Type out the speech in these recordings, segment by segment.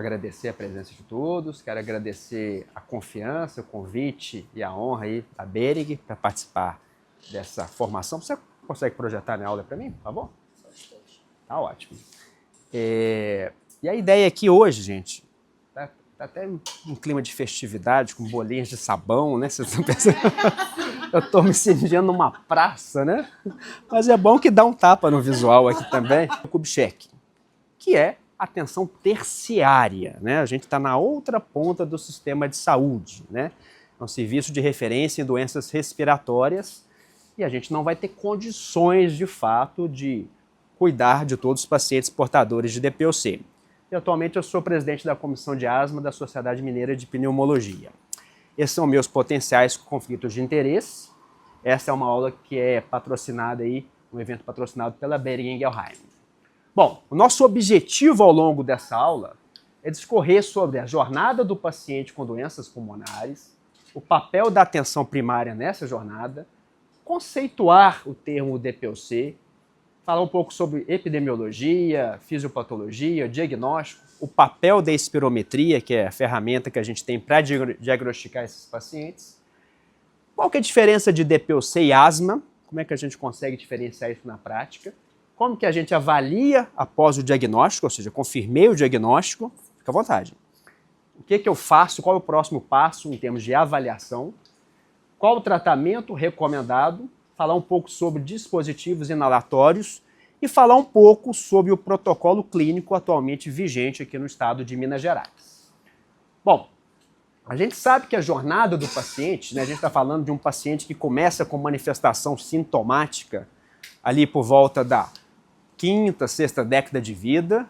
agradecer a presença de todos, quero agradecer a confiança, o convite e a honra aí da Behring para participar dessa formação. Você consegue projetar minha aula para mim, por favor? Tá ótimo. E a ideia aqui hoje, gente, tá até um clima de festividade, com bolinhas de sabão, né? Vocês estão pensando? Eu estou me sentindo numa praça, né? Mas é bom que dá um tapa no visual aqui também. O Kubitschek, que é atenção terciária, né? A gente está na outra ponta do sistema de saúde, né? É um serviço de referência em doenças respiratórias e a gente não vai ter condições, de fato, de cuidar de todos os pacientes portadores de DPOC. E atualmente eu sou presidente da Comissão de Asma da Sociedade Mineira de Pneumologia. Esses são meus potenciais conflitos de interesse. Essa é uma aula que é patrocinada aí, um evento patrocinado pela Behring Ingelheim. Bom, o nosso objetivo ao longo dessa aula é discorrer sobre a jornada do paciente com doenças pulmonares, o papel da atenção primária nessa jornada, conceituar o termo DPOC, falar um pouco sobre epidemiologia, fisiopatologia, diagnóstico, o papel da espirometria, que é a ferramenta que a gente tem para diagnosticar esses pacientes, qual que é a diferença de DPOC e asma, como é que a gente consegue diferenciar isso na prática, como que a gente avalia após o diagnóstico, ou seja, confirmei o diagnóstico, fica à vontade. O que eu faço, qual é o próximo passo em termos de avaliação, qual o tratamento recomendado, falar um pouco sobre dispositivos inalatórios e falar um pouco sobre o protocolo clínico atualmente vigente aqui no estado de Minas Gerais. Bom, a gente sabe que a jornada do paciente, né, a gente está falando de um paciente que começa com manifestação sintomática ali por volta da quinta, sexta década de vida,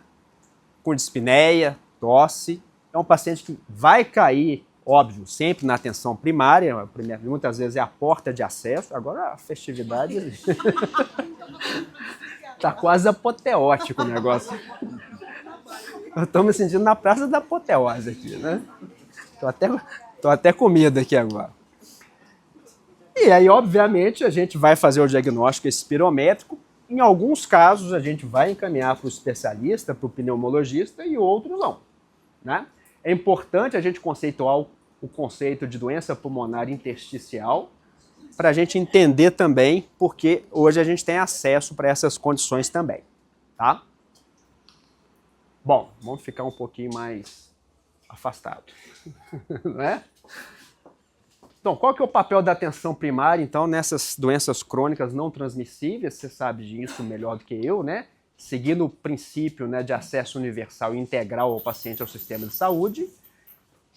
com dispneia, tosse. É um paciente que vai cair, óbvio, sempre na atenção primária, muitas vezes é a porta de acesso. Agora a festividade está quase apoteótico o negócio. Eu estou me sentindo na praça da apoteose aqui, né? Tô até com medo aqui agora. E aí, obviamente, a gente vai fazer o diagnóstico espirométrico. Em alguns casos, a gente vai encaminhar para o especialista, para o pneumologista, e outros não, né? É importante a gente conceituar o conceito de doença pulmonar intersticial para a gente entender também, porque hoje a gente tem acesso para essas condições também, tá? Bom, vamos ficar um pouquinho mais afastado, né? Então, qual que é o papel da atenção primária, então, nessas doenças crônicas não transmissíveis? Você sabe disso melhor do que eu, né? Seguindo o princípio, né, de acesso universal e integral ao paciente ao sistema de saúde,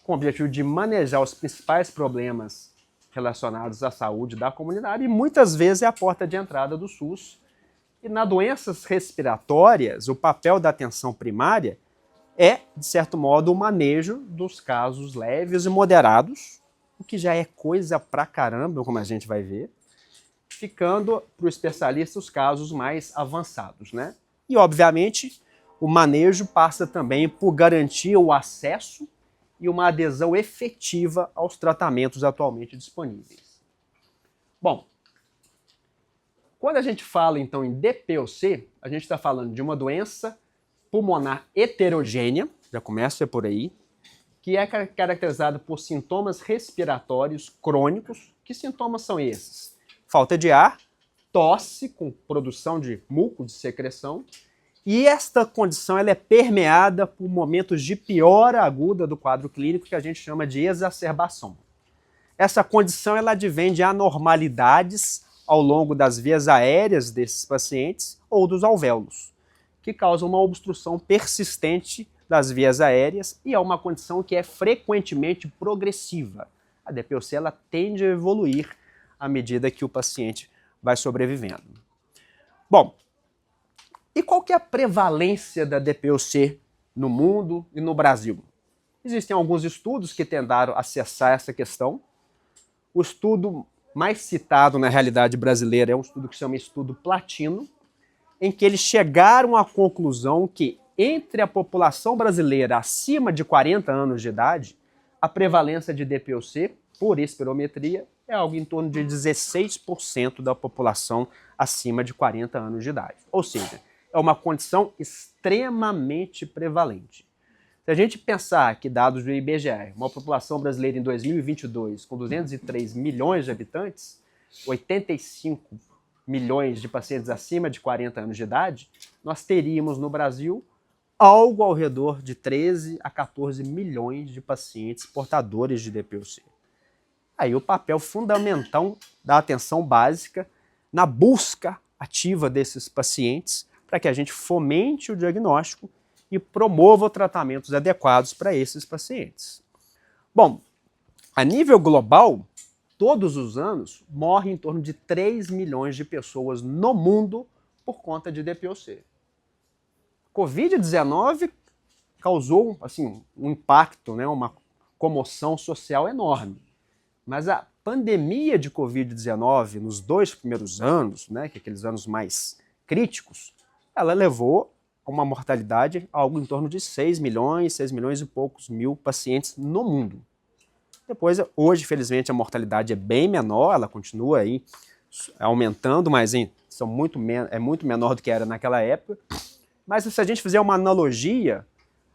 com o objetivo de manejar os principais problemas relacionados à saúde da comunidade, e muitas vezes é a porta de entrada do SUS. E nas doenças respiratórias, o papel da atenção primária é, de certo modo, o manejo dos casos leves e moderados, o que já é coisa pra caramba, como a gente vai ver, ficando para o especialista os casos mais avançados, né? E, obviamente, o manejo passa também por garantir o acesso e uma adesão efetiva aos tratamentos atualmente disponíveis. Bom, quando a gente fala, então, em DPOC, a gente está falando de uma doença pulmonar heterogênea, já começa por aí, que é caracterizada por sintomas respiratórios crônicos. Que sintomas são esses? Falta de ar, tosse com produção de muco, de secreção, e esta condição ela é permeada por momentos de piora aguda do quadro clínico que a gente chama de exacerbação. Essa condição ela advém de anormalidades ao longo das vias aéreas desses pacientes ou dos alvéolos, que causam uma obstrução persistente das vias aéreas e é uma condição que é frequentemente progressiva. A DPOC ela tende a evoluir à medida que o paciente vai sobrevivendo. Bom, e qual que é a prevalência da DPOC no mundo e no Brasil? Existem alguns estudos que tentaram acessar essa questão. O estudo mais citado na realidade brasileira é um estudo que se chama Estudo Platino, em que eles chegaram à conclusão que entre a população brasileira acima de 40 anos de idade, a prevalência de DPOC por espirometria é algo em torno de 16% da população acima de 40 anos de idade. Ou seja, é uma condição extremamente prevalente. Se a gente pensar que, dados do IBGE, uma população brasileira em 2022 com 203 milhões de habitantes, 85 milhões de pacientes acima de 40 anos de idade, nós teríamos no Brasil algo ao redor de 13 a 14 milhões de pacientes portadores de DPOC. Aí o papel fundamental da atenção básica na busca ativa desses pacientes para que a gente fomente o diagnóstico e promova tratamentos adequados para esses pacientes. Bom, a nível global, todos os anos morrem em torno de 3 milhões de pessoas no mundo por conta de DPOC. Covid-19 causou assim, um impacto, né, uma comoção social enorme. Mas a pandemia de Covid-19, nos 2 primeiros anos, né, que aqueles anos mais críticos, ela levou a uma mortalidade algo em torno de 6 milhões e poucos mil pacientes no mundo. Depois, hoje, felizmente, a mortalidade é bem menor, ela continua aí aumentando, mas é muito menor do que era naquela época. Mas se a gente fizer uma analogia,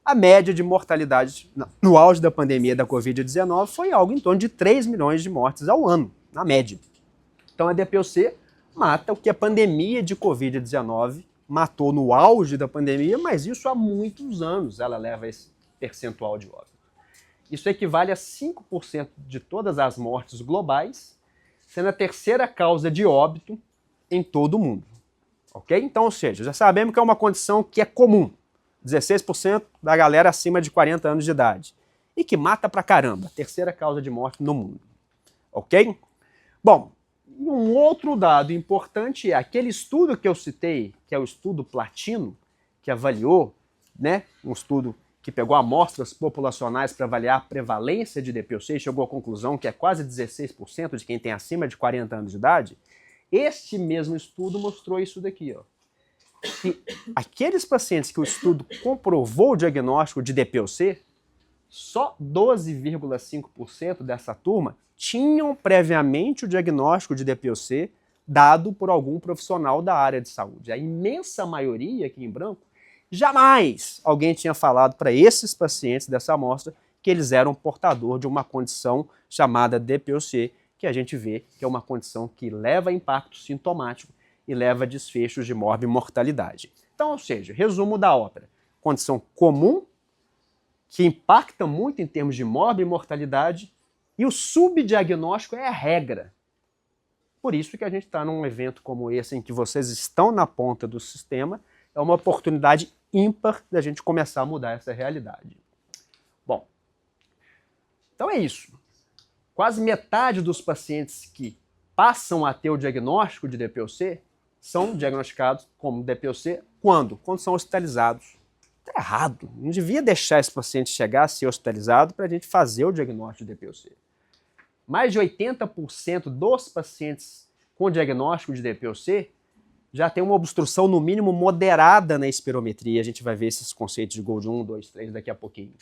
a média de mortalidade no auge da pandemia da Covid-19 foi algo em torno de 3 milhões de mortes ao ano, na média. Então a DPOC mata o que a pandemia de Covid-19 matou no auge da pandemia, mas isso há muitos anos ela leva esse percentual de óbito. Isso equivale a 5% de todas as mortes globais, sendo a terceira causa de óbito em todo o mundo. Ok? Então, ou seja, já sabemos que é uma condição que é comum. 16% da galera acima de 40 anos de idade. E que mata pra caramba. Terceira causa de morte no mundo. Ok? Bom, um outro dado importante é aquele estudo que eu citei, que é o estudo Platino, que avaliou, né, um estudo que pegou amostras populacionais para avaliar a prevalência de DPOC e chegou à conclusão que é quase 16% de quem tem acima de 40 anos de idade. Este mesmo estudo mostrou isso daqui, ó. Que aqueles pacientes que o estudo comprovou o diagnóstico de DPOC, só 12,5% dessa turma tinham previamente o diagnóstico de DPOC dado por algum profissional da área de saúde. A imensa maioria, aqui em branco, jamais alguém tinha falado para esses pacientes dessa amostra que eles eram portador de uma condição chamada DPOC, que a gente vê que é uma condição que leva a impacto sintomático e leva a desfechos de morbimortalidade. Então, ou seja, resumo da ópera. Condição comum, que impacta muito em termos de morbimortalidade, e o subdiagnóstico é a regra. Por isso que a gente está num evento como esse, em que vocês estão na ponta do sistema, é uma oportunidade ímpar da gente começar a mudar essa realidade. Bom, então é isso. Quase metade dos pacientes que passam a ter o diagnóstico de DPOC são diagnosticados como DPOC quando? Quando são hospitalizados. Está errado. Não devia deixar esse paciente chegar a ser hospitalizado para a gente fazer o diagnóstico de DPOC. Mais de 80% dos pacientes com diagnóstico de DPOC já tem uma obstrução, no mínimo, moderada na espirometria. A gente vai ver esses conceitos de Gold 1, 2, 3 daqui a pouquinho.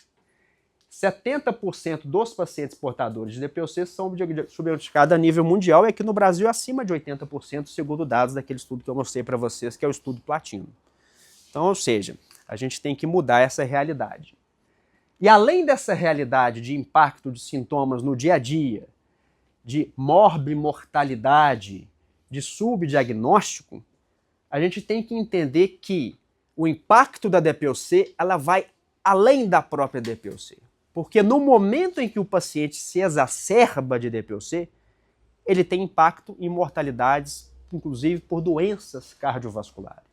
70% dos pacientes portadores de DPOC são subdiagnosticados a nível mundial e aqui no Brasil acima de 80%, segundo dados daquele estudo que eu mostrei para vocês, que é o estudo Platino. Então, ou seja, a gente tem que mudar essa realidade. E além dessa realidade de impacto de sintomas no dia a dia, de morbimortalidade, de subdiagnóstico, a gente tem que entender que o impacto da DPOC ela vai além da própria DPOC. Porque no momento em que o paciente se exacerba de DPOC, ele tem impacto em mortalidades, inclusive por doenças cardiovasculares.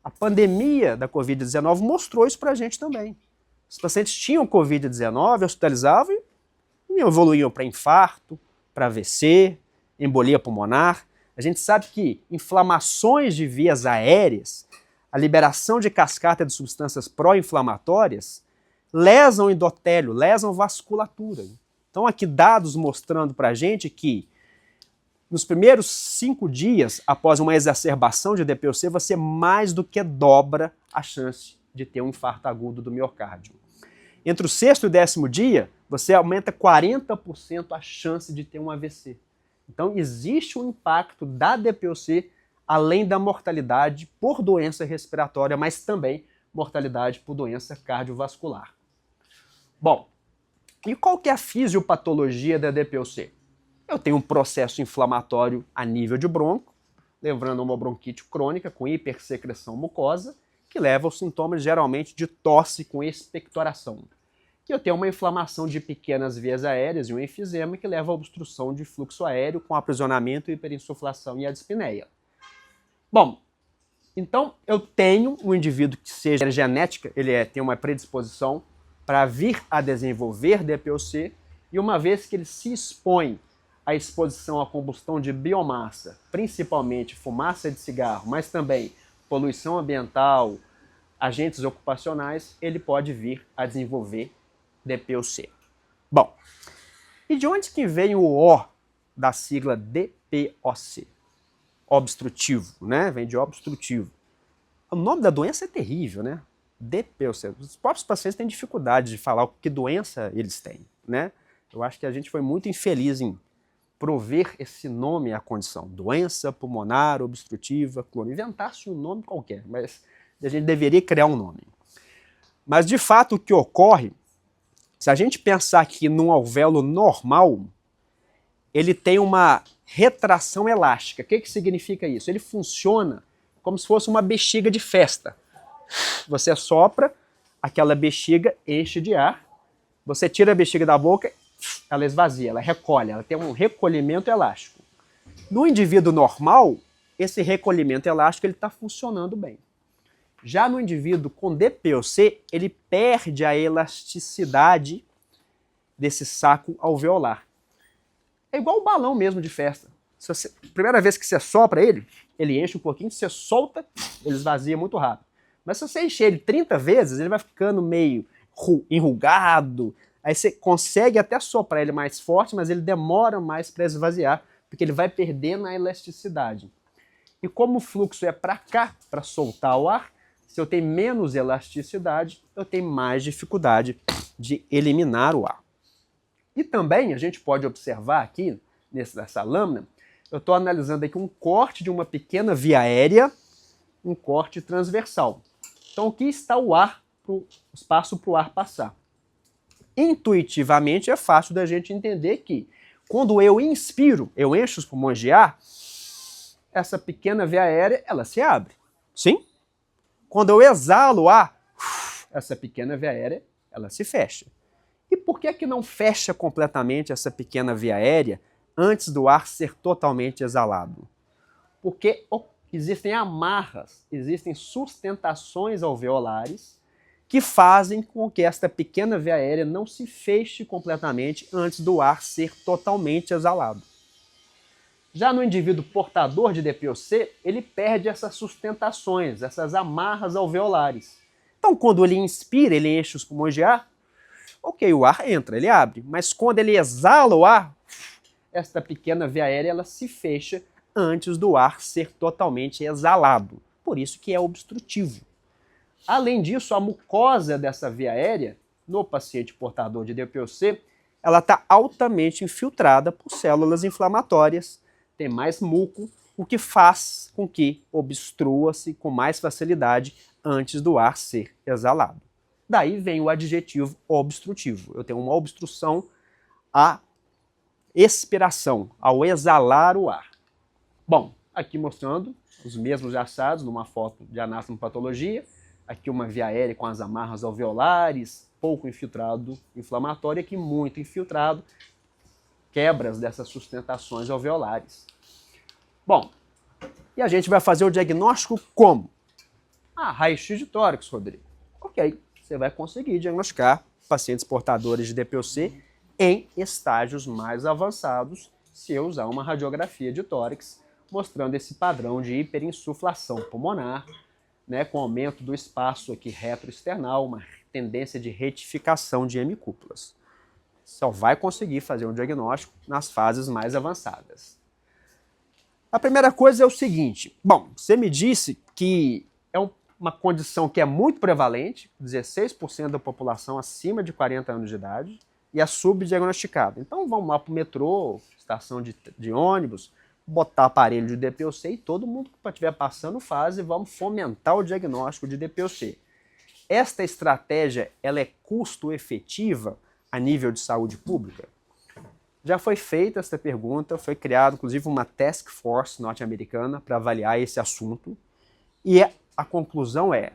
A pandemia da Covid-19 mostrou isso para a gente também. Os pacientes tinham Covid-19, hospitalizavam e evoluíam para infarto, para AVC, embolia pulmonar. A gente sabe que inflamações de vias aéreas, a liberação de cascata de substâncias pró-inflamatórias, lesam endotélio, lesam vasculatura. Então aqui dados mostrando para a gente que nos primeiros 5 dias após uma exacerbação de DPOC, você mais do que dobra a chance de ter um infarto agudo do miocárdio. Entre o 6º e o 10º dia, você aumenta 40% a chance de ter um AVC. Então existe um impacto da DPOC além da mortalidade por doença respiratória, mas também mortalidade por doença cardiovascular. Bom, e qual que é a fisiopatologia da DPOC? Eu tenho um processo inflamatório a nível de bronco, levando a uma bronquite crônica com hipersecreção mucosa, que leva aos sintomas geralmente de tosse com expectoração. E eu tenho uma inflamação de pequenas vias aéreas e um enfisema que leva à obstrução de fluxo aéreo com aprisionamento, hiperinsuflação e a dispneia. Bom, então eu tenho um indivíduo que seja genética, ele tem uma predisposição para vir a desenvolver DPOC, e uma vez que ele se expõe à exposição à combustão de biomassa, principalmente fumaça de cigarro, mas também poluição ambiental, agentes ocupacionais, ele pode vir a desenvolver DPOC. Bom, e de onde que vem o O da sigla DPOC? Obstrutivo, né? Vem de obstrutivo. O nome da doença é terrível, né? DPOC. Os próprios pacientes têm dificuldade de falar que doença eles têm, né? Eu acho que a gente foi muito infeliz em prover esse nome à condição. Doença pulmonar obstrutiva crônica. Inventar-se um nome qualquer, mas a gente deveria criar um nome. Mas, de fato, o que ocorre, se a gente pensar aqui num alvéolo normal, ele tem uma retração elástica. O que significa isso? Ele funciona como se fosse uma bexiga de festa. Você sopra, aquela bexiga enche de ar, você tira a bexiga da boca, ela esvazia, ela recolhe, ela tem um recolhimento elástico. No indivíduo normal, esse recolhimento elástico está funcionando bem. Já no indivíduo com DPOC, ele perde a elasticidade desse saco alveolar. É igual o balão mesmo de festa. Primeira vez que você sopra ele enche um pouquinho, você solta, ele esvazia muito rápido. Mas se você encher ele 30 vezes, ele vai ficando meio enrugado. Aí você consegue até soprar ele mais forte, mas ele demora mais para esvaziar, porque ele vai perdendo a elasticidade. E como o fluxo é para cá, para soltar o ar, se eu tenho menos elasticidade, eu tenho mais dificuldade de eliminar o ar. E também a gente pode observar aqui, nessa lâmina, eu estou analisando aqui um corte de uma pequena via aérea, um corte transversal. Então aqui está o ar, o espaço para o ar passar. Intuitivamente é fácil da gente entender que quando eu inspiro, eu encho os pulmões de ar, essa pequena via aérea, ela se abre. Sim? Quando eu exalo o ar, essa pequena via aérea, ela se fecha. E por que não fecha completamente essa pequena via aérea antes do ar ser totalmente exalado? Porque existem amarras, existem sustentações alveolares que fazem com que esta pequena via aérea não se feche completamente antes do ar ser totalmente exalado. Já no indivíduo portador de DPOC, ele perde essas sustentações, essas amarras alveolares. Então, quando ele inspira, ele enche os pulmões de ar, ok, o ar entra, ele abre, mas quando ele exala o ar, esta pequena via aérea ela se fecha antes do ar ser totalmente exalado. Por isso que é obstrutivo. Além disso, a mucosa dessa via aérea, no paciente portador de DPOC, ela está altamente infiltrada por células inflamatórias, tem mais muco, o que faz com que obstrua-se com mais facilidade antes do ar ser exalado. Daí vem o adjetivo obstrutivo. Eu tenho uma obstrução à expiração, ao exalar o ar. Bom, aqui mostrando os mesmos achados numa foto de anatomopatologia. Aqui uma via aérea com as amarras alveolares, pouco infiltrado inflamatório, aqui muito infiltrado, quebras dessas sustentações alveolares. Bom, e a gente vai fazer o diagnóstico como? Raio-x de tórax, Rodrigo. Ok, você vai conseguir diagnosticar pacientes portadores de DPOC em estágios mais avançados se eu usar uma radiografia de tórax, mostrando esse padrão de hiperinsuflação pulmonar, né, com aumento do espaço aqui retroesternal, uma tendência de retificação de hemicúpulas. Só vai conseguir fazer um diagnóstico nas fases mais avançadas. A primeira coisa é o seguinte, bom, você me disse que é uma condição que é muito prevalente, 16% da população acima de 40 anos de idade, e é subdiagnosticada. Então vamos lá para o metrô, estação de ônibus, botar aparelho de DPOC e todo mundo que estiver passando faz e vamos fomentar o diagnóstico de DPOC. esta estratégia ela é custo-efetiva a nível de saúde pública? Já foi feita esta pergunta, foi criada inclusive uma task force norte-americana para avaliar esse assunto, e a conclusão é: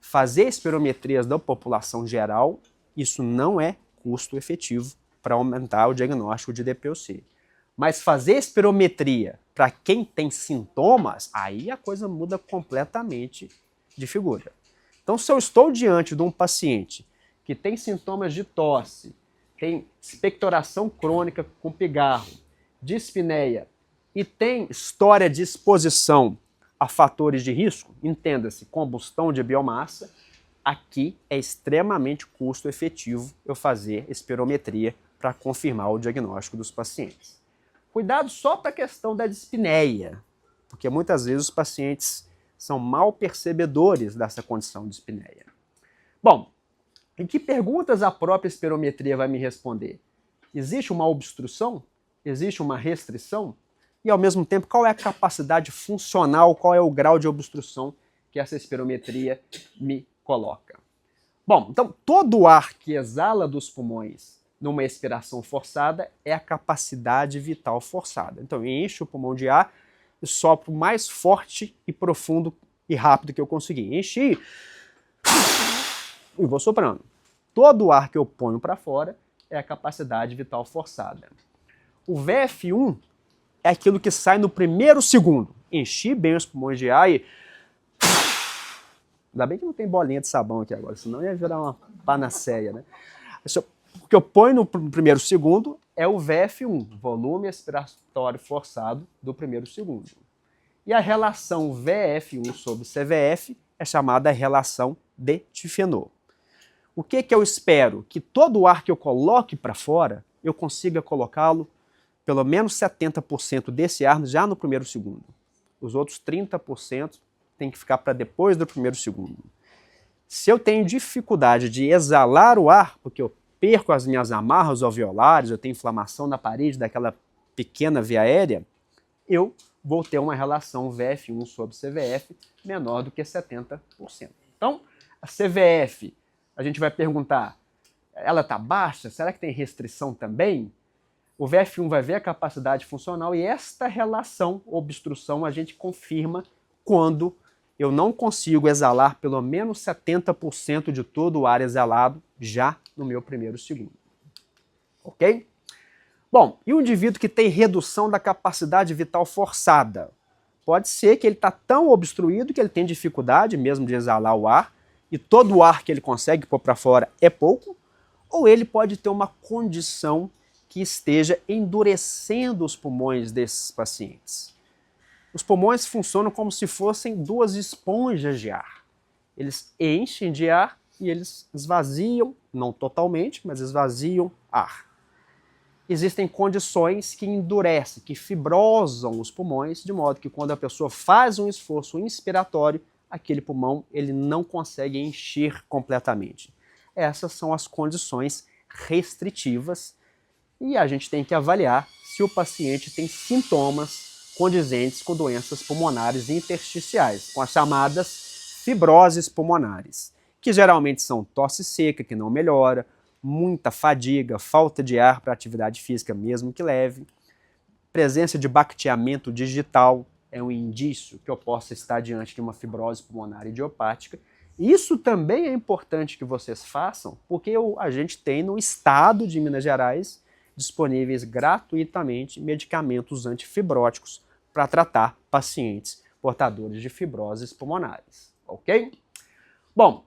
fazer espirometrias da população geral, isso não é custo efetivo para aumentar o diagnóstico de DPOC. Mas fazer espirometria para quem tem sintomas, aí a coisa muda completamente de figura. Então, se eu estou diante de um paciente que tem sintomas de tosse, tem expectoração crônica com pigarro, dispneia e tem história de exposição a fatores de risco, entenda-se, combustão de biomassa, aqui é extremamente custo efetivo eu fazer espirometria para confirmar o diagnóstico dos pacientes. Cuidado só para a questão da dispneia, porque muitas vezes os pacientes são mal percebedores dessa condição de dispneia. Bom, em que perguntas a própria espirometria vai me responder? Existe uma obstrução? Existe uma restrição? E, ao mesmo tempo, qual é a capacidade funcional, qual é o grau de obstrução que essa espirometria me coloca? Bom, então, todo o ar que exala dos pulmões numa expiração forçada é a capacidade vital forçada. Então, eu encho o pulmão de ar e sopro mais forte e profundo e rápido que eu conseguir. Enchi e vou soprando. Todo o ar que eu ponho para fora é a capacidade vital forçada. O VF1 é aquilo que sai no primeiro segundo. Enchi bem os pulmões de ar e... Ainda bem que não tem bolinha de sabão aqui agora, senão ia virar uma panaceia, né? O que eu ponho no primeiro segundo é o VF1, volume expiratório forçado do primeiro segundo. E a relação VF1 sobre CVF é chamada relação de Tifenot. O que eu espero? Que todo o ar que eu coloque para fora, eu consiga colocá-lo pelo menos 70% desse ar já no primeiro segundo. Os outros 30% tem que ficar para depois do primeiro segundo. Se eu tenho dificuldade de exalar o ar, porque eu perco as minhas amarras alveolares, eu tenho inflamação na parede daquela pequena via aérea, eu vou ter uma relação VF1 sobre CVF menor do que 70%. Então, a CVF, a gente vai perguntar, ela está baixa? Será que tem restrição também? O VF1 vai ver a capacidade funcional e esta relação, obstrução, a gente confirma quando eu não consigo exalar pelo menos 70% de todo o ar exalado já no meu primeiro segundo. Ok? Bom, e o indivíduo que tem redução da capacidade vital forçada? Pode ser que ele está tão obstruído que ele tem dificuldade mesmo de exalar o ar e todo o ar que ele consegue pôr para fora é pouco, ou ele pode ter uma condição que esteja endurecendo os pulmões desses pacientes. Os pulmões funcionam como se fossem duas esponjas de ar. Eles enchem de ar e eles esvaziam, não totalmente, mas esvaziam ar. Existem condições que endurecem, que fibrosam os pulmões, de modo que quando a pessoa faz um esforço inspiratório, aquele pulmão ele não consegue encher completamente. Essas são as condições restritivas e a gente tem que avaliar se o paciente tem sintomas condizentes com doenças pulmonares intersticiais, com as chamadas fibroses pulmonares, que geralmente são tosse seca, que não melhora, muita fadiga, falta de ar para atividade física mesmo que leve, presença de bacteamento digital é um indício que eu possa estar diante de uma fibrose pulmonar idiopática. Isso também é importante que vocês façam, porque a gente tem no estado de Minas Gerais disponíveis gratuitamente medicamentos antifibróticos para tratar pacientes portadores de fibroses pulmonares, ok? Bom,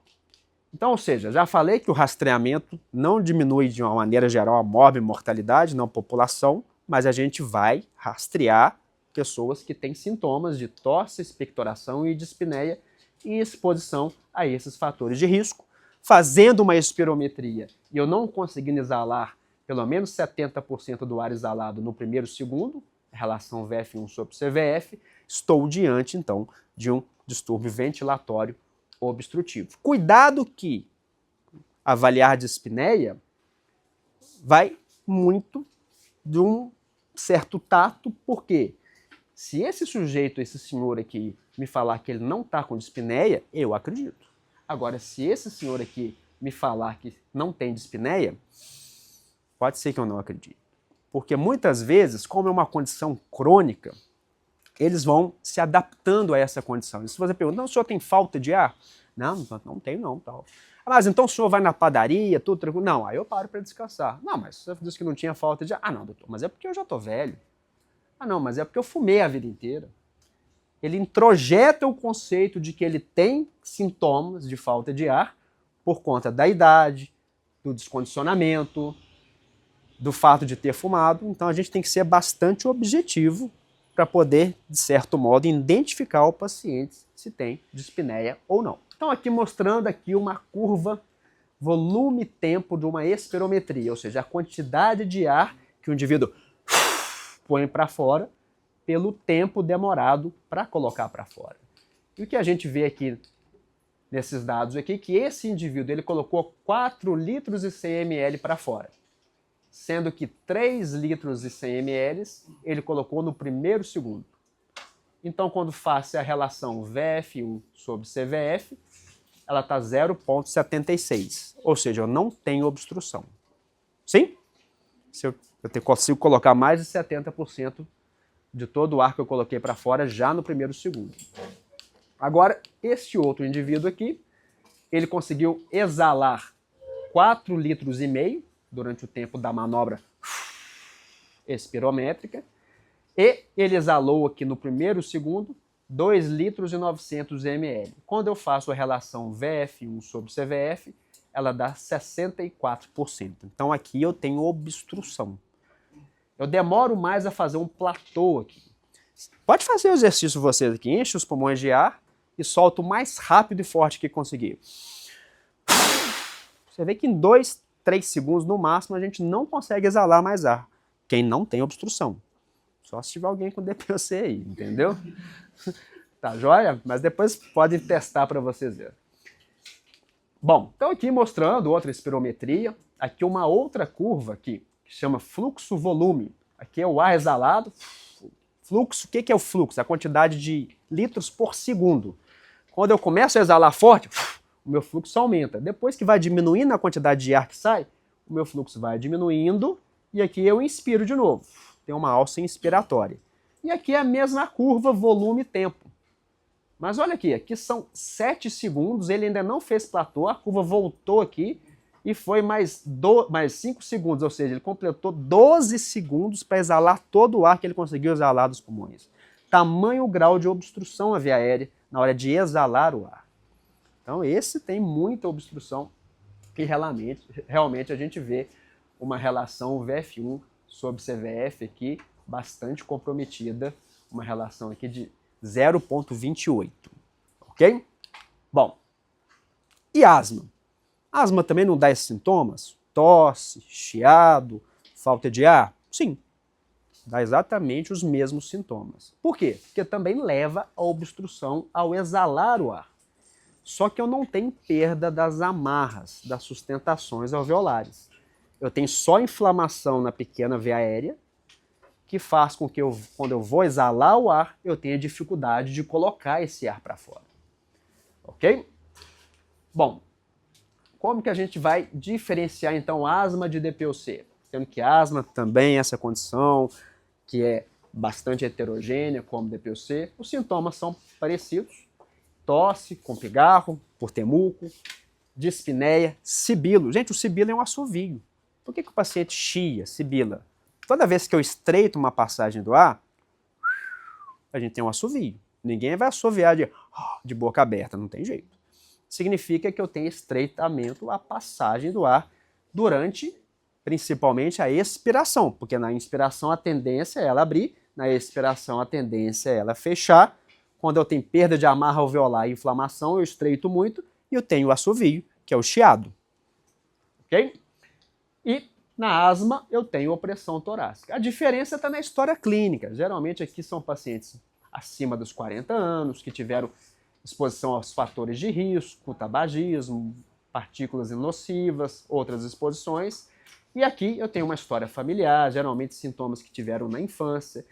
então, ou seja, já falei que o rastreamento não diminui de uma maneira geral a morbimortalidade na população, mas a gente vai rastrear pessoas que têm sintomas de tosse, expectoração e dispneia e exposição a esses fatores de risco. Fazendo uma espirometria e eu não conseguindo exalar pelo menos 70% do ar exalado no primeiro segundo, relação VF1 sobre CVF, estou diante, então, de um distúrbio ventilatório obstrutivo. Cuidado que avaliar dispneia vai muito de um certo tato, porque se esse sujeito, esse senhor aqui, me falar que ele não está com dispneia, eu acredito. Agora, se esse senhor aqui me falar que não tem dispneia, pode ser que eu não acredite. Porque muitas vezes, como é uma condição crônica, eles vão se adaptando a essa condição. E se você pergunta, não, o senhor tem falta de ar? Não, não tenho não. Tal. Mas então o senhor vai na padaria, tudo tranquilo? Não, aí eu paro para descansar. Não, mas você disse que não tinha falta de ar. Ah, não, doutor, mas é porque eu já estou velho. Ah, não, mas é porque eu fumei a vida inteira. Ele introjeta o conceito de que ele tem sintomas de falta de ar por conta da idade, do descondicionamento, do fato de ter fumado. Então a gente tem que ser bastante objetivo para poder, de certo modo, identificar o paciente se tem dispneia ou não. Então aqui mostrando aqui uma curva volume-tempo de uma espirometria, ou seja, a quantidade de ar que o indivíduo põe para fora pelo tempo demorado para colocar para fora. E o que a gente vê aqui nesses dados aqui, que esse indivíduo ele colocou 4 litros e 100 ml para fora, sendo que 3 litros e 100 ml ele colocou no primeiro segundo. Então, quando faço a relação VF1 sobre CVF, ela está 0,76, ou seja, eu não tenho obstrução. Sim? Se eu consigo colocar mais de 70% de todo o ar que eu coloquei para fora já no primeiro segundo. Agora, este outro indivíduo aqui, ele conseguiu exalar 4,5 litros durante o tempo da manobra espirométrica, e ele exalou aqui no primeiro segundo 2 litros e 900 ml. Quando eu faço a relação VF1 sobre CVF, ela dá 64%. Então aqui eu tenho obstrução. Eu demoro mais a fazer um platô aqui. Pode fazer o exercício vocês aqui, enche os pulmões de ar e solta o mais rápido e forte que conseguir. Você vê que em 2, 3 segundos no máximo a gente não consegue exalar mais ar. Quem não tem obstrução. Só se tiver alguém com DPOC aí, entendeu? Tá joia? Mas depois podem testar para vocês verem. Bom, então aqui mostrando outra espirometria. Aqui uma outra curva aqui, que chama fluxo-volume. Aqui é o ar exalado. Fluxo, o que é o fluxo? A quantidade de litros por segundo. Quando eu começo a exalar forte, o meu fluxo aumenta. Depois que vai diminuindo a quantidade de ar que sai, o meu fluxo vai diminuindo e aqui eu inspiro de novo. Tem uma alça inspiratória. E aqui é a mesma curva volume-tempo. Mas olha aqui são 7 segundos, ele ainda não fez platô, a curva voltou aqui e foi mais 5 segundos, ou seja, ele completou 12 segundos para exalar todo o ar que ele conseguiu exalar dos pulmões. Tamanho grau de obstrução à via aérea na hora de exalar o ar. Então esse tem muita obstrução e realmente a gente vê uma relação VF1 sobre CVF aqui bastante comprometida, uma relação aqui de 0,28, ok? Bom, e asma? Asma também não dá esses sintomas? Tosse, chiado, falta de ar? Sim, dá exatamente os mesmos sintomas. Por quê? Porque também leva à obstrução ao exalar o ar. Só que eu não tenho perda das amarras, das sustentações alveolares. Eu tenho só inflamação na pequena veia aérea, que faz com que quando eu vou exalar o ar, eu tenha dificuldade de colocar esse ar para fora. Ok? Bom, como que a gente vai diferenciar então asma de DPOC? Sendo que asma também é essa condição que é bastante heterogênea, como DPOC, os sintomas são parecidos. Tosse com pigarro, por temuco, dispneia, sibilo. Gente, o sibilo é um assovio. Por que o paciente chia, sibila? Toda vez que eu estreito uma passagem do ar, a gente tem um assovio. Ninguém vai assoviar de boca aberta, não tem jeito. Significa que eu tenho estreitamento à passagem do ar durante, principalmente, a expiração, porque na inspiração a tendência é ela abrir, na expiração a tendência é ela fechar. Quando eu tenho perda de amarra alveolar e inflamação, eu estreito muito e eu tenho o assovio, que é o chiado. Ok? E na asma eu tenho opressão torácica. A diferença está na história clínica. Geralmente aqui são pacientes acima dos 40 anos, que tiveram exposição aos fatores de risco, tabagismo, partículas nocivas, outras exposições. E aqui eu tenho uma história familiar, geralmente sintomas que tiveram na infância.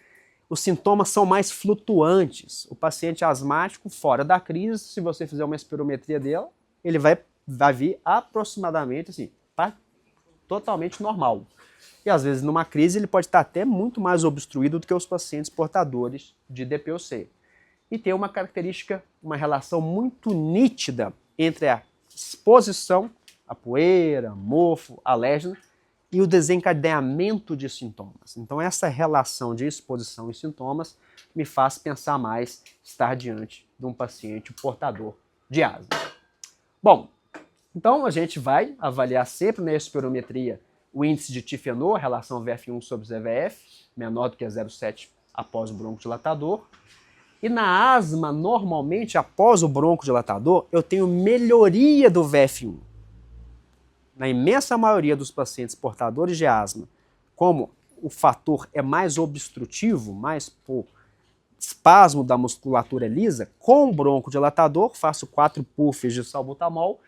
Os sintomas são mais flutuantes. O paciente asmático, fora da crise, se você fizer uma espirometria dele, ele vai vir aproximadamente assim, totalmente normal. E às vezes numa crise ele pode estar até muito mais obstruído do que os pacientes portadores de DPOC. E tem uma característica, uma relação muito nítida entre a exposição à poeira, mofo, alérgeno e o desencadeamento de sintomas. Então essa relação de exposição e sintomas me faz pensar mais estar diante de um paciente portador de asma. Bom, então a gente vai avaliar sempre na espirometria o índice de tifenor, a relação VF1 sobre ZVF, menor do que 0,7 após o broncodilatador. E na asma, normalmente, após o broncodilatador, eu tenho melhoria do VF1. Na imensa maioria dos pacientes portadores de asma, como o fator é mais obstrutivo, mais por espasmo da musculatura lisa, com o broncodilatador, faço 4 puffs de salbutamol,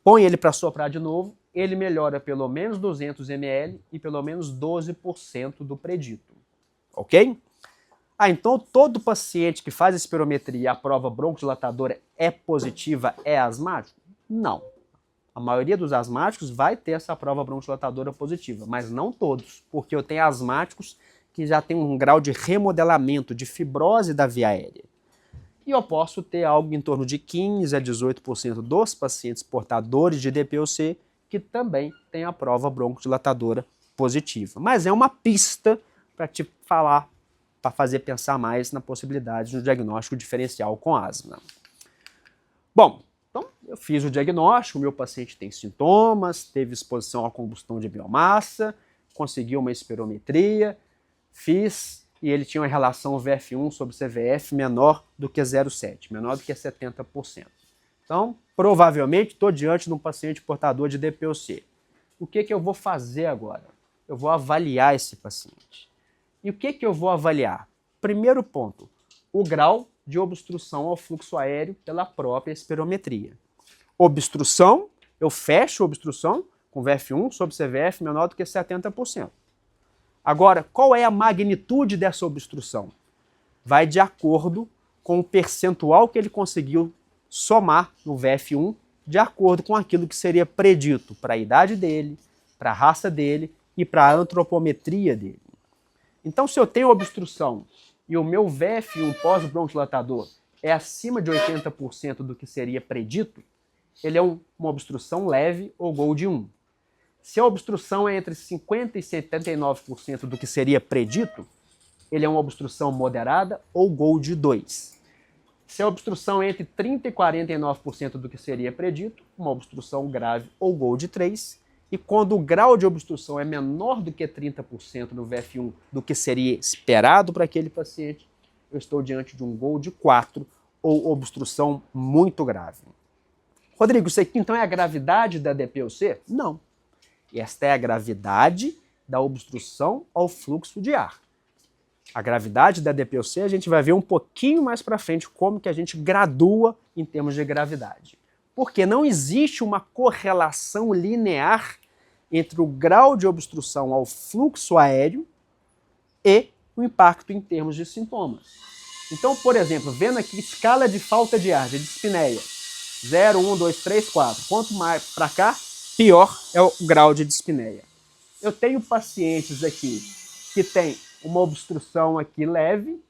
põe ele para soprar de novo, ele melhora pelo menos 200 ml e pelo menos 12% do predito. Ok? Então todo paciente que faz espirometria e a prova broncodilatadora é positiva é asmático? Não. A maioria dos asmáticos vai ter essa prova broncodilatadora positiva, mas não todos, porque eu tenho asmáticos que já têm um grau de remodelamento, de fibrose da via aérea. E eu posso ter algo em torno de 15 a 18% dos pacientes portadores de DPOC que também tem a prova broncodilatadora positiva. Mas é uma pista para te falar, para fazer pensar mais na possibilidade de um diagnóstico diferencial com asma. Bom, então eu fiz o diagnóstico, o meu paciente tem sintomas, teve exposição à combustão de biomassa, conseguiu uma espirometria, fiz e ele tinha uma relação VF1 sobre CVF menor do que 0,7, menor do que 70%. Então, provavelmente, estou diante de um paciente portador de DPOC. O que eu vou fazer agora? Eu vou avaliar esse paciente. E o que eu vou avaliar? Primeiro ponto, o grau de obstrução ao fluxo aéreo pela própria espirometria. Obstrução, eu fecho a obstrução com VF1 sobre CVF menor do que 70%. Agora, qual é a magnitude dessa obstrução? Vai de acordo com o percentual que ele conseguiu somar no VF1 de acordo com aquilo que seria predito para a idade dele, para a raça dele e para a antropometria dele. Então, se eu tenho obstrução e o meu VF1 pós-broncodilatador é acima de 80% do que seria predito, ele é uma obstrução leve ou GOLD 1. Se a obstrução é entre 50% e 79% do que seria predito, ele é uma obstrução moderada ou GOLD 2. Se a obstrução é entre 30% e 49% do que seria predito, uma obstrução grave ou GOLD 3. E quando o grau de obstrução é menor do que 30% no VF1 do que seria esperado para aquele paciente, eu estou diante de um GOLD 4 ou obstrução muito grave. Rodrigo, isso aqui então é a gravidade da DPOC? Não. Esta é a gravidade da obstrução ao fluxo de ar. A gravidade da DPOC a gente vai ver um pouquinho mais para frente como que a gente gradua em termos de gravidade. Porque não existe uma correlação linear entre o grau de obstrução ao fluxo aéreo e o impacto em termos de sintomas. Então, por exemplo, vendo aqui escala de falta de ar, de dispneia, 0, 1, 2, 3, 4. Quanto mais para cá, pior é o grau de dispneia. Eu tenho pacientes aqui que têm uma obstrução aqui leve,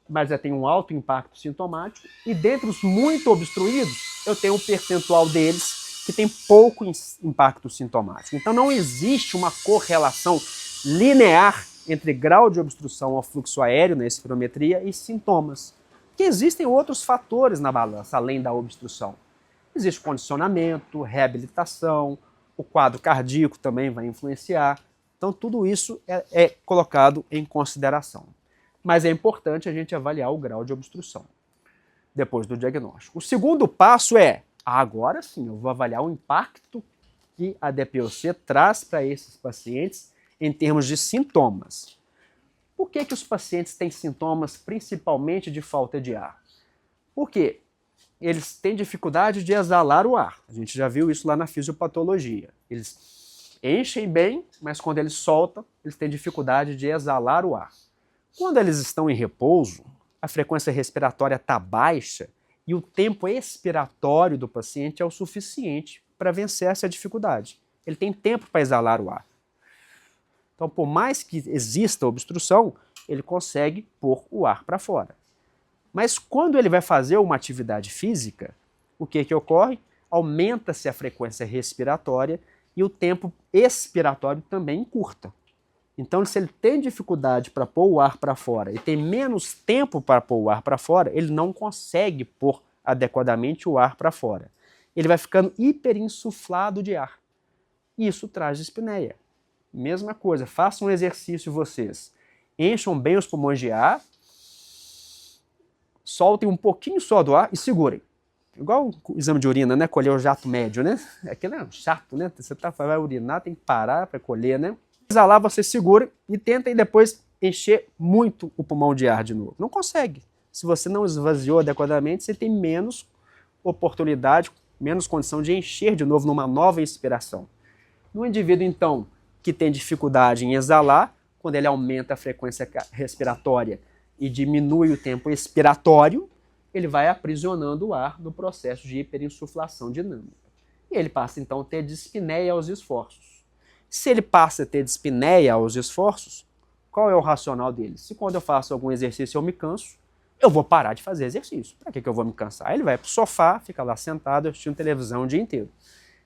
mas já tem um alto impacto sintomático, e dentre os muito obstruídos, eu tenho um percentual deles que tem pouco impacto sintomático. Então não existe uma correlação linear entre grau de obstrução ao fluxo aéreo na espirometria e sintomas. Porque existem outros fatores na balança, além da obstrução. Existe condicionamento, reabilitação, o quadro cardíaco também vai influenciar. Então tudo isso é colocado em consideração. Mas é importante a gente avaliar o grau de obstrução depois do diagnóstico. O segundo passo é, agora sim, eu vou avaliar o impacto que a DPOC traz para esses pacientes em termos de sintomas. Por que os pacientes têm sintomas principalmente de falta de ar? Porque eles têm dificuldade de exalar o ar. A gente já viu isso lá na fisiopatologia. Eles enchem bem, mas quando eles soltam, eles têm dificuldade de exalar o ar. Quando eles estão em repouso, a frequência respiratória está baixa e o tempo expiratório do paciente é o suficiente para vencer essa dificuldade. Ele tem tempo para exalar o ar. Então, por mais que exista obstrução, ele consegue pôr o ar para fora. Mas quando ele vai fazer uma atividade física, o que ocorre? Aumenta-se a frequência respiratória e o tempo expiratório também encurta. Então, se ele tem dificuldade para pôr o ar para fora e tem menos tempo para pôr o ar para fora, ele não consegue pôr adequadamente o ar para fora. Ele vai ficando hiperinsuflado de ar. Isso traz dispneia. Mesma coisa, façam um exercício vocês. Encham bem os pulmões de ar, soltem um pouquinho só do ar e segurem. Igual o exame de urina, né? Colher o jato médio, né? Aquilo é chato, né? Você vai urinar, tem que parar para colher, né? Exalar, você segura e tenta depois encher muito o pulmão de ar de novo. Não consegue. Se você não esvaziou adequadamente, você tem menos oportunidade, menos condição de encher de novo numa nova inspiração. No indivíduo, então, que tem dificuldade em exalar, quando ele aumenta a frequência respiratória e diminui o tempo expiratório, ele vai aprisionando o ar no processo de hiperinsuflação dinâmica. E ele passa, então, a ter dispneia aos esforços. Se ele passa a ter dispneia aos esforços, qual é o racional dele? Se quando eu faço algum exercício eu me canso, eu vou parar de fazer exercício. Para que eu vou me cansar? Aí ele vai para o sofá, fica lá sentado, assistindo televisão o dia inteiro.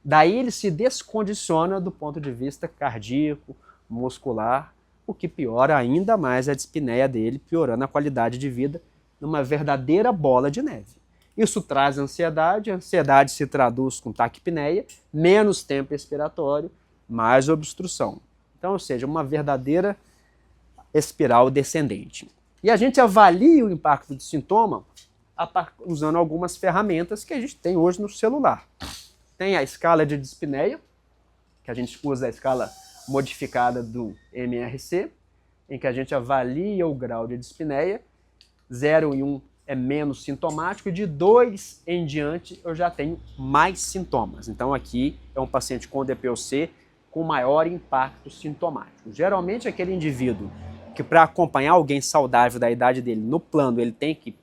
Daí ele se descondiciona do ponto de vista cardíaco, muscular, o que piora ainda mais a dispneia dele, piorando a qualidade de vida numa verdadeira bola de neve. Isso traz ansiedade, a ansiedade se traduz com taquipneia, menos tempo expiratório, mais obstrução. Então, ou seja, uma verdadeira espiral descendente. E a gente avalia o impacto do sintoma usando algumas ferramentas que a gente tem hoje no celular. Tem a escala de dispneia, que a gente usa a escala modificada do MRC, em que a gente avalia o grau de dispneia. 0 e 1 é menos sintomático, e de 2 em diante eu já tenho mais sintomas. Então aqui é um paciente com DPOC com maior impacto sintomático. Geralmente aquele indivíduo que para acompanhar alguém saudável da idade dele no plano, ele tem que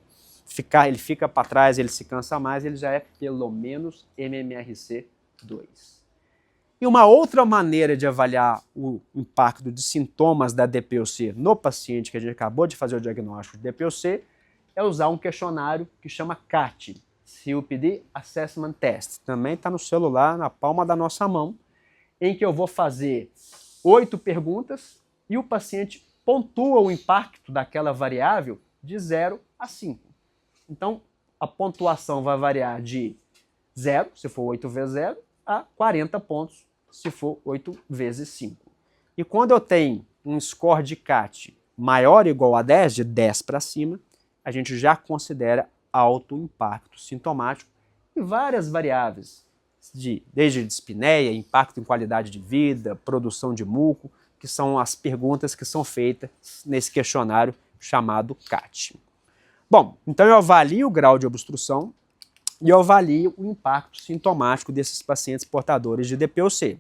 ficar, ele fica para trás, ele se cansa mais, ele já é pelo menos MMRC 2. E uma outra maneira de avaliar o impacto de sintomas da DPOC no paciente que a gente acabou de fazer o diagnóstico de DPOC é usar um questionário que chama CAT, COPD Assessment Test. Também está no celular, na palma da nossa mão, em que eu vou fazer 8 perguntas e o paciente pontua o impacto daquela variável de 0 a 5. Então, a pontuação vai variar de 0, se for 8 vezes 0, a 40 pontos, se for 8 vezes 5. E quando eu tenho um score de CAT maior ou igual a 10, de 10 para cima, a gente já considera alto impacto sintomático e várias variáveis, desde dispneia, impacto em qualidade de vida, produção de muco, que são as perguntas que são feitas nesse questionário chamado CAT. Bom, então eu avalio o grau de obstrução e eu avalio o impacto sintomático desses pacientes portadores de DPOC.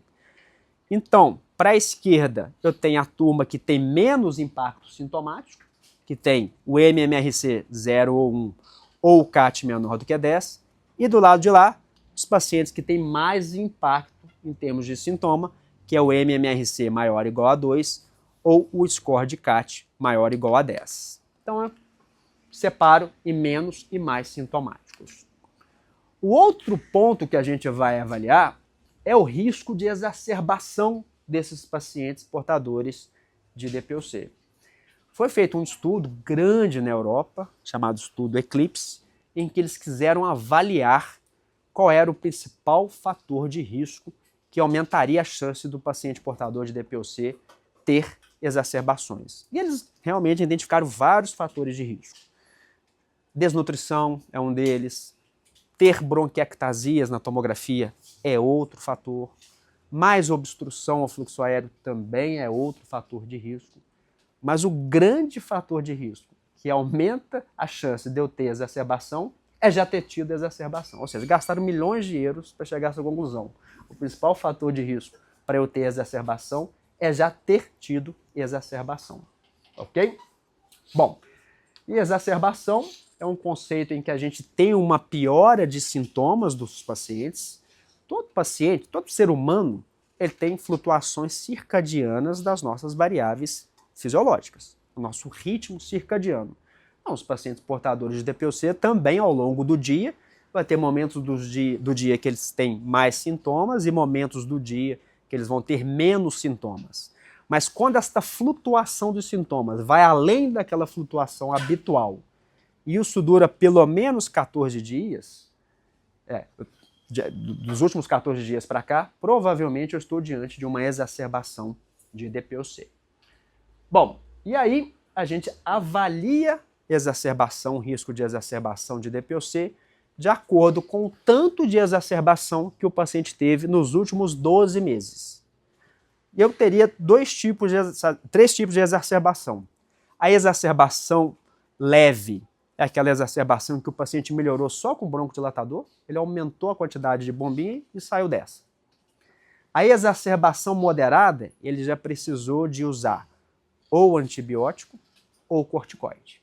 Então, para a esquerda, eu tenho a turma que tem menos impacto sintomático, que tem o MMRC 0 ou 1 ou o CAT menor do que 10, e do lado de lá, os pacientes que têm mais impacto em termos de sintoma, que é o MMRC maior ou igual a 2 ou o score de CAT maior ou igual a 10. Então, eu separo em menos e mais sintomáticos. O outro ponto que a gente vai avaliar é o risco de exacerbação desses pacientes portadores de DPOC. Foi feito um estudo grande na Europa, chamado estudo Eclipse, em que eles quiseram avaliar qual era o principal fator de risco que aumentaria a chance do paciente portador de DPOC ter exacerbações. E eles realmente identificaram vários fatores de risco. Desnutrição é um deles, ter bronquiectasias na tomografia é outro fator, mais obstrução ao fluxo aéreo também é outro fator de risco. Mas o grande fator de risco que aumenta a chance de eu ter exacerbação é já ter tido exacerbação. Ou seja, gastaram milhões de euros para chegar a essa conclusão. O principal fator de risco para eu ter exacerbação é já ter tido exacerbação. Ok? Bom, e exacerbação é um conceito em que a gente tem uma piora de sintomas dos pacientes. Todo paciente, todo ser humano, ele tem flutuações circadianas das nossas variáveis fisiológicas, o nosso ritmo circadiano. Então, os pacientes portadores de DPOC também, ao longo do dia, vai ter momentos do dia que eles têm mais sintomas e momentos do dia que eles vão ter menos sintomas. Mas quando esta flutuação dos sintomas vai além daquela flutuação habitual, e isso dura pelo menos 14 dias, dos últimos 14 dias para cá, provavelmente eu estou diante de uma exacerbação de DPOC. Bom, e aí a gente avalia exacerbação, risco de exacerbação de DPOC, de acordo com o tanto de exacerbação que o paciente teve nos últimos 12 meses. Eu teria três tipos de exacerbação. A exacerbação leve é aquela exacerbação em que o paciente melhorou só com broncodilatador, ele aumentou a quantidade de bombinha e saiu dessa. A exacerbação moderada, ele já precisou de usar ou antibiótico ou corticoide.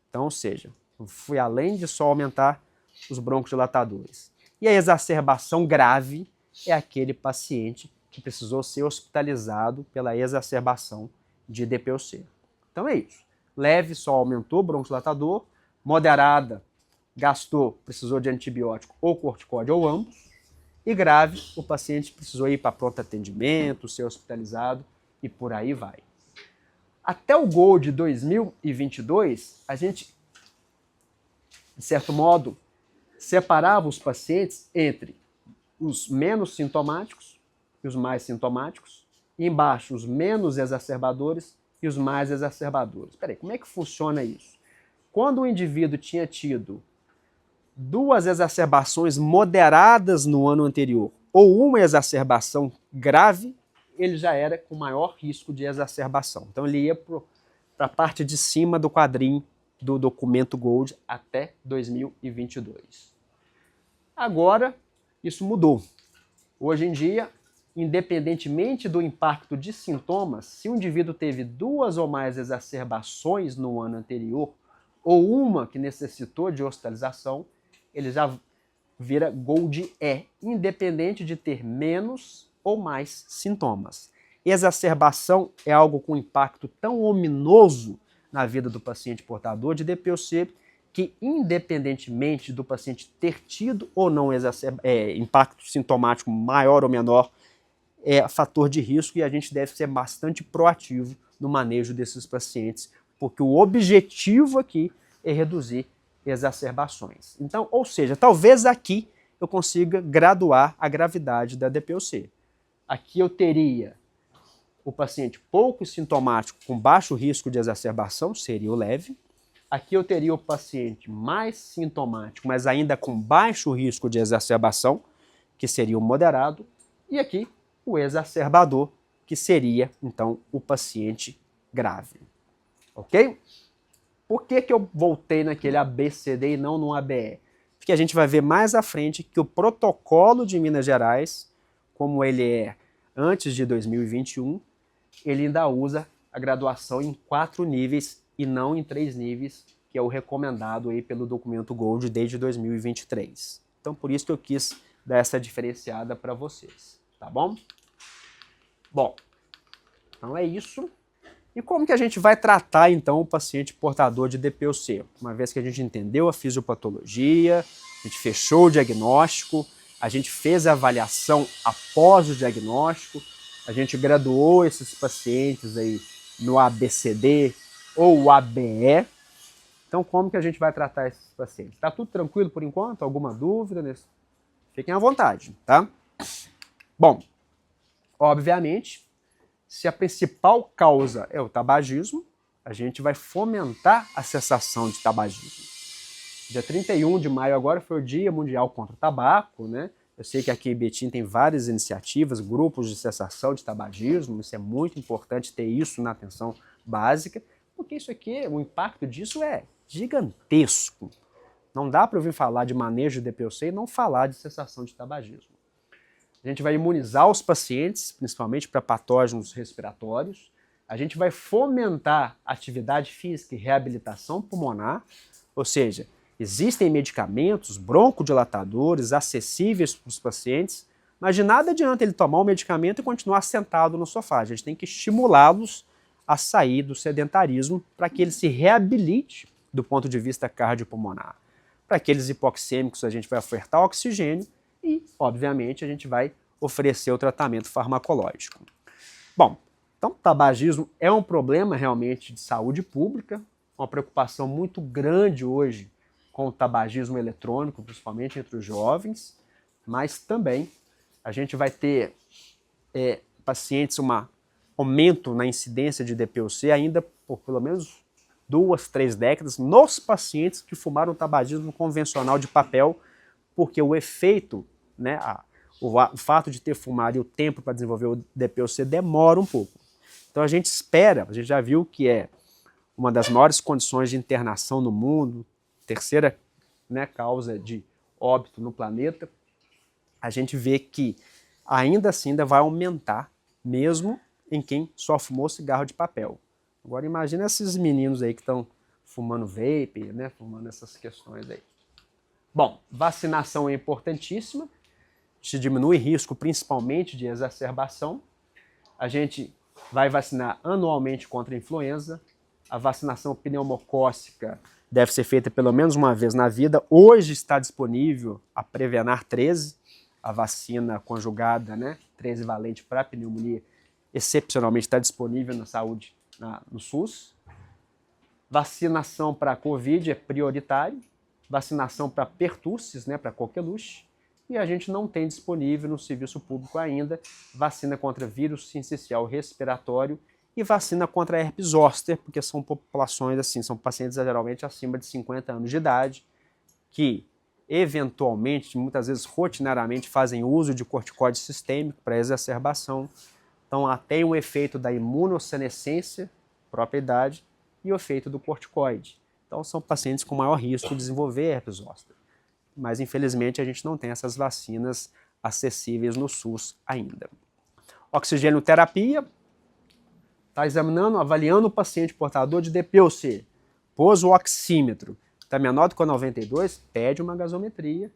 Então, ou seja, eu fui além de só aumentar os broncodilatadores. E a exacerbação grave é aquele paciente que precisou ser hospitalizado pela exacerbação de DPOC. Então é isso. Leve, só aumentou o broncodilatador. Moderada, gastou, precisou de antibiótico ou corticóide ou ambos. E grave, o paciente precisou ir para pronto atendimento, ser hospitalizado e por aí vai. Até o Gold 2022, a gente, de certo modo, separava os pacientes entre os menos sintomáticos e os mais sintomáticos, e embaixo os menos exacerbadores e os mais exacerbadores. Espera aí, como é que funciona isso? Quando o indivíduo tinha tido 2 exacerbações moderadas no ano anterior ou uma exacerbação grave, ele já era com maior risco de exacerbação. Então ele ia para a parte de cima do quadrinho do documento Gold até 2022. Agora, isso mudou. Hoje em dia, independentemente do impacto de sintomas, se o indivíduo teve 2 ou mais exacerbações no ano anterior, ou uma que necessitou de hospitalização, ele já vira Gold E, independente de ter menos ou mais sintomas. Exacerbação é algo com impacto tão ominoso na vida do paciente portador de DPOC que, independentemente do paciente ter tido ou não impacto sintomático maior ou menor, é fator de risco e a gente deve ser bastante proativo no manejo desses pacientes, porque o objetivo aqui é reduzir exacerbações. Então, ou seja, talvez aqui eu consiga graduar a gravidade da DPOC. Aqui eu teria o paciente pouco sintomático com baixo risco de exacerbação, seria o leve. Aqui eu teria o paciente mais sintomático, mas ainda com baixo risco de exacerbação, que seria o moderado. E aqui o exacerbador, que seria, então, o paciente grave. Ok? Por que eu voltei naquele ABCD e não no ABE? Porque a gente vai ver mais à frente que o protocolo de Minas Gerais, como ele é antes de 2021, ele ainda usa a graduação em 4 níveis e não em 3 níveis, que é o recomendado aí pelo documento Gold desde 2023. Então, por isso que eu quis dar essa diferenciada para vocês, tá bom? Bom, então é isso. E como que a gente vai tratar, então, o paciente portador de DPOC? Uma vez que a gente entendeu a fisiopatologia, a gente fechou o diagnóstico, a gente fez a avaliação após o diagnóstico, a gente graduou esses pacientes aí no ABCD ou o ABE. Então, como que a gente vai tratar esses pacientes? Tá tudo tranquilo por enquanto? Alguma dúvida? Fiquem à vontade, tá? Bom, obviamente, se a principal causa é o tabagismo, a gente vai fomentar a cessação de tabagismo. Dia 31 de maio agora foi o Dia Mundial contra o Tabaco, né? Eu sei que aqui em Betim tem várias iniciativas, grupos de cessação de tabagismo, isso é muito importante ter isso na atenção básica, porque isso aqui, o impacto disso é gigantesco. Não dá para ouvir falar de manejo de DPOC e não falar de cessação de tabagismo. A gente vai imunizar os pacientes, principalmente para patógenos respiratórios. A gente vai fomentar atividade física e reabilitação pulmonar. Ou seja, existem medicamentos broncodilatadores acessíveis para os pacientes, mas de nada adianta ele tomar o medicamento e continuar sentado no sofá. A gente tem que estimulá-los a sair do sedentarismo para que ele se reabilite do ponto de vista cardiopulmonar. Para aqueles hipoxêmicos a gente vai ofertar oxigênio e, obviamente, a gente vai oferecer o tratamento farmacológico. Bom, então o tabagismo é um problema realmente de saúde pública, uma preocupação muito grande hoje com o tabagismo eletrônico, principalmente entre os jovens, mas também a gente vai ter pacientes, um aumento na incidência de DPOC ainda por pelo menos 2, 3 décadas nos pacientes que fumaram tabagismo convencional de papel, porque o efeito, né, o fato de ter fumado e o tempo para desenvolver o DPOC demora um pouco. Então a gente espera, a gente já viu que é uma das maiores condições de internação no mundo, terceira, né, causa de óbito no planeta, a gente vê que ainda assim ainda vai aumentar, mesmo em quem só fumou cigarro de papel. Agora imagina esses meninos aí que estão fumando vape, né, fumando essas questões aí. Bom, vacinação é importantíssima, se diminui risco principalmente de exacerbação. A gente vai vacinar anualmente contra a influenza. A vacinação pneumocócica deve ser feita pelo menos uma vez na vida. Hoje está disponível a Prevenar 13, a vacina conjugada, né, 13 valente para pneumonia, excepcionalmente está disponível na saúde, no SUS. Vacinação para Covid é prioritário. Vacinação para pertussis, né, para coqueluche. E a gente não tem disponível no serviço público ainda vacina contra vírus sincicial respiratório e vacina contra herpes zoster, porque são populações assim, são pacientes geralmente acima de 50 anos de idade, que eventualmente, muitas vezes rotineiramente, fazem uso de corticoide sistêmico para exacerbação. Então, tem o efeito da imunossenescência, própria idade, e o efeito do corticoide. Então, são pacientes com maior risco de desenvolver herpes zoster. Mas, infelizmente, a gente não tem essas vacinas acessíveis no SUS ainda. Oxigênio terapia, está examinando, avaliando o paciente portador de DPOC, pôs o oxímetro, está menor do que 92, pede uma gasometria,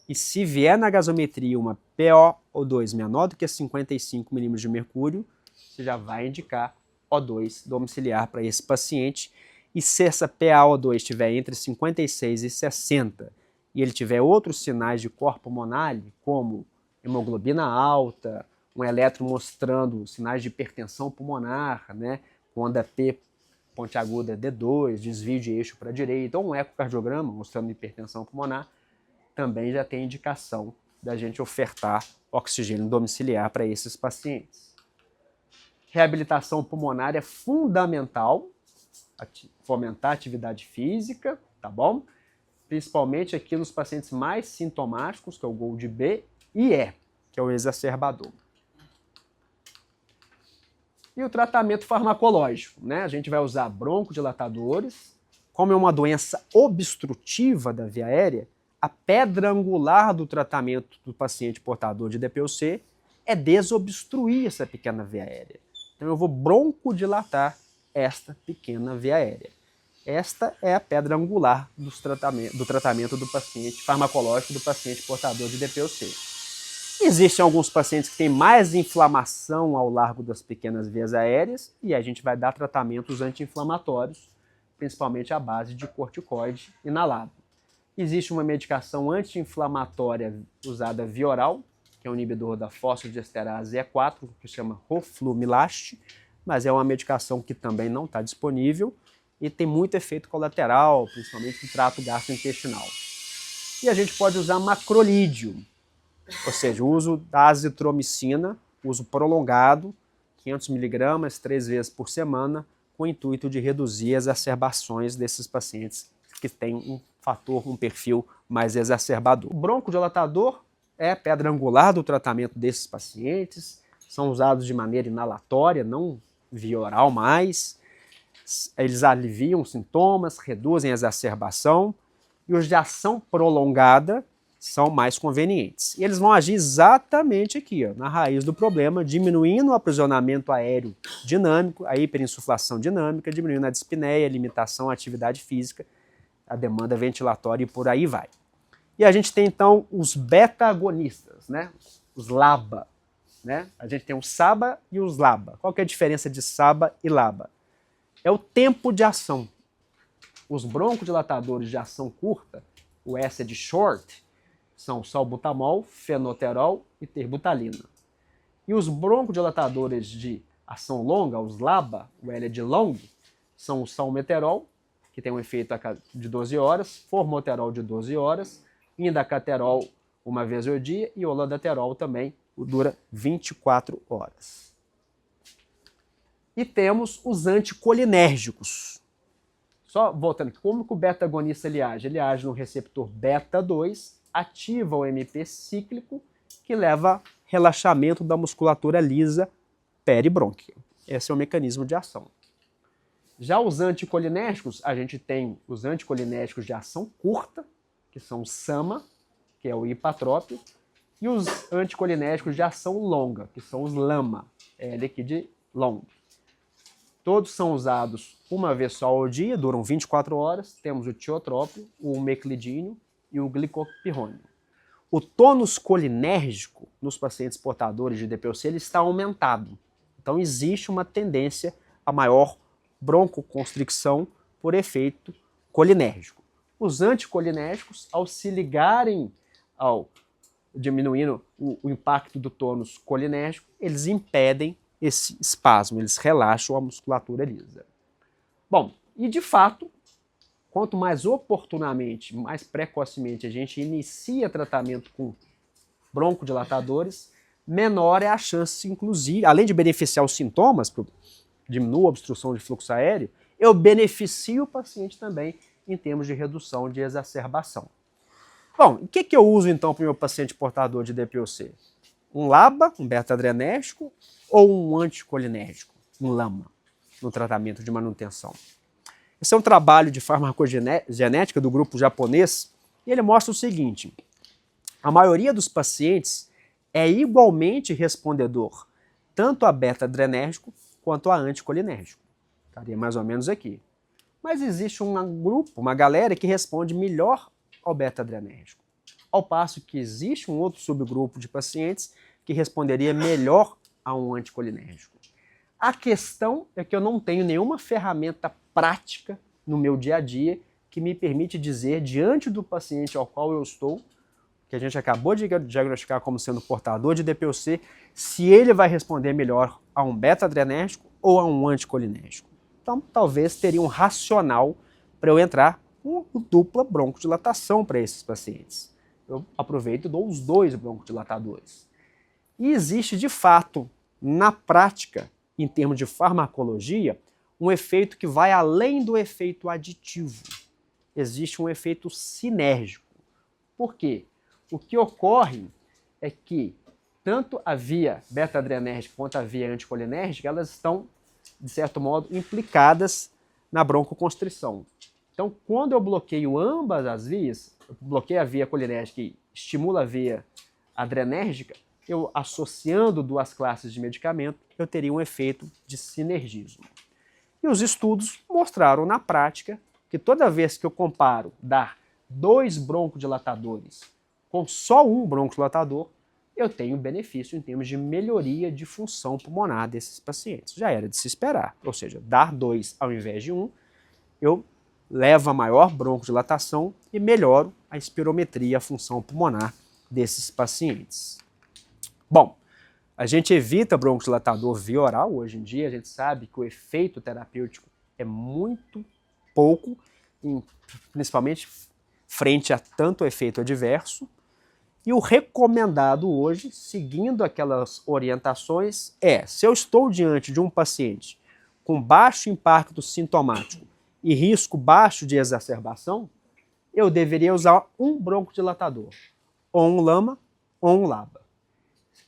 e se vier na gasometria uma PaO2 menor do que 55 milímetros de mercúrio, você já vai indicar O2 domiciliar para esse paciente, e se essa PaO2 estiver entre 56 e 60, e ele tiver outros sinais de corpo pulmonar, como hemoglobina alta, um eletro mostrando sinais de hipertensão pulmonar, né, com onda P pontiaguda D2, desvio de eixo para a direita, ou um ecocardiograma mostrando hipertensão pulmonar, também já tem indicação da gente ofertar oxigênio domiciliar para esses pacientes. Reabilitação pulmonar é fundamental, fomentar a atividade física, tá bom? Principalmente aqui nos pacientes mais sintomáticos, que é o GOLD B e E, que é o exacerbador. E o tratamento farmacológico, né? A gente vai usar broncodilatadores. Como é uma doença obstrutiva da via aérea, a pedra angular do tratamento do paciente portador de DPOC é desobstruir essa pequena via aérea. Então eu vou broncodilatar esta pequena via aérea. Esta é a pedra angular do tratamento do paciente farmacológico do paciente portador de DPOC. Existem alguns pacientes que têm mais inflamação ao largo das pequenas vias aéreas e a gente vai dar tratamentos anti-inflamatórios, principalmente à base de corticoide inalado. Existe uma medicação anti-inflamatória usada via oral, que é um inibidor da fosfodiesterase E4, que se chama Roflumilast, mas é uma medicação que também não está disponível e tem muito efeito colateral, principalmente no trato gastrointestinal. E a gente pode usar macrolídeo, ou seja, o uso da azitromicina, uso prolongado, 500 mg, 3 vezes por semana, com o intuito de reduzir as exacerbações desses pacientes que têm um perfil mais exacerbador. O broncodilatador é a pedra angular do tratamento desses pacientes, são usados de maneira inalatória, não via oral mais. Eles aliviam sintomas, reduzem a exacerbação, e os de ação prolongada são mais convenientes. E eles vão agir exatamente aqui, ó, na raiz do problema, diminuindo o aprisionamento aéreo dinâmico, a hiperinsuflação dinâmica, diminuindo a dispneia, limitação à atividade física. a demanda ventilatória e por aí vai. E a gente tem então os beta-agonistas, né? Os LABA. Né? A gente tem o SABA e os LABA. Qual que é a diferença de SABA e LABA? É o tempo de ação. Os broncodilatadores de ação curta, o S é de short, são salbutamol, fenoterol e terbutalina. E os broncodilatadores de ação longa, os LABA, o L é de long, são o salmeterol, que tem um efeito de 12 horas, formoterol de 12 horas, indacaterol uma vez ao dia e olodaterol também dura 24 horas. E temos os anticolinérgicos. Só voltando aqui, como que o beta-agonista ele age? Ele age no receptor beta-2, ativa o MP cíclico, que leva a relaxamento da musculatura lisa peribrônquia. Esse é o mecanismo de ação. Já os anticolinérgicos, a gente tem os anticolinérgicos de ação curta, que são o SAMA, que é o hipatrópio, e os anticolinérgicos de ação longa, que são os LAMA, L aqui de long. Todos são usados uma vez só ao dia, duram 24 horas. Temos o tiotrópio, o meclidínio e o glicopirrônio. O tônus colinérgico nos pacientes portadores de DPOC ele está aumentado. Então existe uma tendência a maior broncoconstricção por efeito colinérgico. Os anticolinérgicos, ao se ligarem ao diminuindo o impacto do tônus colinérgico, eles impedem esse espasmo, eles relaxam a musculatura lisa. Bom, e de fato, quanto mais oportunamente, mais precocemente a gente inicia tratamento com broncodilatadores, menor é a chance, inclusive, além de beneficiar os sintomas, diminua a obstrução de fluxo aéreo, eu beneficio o paciente também em termos de redução de exacerbação. Bom, o que eu uso então para o meu paciente portador de DPOC? Um LABA, um beta-adrenérgico, ou um anticolinérgico, um LAMA, no tratamento de manutenção? Esse é um trabalho de farmacogenética do grupo japonês e ele mostra o seguinte: a maioria dos pacientes é igualmente respondedor tanto a beta-adrenérgico quanto a anticolinérgico. Estaria mais ou menos aqui. Mas existe um grupo, uma galera que responde melhor ao beta-adrenérgico, ao passo que existe um outro subgrupo de pacientes que responderia melhor a um anticolinérgico. A questão é que eu não tenho nenhuma ferramenta prática no meu dia a dia que me permite dizer, diante do paciente ao qual eu estou, que a gente acabou de diagnosticar como sendo portador de DPOC, se ele vai responder melhor a um beta-adrenérgico ou a um anticolinérgico. Então, talvez teria um racional para eu entrar com dupla broncodilatação para esses pacientes. Eu aproveito e dou os dois broncodilatadores. E existe, de fato, na prática, em termos de farmacologia, um efeito que vai além do efeito aditivo. Existe um efeito sinérgico. Por quê? O que ocorre é que tanto a via beta-adrenérgica quanto a via anticolinérgica, elas estão, de certo modo, implicadas na broncoconstrição. Então, quando eu bloqueio ambas as vias, eu bloqueio a via colinérgica e estimulo a via adrenérgica, eu associando duas classes de medicamento, eu teria um efeito de sinergismo. E os estudos mostraram na prática que toda vez que eu comparo dar 2 broncodilatadores com só um broncodilatador, eu tenho benefício em termos de melhoria de função pulmonar desses pacientes. Já era de se esperar, ou seja, dar 2 ao invés de 1, eu levo a maior broncodilatação e melhoro a espirometria, a função pulmonar desses pacientes. Bom, a gente evita broncodilatador via oral hoje em dia, a gente sabe que o efeito terapêutico é muito pouco, principalmente frente a tanto efeito adverso. E o recomendado hoje, seguindo aquelas orientações, é, se eu estou diante de um paciente com baixo impacto sintomático e risco baixo de exacerbação, eu deveria usar um broncodilatador, ou um LAMA ou um LABA.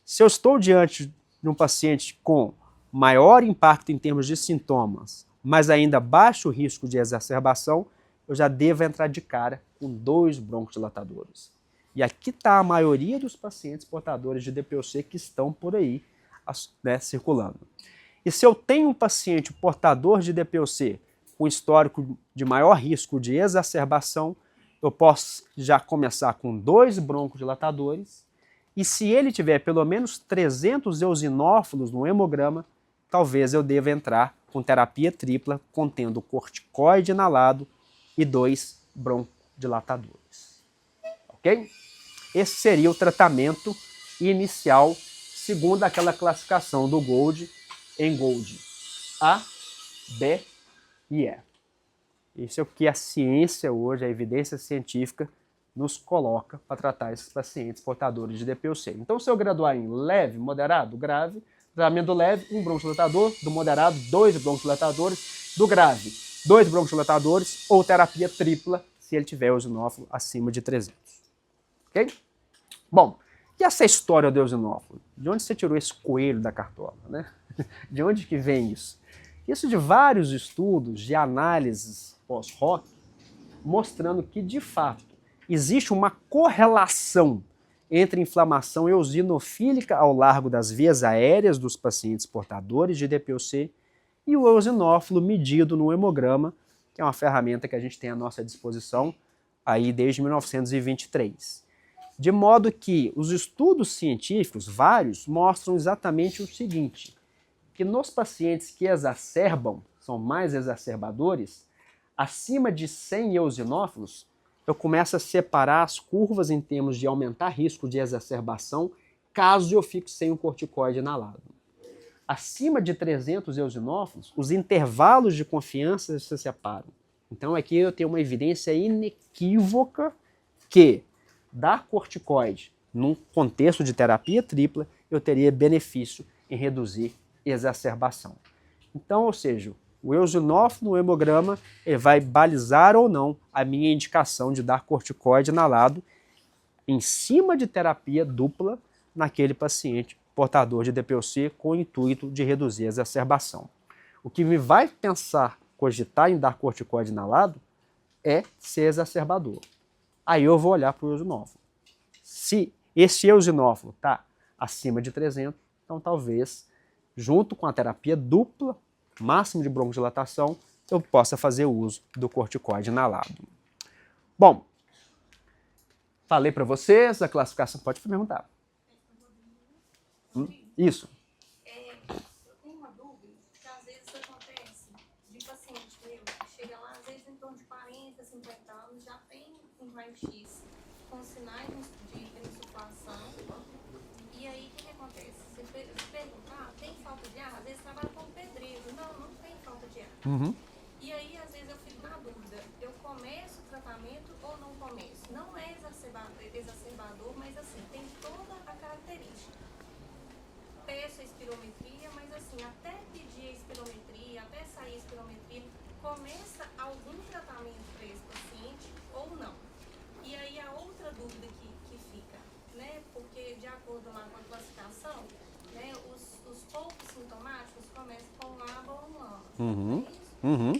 Se eu estou diante de um paciente com maior impacto em termos de sintomas, mas ainda baixo risco de exacerbação, eu já devo entrar de cara com 2 broncodilatadores. E aqui está a maioria dos pacientes portadores de DPOC que estão por aí, né, circulando. E se eu tenho um paciente portador de DPOC com histórico de maior risco de exacerbação, eu posso já começar com 2 broncodilatadores, e se ele tiver pelo menos 300 eosinófilos no hemograma, talvez eu deva entrar com terapia tripla contendo corticoide inalado e 2 broncodilatadores. Ok? Esse seria o tratamento inicial segundo aquela classificação do Gold em Gold A, B e E. Isso é o que a ciência hoje, a evidência científica, nos coloca para tratar esses pacientes portadores de DPOC. Então, se eu graduar em leve, moderado, grave, tratamento do leve, 1 broncodilatador, do moderado, 2 broncodilatadores, do grave, 2 broncodilatadores ou terapia tripla, se ele tiver eosinófilo acima de 300. Ok? Bom, e essa história do eosinófilo? De onde você tirou esse coelho da cartola, né? De onde que vem isso? Isso de vários estudos de análises pós-hoc, mostrando que, de fato, existe uma correlação entre inflamação eosinofílica ao largo das vias aéreas dos pacientes portadores de DPOC e o eosinófilo medido no hemograma, que é uma ferramenta que a gente tem à nossa disposição aí desde 1923. De modo que os estudos científicos, vários, mostram exatamente o seguinte, que nos pacientes que exacerbam, são mais exacerbadores, acima de 100 eosinófilos, eu começo a separar as curvas em termos de aumentar risco de exacerbação caso eu fique sem o corticoide inalado. Acima de 300 eosinófilos, os intervalos de confiança se separam. Então aqui eu tenho uma evidência inequívoca que dar corticoide num contexto de terapia tripla, eu teria benefício em reduzir exacerbação. Então, ou seja, o eosinófilo no hemograma ele vai balizar ou não a minha indicação de dar corticoide inalado em cima de terapia dupla naquele paciente portador de DPOC com o intuito de reduzir a exacerbação. O que me vai cogitar em dar corticoide inalado é ser exacerbador. Aí eu vou olhar para o eosinófilo. Se esse eosinófilo está acima de 300, então talvez, junto com a terapia dupla, máximo de broncodilatação, eu possa fazer uso do corticoide inalado. Bom, falei para vocês, a classificação pode perguntar. Isso. Eu tenho uma dúvida, que às vezes acontece de paciente meu que chega lá, às vezes em torno de 40, 50 anos, já tem um raio-x com sinais de insuflação. E aí, o que acontece? Você perguntar, tem falta de ar? Às vezes trabalha como pedreiro. Não tem falta de ar. Uhum. E aí, às vezes, eu fico na dúvida. Eu começo o tratamento ou não começo? Não é exacerbador, mas assim, tem toda a característica. Peço a espirometria, mas assim, até pedir a espirometria, até sair a espirometria, começa algum tratamento para esse paciente ou não? E aí a outra dúvida que fica, né, porque de acordo lá com a classificação, né, os poucos sintomáticos começam com um aba ou um lama. Uhum. É isso? Uhum.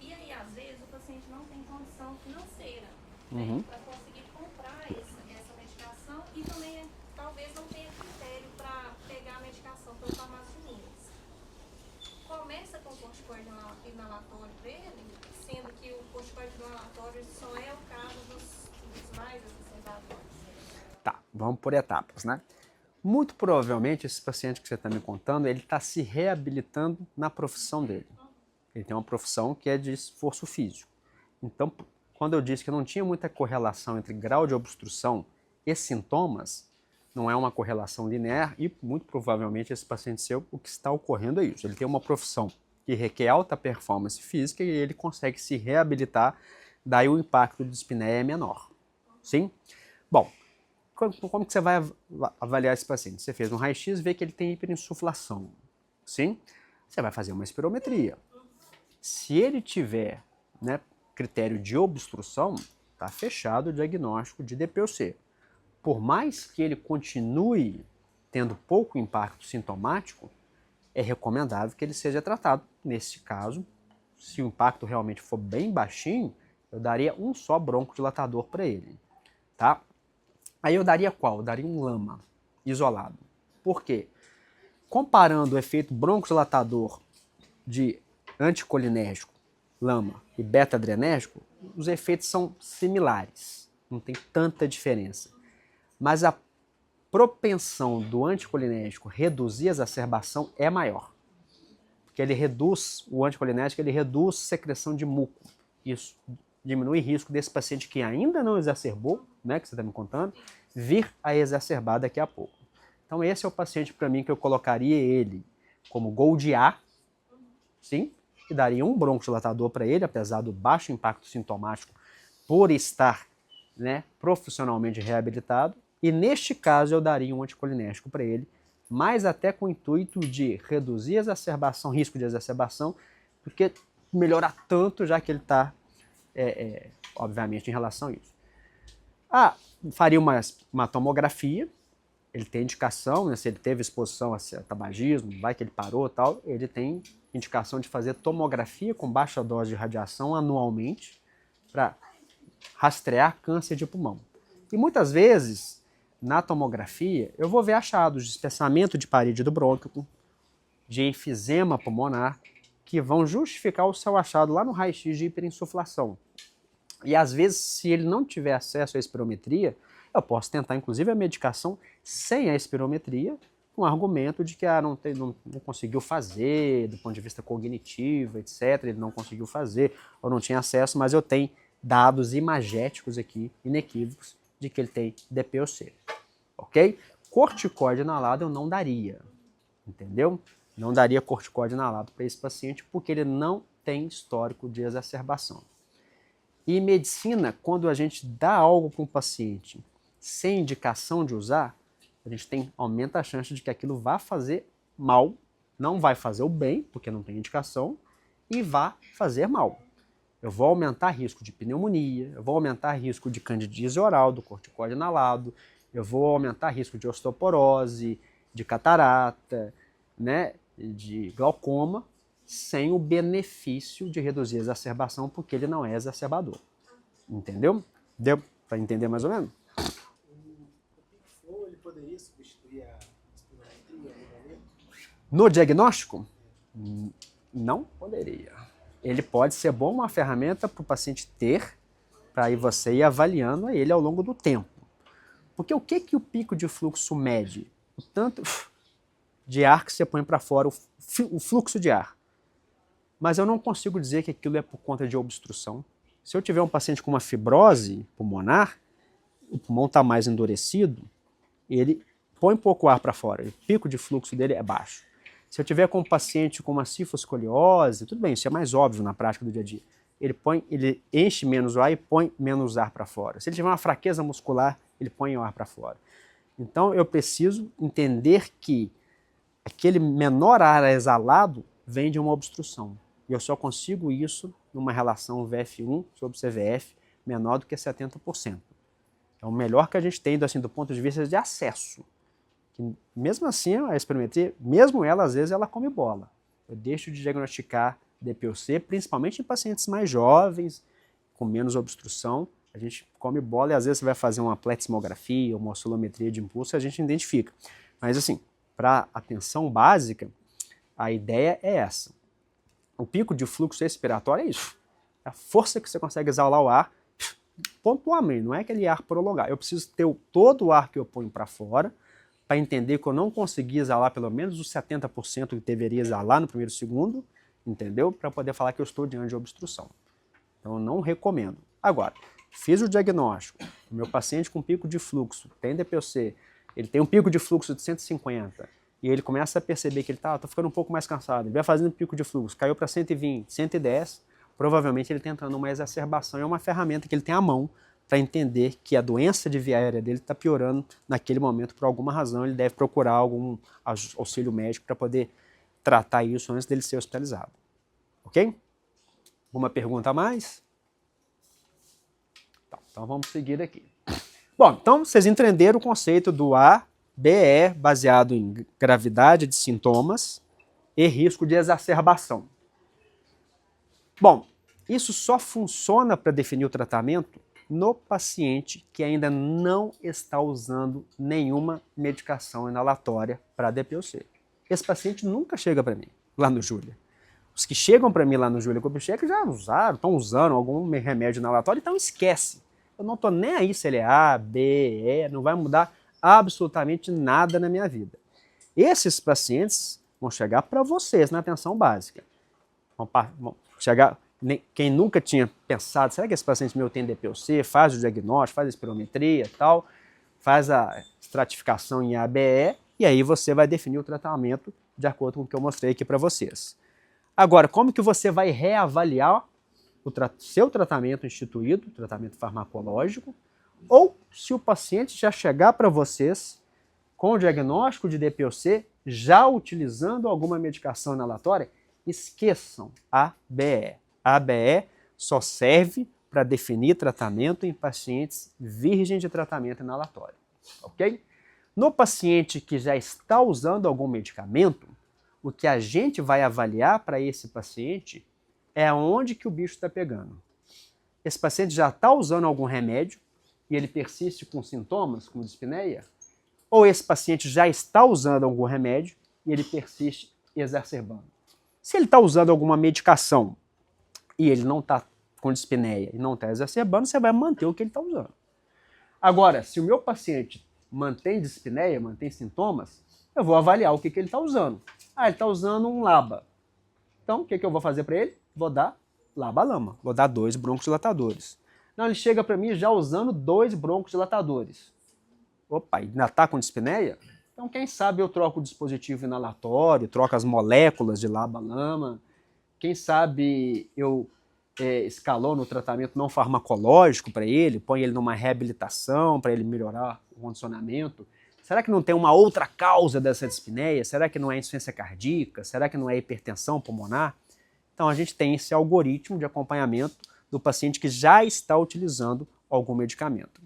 E aí, às vezes, o paciente não tem condição financeira, Uhum. né, para conseguir comprar essa medicação e também talvez não tenha critério para pegar a medicação pelo farmácia de Minas. Começa com o corticoide inalatório dele, sendo que o corticoide inalatório só é o caso dos mais exacerbados. Tá, vamos por etapas, né? Muito provavelmente esse paciente que você está me contando, ele está se reabilitando na profissão dele. Ele tem uma profissão que é de esforço físico. Então, quando eu disse que não tinha muita correlação entre grau de obstrução e sintomas, não é uma correlação linear e muito provavelmente esse paciente seu, o que está ocorrendo é isso. Ele tem uma profissão que requer alta performance física e ele consegue se reabilitar, daí o impacto de dispneia é menor. Sim? Bom, como que você vai avaliar esse paciente? Você fez um raio-x e vê que ele tem hiperinsuflação. Sim? Você vai fazer uma espirometria. Se ele tiver, né, critério de obstrução, está fechado o diagnóstico de DPOC. Por mais que ele continue tendo pouco impacto sintomático, é recomendável que ele seja tratado. Nesse caso, se o impacto realmente for bem baixinho, eu daria um só broncodilatador para ele. Tá? Aí eu daria qual? Eu daria um LAMA isolado. Por quê? Comparando o efeito broncodilatador de anticolinérgico lama e beta-adrenérgico, os efeitos são similares, não tem tanta diferença. Mas a propensão do anticolinérgico reduzir a exacerbação é maior. Porque ele reduz, o anticolinérgico, ele reduz a secreção de muco. Isso diminui o risco desse paciente que ainda não exacerbou, né, que você está me contando, vir a exacerbar daqui a pouco. Então esse é o paciente para mim que eu colocaria ele como Gold A, sim, e daria um broncodilatador para ele, apesar do baixo impacto sintomático por estar, né, profissionalmente reabilitado. E neste caso eu daria um anticolinérgico para ele, mas até com o intuito de reduzir a exacerbação, risco de exacerbação, porque melhorar tanto já que ele está, obviamente, em relação a isso. Faria uma tomografia, ele tem indicação, né, se ele teve exposição a tabagismo, vai que ele parou e tal, ele tem indicação de fazer tomografia com baixa dose de radiação anualmente para rastrear câncer de pulmão. E muitas vezes, na tomografia, eu vou ver achados de espessamento de parede do brônquio, de enfisema pulmonar, que vão justificar o seu achado lá no raio-x de hiperinsuflação. E às vezes, se ele não tiver acesso à espirometria, eu posso tentar, inclusive, a medicação sem a espirometria, com o argumento de que não conseguiu fazer, do ponto de vista cognitivo, etc., ele não conseguiu fazer, ou não tinha acesso, mas eu tenho dados imagéticos aqui, inequívocos, de que ele tem DPOC, ok? Corticoide inalado eu não daria, entendeu? Não daria corticoide inalado para esse paciente porque ele não tem histórico de exacerbação. E em medicina, quando a gente dá algo para um paciente sem indicação de usar, a gente aumenta a chance de que aquilo vá fazer mal, não vai fazer o bem, porque não tem indicação, e vá fazer mal. Eu vou aumentar risco de pneumonia, eu vou aumentar risco de candidíase oral, do corticoide inalado, eu vou aumentar risco de osteoporose, de catarata, né, de glaucoma, sem o benefício de reduzir a exacerbação, porque ele não é exacerbador. Entendeu? Deu para entender mais ou menos? O Flow, ele poderia substituir a espirometria no momento? No diagnóstico? Não poderia. Ele pode ser bom uma ferramenta para o paciente ter, para aí você ir avaliando ele ao longo do tempo. Porque o que o pico de fluxo mede? O tanto de ar que você põe para fora, o fluxo de ar. Mas eu não consigo dizer que aquilo é por conta de obstrução. Se eu tiver um paciente com uma fibrose pulmonar, o pulmão está mais endurecido, ele põe pouco ar para fora, o pico de fluxo dele é baixo. Se eu tiver com um paciente com uma cifoscoliose, tudo bem, isso é mais óbvio na prática do dia a dia. Ele enche menos o ar e põe menos ar para fora. Se ele tiver uma fraqueza muscular, ele põe o ar para fora. Então eu preciso entender que aquele menor ar exalado vem de uma obstrução. E eu só consigo isso numa relação VF1 sobre CVF menor do que 70%. É o melhor que a gente tem assim, do ponto de vista de acesso. Que, mesmo assim, a espirometria, mesmo ela, às vezes, ela come bola. Eu deixo de diagnosticar DPOC, principalmente em pacientes mais jovens, com menos obstrução. A gente come bola e às vezes você vai fazer uma pletismografia, uma oscilometria de impulso e a gente identifica. Mas assim, para atenção básica, a ideia é essa. O pico de fluxo respiratório é isso. É a força que você consegue exalar o ar pontualmente, não é aquele ar prolongado. Eu preciso ter todo o ar que eu ponho para fora para entender que eu não consegui exalar pelo menos os 70% que deveria exalar no primeiro segundo, entendeu? Para poder falar que eu estou diante de obstrução. Então eu não recomendo. Agora, fiz o diagnóstico, o meu paciente com pico de fluxo tem DPOC, ele tem um pico de fluxo de 150 e ele começa a perceber que ele está ficando um pouco mais cansado, ele vai fazendo pico de fluxo, caiu para 120, 110, provavelmente ele está entrando numa exacerbação, é uma ferramenta que ele tem à mão para entender que a doença de via aérea dele está piorando naquele momento por alguma razão, ele deve procurar algum auxílio médico para poder tratar isso antes dele ser hospitalizado. Ok? Alguma pergunta a mais? Então vamos seguir aqui. Bom, então vocês entenderam o conceito do ABE baseado em gravidade de sintomas e risco de exacerbação. Bom, isso só funciona para definir o tratamento no paciente que ainda não está usando nenhuma medicação inalatória para DPOC. Esse paciente nunca chega para mim, lá no Júlia. Os que chegam para mim lá no Júlia Kubitschek já usaram, estão usando algum remédio inalatório, então esquece. Eu não estou nem aí se ele é A, B, E, não vai mudar absolutamente nada na minha vida. Esses pacientes vão chegar para vocês na atenção básica. Vão chegar, quem nunca tinha pensado, será que esse paciente meu tem DPOC, faz o diagnóstico, faz a espirometria e tal, faz a estratificação em ABE, e aí você vai definir o tratamento de acordo com o que eu mostrei aqui para vocês. Agora, como que você vai reavaliar o seu tratamento instituído, tratamento farmacológico, ou se o paciente já chegar para vocês com o diagnóstico de DPOC, já utilizando alguma medicação inalatória, esqueçam a ABE. A ABE só serve para definir tratamento em pacientes virgens de tratamento inalatório, ok? No paciente que já está usando algum medicamento, o que a gente vai avaliar para esse paciente é onde que o bicho está pegando. Esse paciente já está usando algum remédio e ele persiste com sintomas, como dispneia, ou esse paciente já está usando algum remédio e ele persiste exacerbando. Se ele está usando alguma medicação e ele não está com dispneia e não está exacerbando, você vai manter o que ele está usando. Agora, se o meu paciente mantém dispneia, mantém sintomas, eu vou avaliar o que ele está usando. Ah, ele está usando um LABA. Então, o que eu vou fazer para ele? Vou dar LABA-LAMA, vou dar 2 broncodilatadores. Não, ele chega para mim já usando 2 broncodilatadores. Opa, ainda está com dispneia? Então, quem sabe eu troco o dispositivo inalatório, troco as moléculas de LABA-LAMA, quem sabe eu escalono o tratamento não farmacológico para ele, põe ele numa reabilitação para ele melhorar o condicionamento. Será que não tem uma outra causa dessa dispneia? Será que não é insuficiência cardíaca? Será que não é hipertensão pulmonar? Então a gente tem esse algoritmo de acompanhamento do paciente que já está utilizando algum medicamento.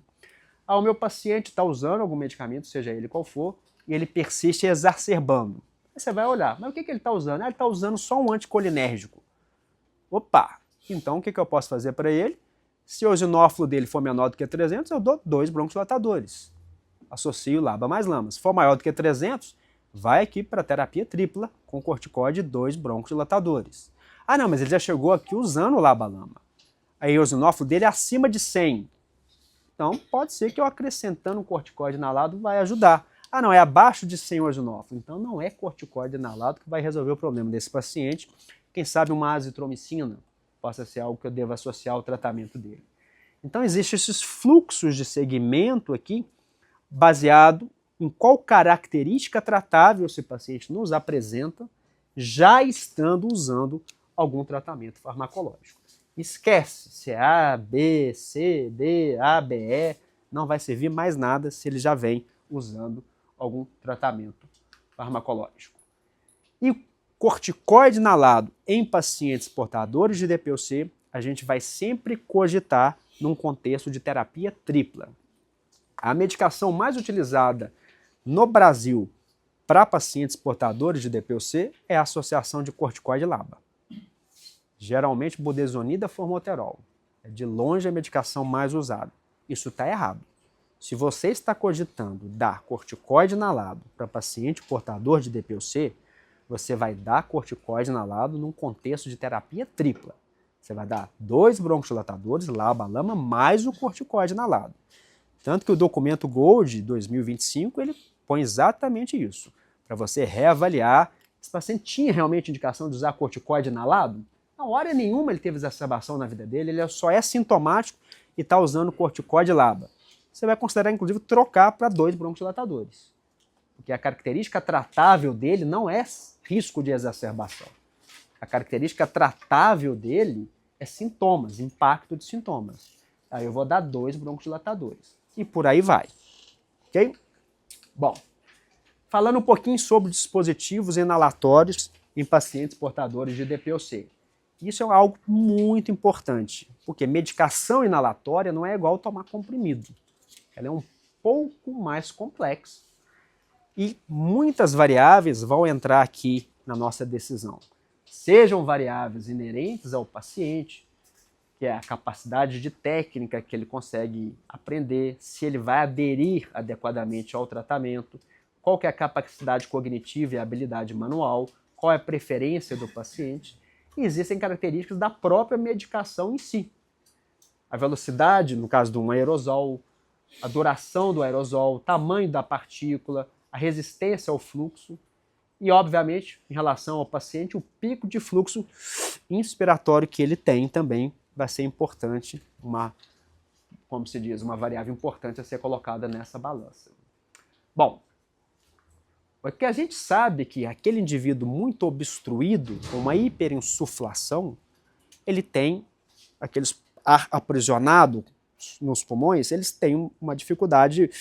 Ah, o meu paciente está usando algum medicamento, seja ele qual for, e ele persiste exacerbando. Aí você vai olhar, mas o que ele está usando? Ah, ele está usando só um anticolinérgico. Opa! Então o que eu posso fazer para ele? Se o eosinófilo dele for menor do que 300, eu dou 2 broncodilatadores. Associo LABA mais LAMA. Se for maior do que 300, vai aqui para terapia tripla com corticóide e 2 broncodilatadores. Ah não, mas ele já chegou aqui usando o LABA-LAMA. Aí o eosinófilo dele é acima de 100. Então pode ser que eu acrescentando um corticóide inalado vai ajudar. Ah não, é abaixo de 100 o eosinófilo. Então não é corticóide inalado que vai resolver o problema desse paciente. Quem sabe uma azitromicina possa ser algo que eu deva associar ao tratamento dele. Então existem esses fluxos de segmento aqui baseado em qual característica tratável esse paciente nos apresenta, já estando usando algum tratamento farmacológico. Esquece se é A, B, C, D, A, B, E, não vai servir mais nada se ele já vem usando algum tratamento farmacológico. E corticoide inalado em pacientes portadores de DPOC, a gente vai sempre cogitar num contexto de terapia tripla. A medicação mais utilizada no Brasil para pacientes portadores de DPOC é a associação de corticoide e LABA. Geralmente budesonida formoterol. É de longe a medicação mais usada. Isso está errado. Se você está cogitando dar corticoide inalado para paciente portador de DPOC, você vai dar corticoide inalado num contexto de terapia tripla. Você vai dar 2 broncodilatadores, LABA-LAMA, mais o corticoide inalado. Tanto que o documento Gold 2025, ele põe exatamente isso, para você reavaliar se o paciente tinha realmente indicação de usar corticoide inalado. Na hora nenhuma ele teve exacerbação na vida dele, ele só é sintomático e está usando corticoide LABA. Você vai considerar, inclusive, trocar para 2 broncodilatadores. Porque a característica tratável dele não é risco de exacerbação. A característica tratável dele é sintomas, impacto de sintomas. Aí eu vou dar 2 broncodilatadores. E por aí vai. Ok? Bom, falando um pouquinho sobre dispositivos inalatórios em pacientes portadores de DPOC. Isso é algo muito importante, porque medicação inalatória não é igual tomar comprimido. Ela é um pouco mais complexa. E muitas variáveis vão entrar aqui na nossa decisão. Sejam variáveis inerentes ao paciente, que é a capacidade de técnica que ele consegue aprender, se ele vai aderir adequadamente ao tratamento, qual que é a capacidade cognitiva e a habilidade manual, qual é a preferência do paciente. E existem características da própria medicação em si. A velocidade, no caso de um aerosol, a duração do aerosol, o tamanho da partícula, a resistência ao fluxo e, obviamente, em relação ao paciente, o pico de fluxo inspiratório que ele tem também vai ser importante, como se diz, uma variável importante a ser colocada nessa balança. Bom, o que a gente sabe é que aquele indivíduo muito obstruído, com uma hiperinsuflação, ele tem aqueles ar aprisionado nos pulmões, eles têm uma dificuldade de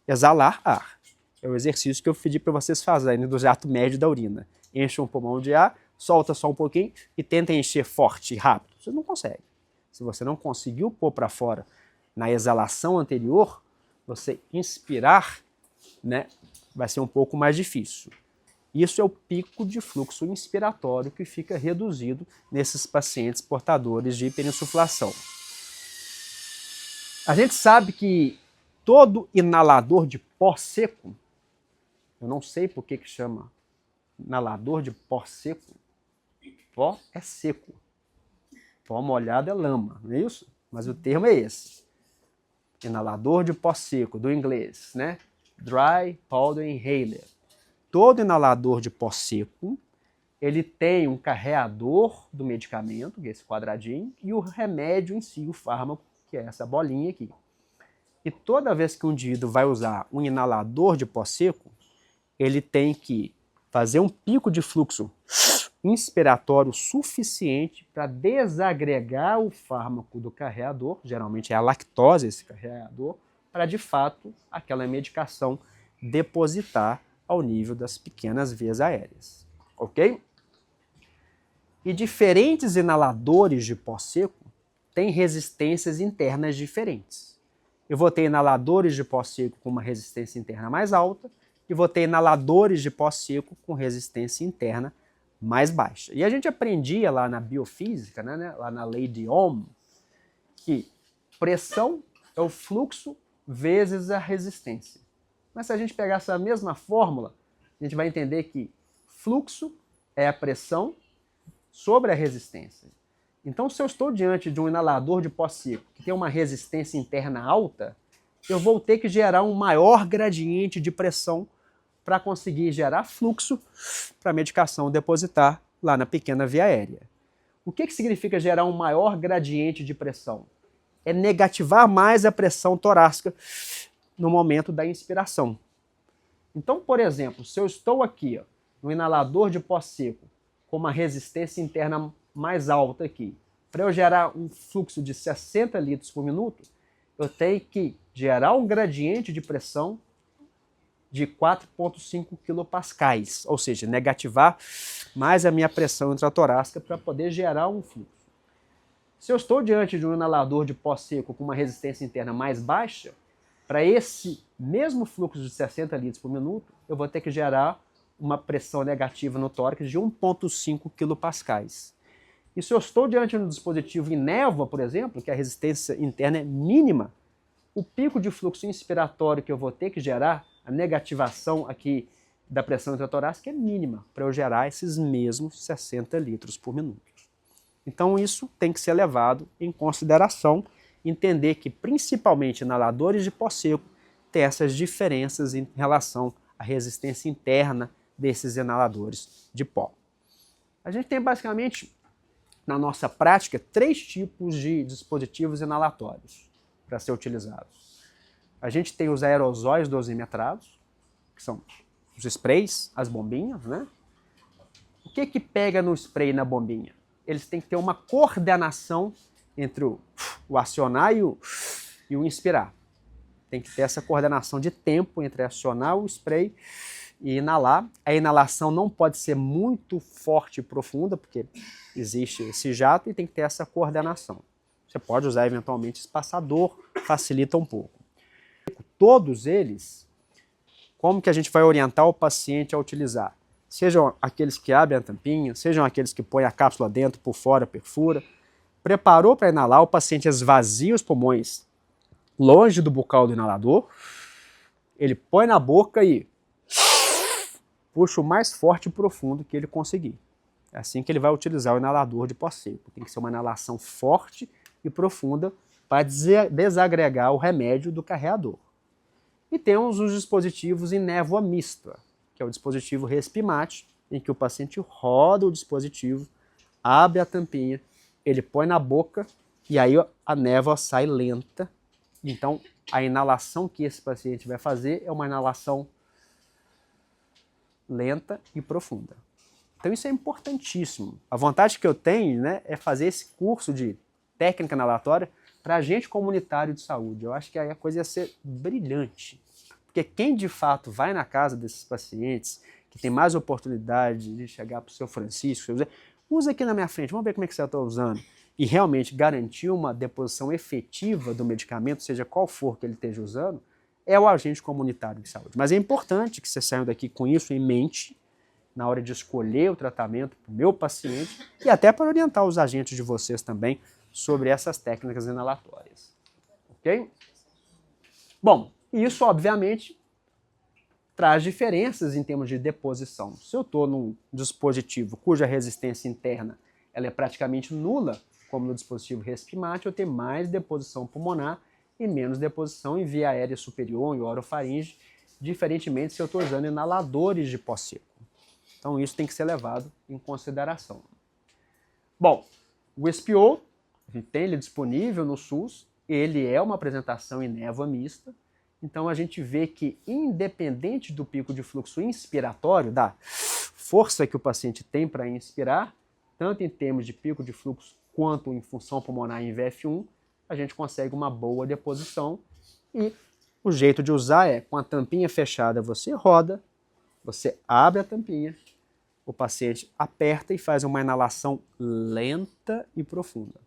exalar ar. É o exercício que eu pedi para vocês fazerem do jato médio da urina. Enche um pulmão de ar, solta só um pouquinho e tenta encher forte e rápido. Você não consegue. Se você não conseguiu pôr para fora na exalação anterior, você inspirar, né, vai ser um pouco mais difícil. Isso é o pico de fluxo inspiratório que fica reduzido nesses pacientes portadores de hiperinsuflação. A gente sabe que todo inalador de pó seco, eu não sei por que chama inalador de pó seco, pó é seco, pó molhado é lama, não é isso? Mas o termo é esse, inalador de pó seco, do inglês, né? Dry Powder Inhaler. Todo inalador de pó seco, ele tem um carreador do medicamento, que é esse quadradinho, e o remédio em si, o fármaco, que é essa bolinha aqui. E toda vez que um indivíduo vai usar um inalador de pó seco, ele tem que fazer um pico de fluxo inspiratório suficiente para desagregar o fármaco do carreador, geralmente é a lactose esse carreador, para de fato aquela medicação depositar ao nível das pequenas vias aéreas, ok? E diferentes inaladores de pó seco têm resistências internas diferentes. Eu vou ter inaladores de pó seco com uma resistência interna mais alta e vou ter inaladores de pó seco com resistência interna mais baixa. E a gente aprendia lá na biofísica, né, lá na lei de Ohm, que pressão é o fluxo vezes a resistência. Mas se a gente pegar essa mesma fórmula, a gente vai entender que fluxo é a pressão sobre a resistência. Então, se eu estou diante de um inalador de pó seco que tem uma resistência interna alta, eu vou ter que gerar um maior gradiente de pressão para conseguir gerar fluxo para a medicação depositar lá na pequena via aérea. O que significa gerar um maior gradiente de pressão? É negativar mais a pressão torácica no momento da inspiração. Então, por exemplo, se eu estou aqui no inalador de pó seco com uma resistência interna mais alta aqui, para eu gerar um fluxo de 60 litros por minuto, eu tenho que gerar um gradiente de pressão de 4,5 kPa, ou seja, negativar mais a minha pressão intratorácica para poder gerar um fluxo. Se eu estou diante de um inalador de pó seco com uma resistência interna mais baixa, para esse mesmo fluxo de 60 litros por minuto, eu vou ter que gerar uma pressão negativa no tórax de 1,5 kPa. E se eu estou diante de um dispositivo em névoa, por exemplo, que a resistência interna é mínima, o pico de fluxo inspiratório que eu vou ter que gerar, a negativação aqui da pressão intratorácica é mínima para eu gerar esses mesmos 60 litros por minuto. Então isso tem que ser levado em consideração, entender que principalmente inaladores de pó seco têm essas diferenças em relação à resistência interna desses inaladores de pó. A gente tem basicamente, na nossa prática, 3 tipos de dispositivos inalatórios para ser utilizados. A gente tem os aerosóis dosimetrados, que são os sprays, as bombinhas, né? O que pega no spray e na bombinha? Eles têm que ter uma coordenação entre o acionar e o inspirar. Tem que ter essa coordenação de tempo entre acionar o spray e inalar. A inalação não pode ser muito forte e profunda, porque existe esse jato e tem que ter essa coordenação. Você pode usar eventualmente espaçador, facilita um pouco. Todos eles, como que a gente vai orientar o paciente a utilizar? Sejam aqueles que abrem a tampinha, sejam aqueles que põem a cápsula dentro, por fora, perfura. Preparou para inalar, o paciente esvazia os pulmões longe do bocal do inalador, ele põe na boca e puxa o mais forte e profundo que ele conseguir. É assim que ele vai utilizar o inalador de pó seco. Tem que ser uma inalação forte e profunda para desagregar o remédio do carreador. E temos os dispositivos em névoa mista, que é o dispositivo Respimate, em que o paciente roda o dispositivo, abre a tampinha, ele põe na boca e aí a névoa sai lenta. Então, a inalação que esse paciente vai fazer é uma inalação lenta e profunda. Então, isso é importantíssimo. A vontade que eu tenho, né, é fazer esse curso de técnica inalatória para agente comunitário de saúde. Eu acho que aí a coisa ia ser brilhante. Porque quem de fato vai na casa desses pacientes, que tem mais oportunidade de chegar para o seu Francisco, usa aqui na minha frente, vamos ver como é que você está usando, e realmente garantir uma deposição efetiva do medicamento, seja qual for que ele esteja usando, é o agente comunitário de saúde. Mas é importante que você saia daqui com isso em mente, na hora de escolher o tratamento para o meu paciente, e até para orientar os agentes de vocês também sobre essas técnicas inalatórias. Ok? Bom, isso obviamente traz diferenças em termos de deposição. Se eu estou num dispositivo cuja resistência interna ela é praticamente nula, como no dispositivo Respimate, eu tenho mais deposição pulmonar e menos deposição em via aérea superior, em orofaringe, diferentemente se eu estou usando inaladores de pó seco. Então isso tem que ser levado em consideração. Bom, o SPO, a gente tem ele disponível no SUS, ele é uma apresentação em névoa mista, então a gente vê que independente do pico de fluxo inspiratório, da força que o paciente tem para inspirar, tanto em termos de pico de fluxo quanto em função pulmonar em VF1, a gente consegue uma boa deposição e o jeito de usar é com a tampinha fechada você roda, você abre a tampinha, o paciente aperta e faz uma inalação lenta e profunda.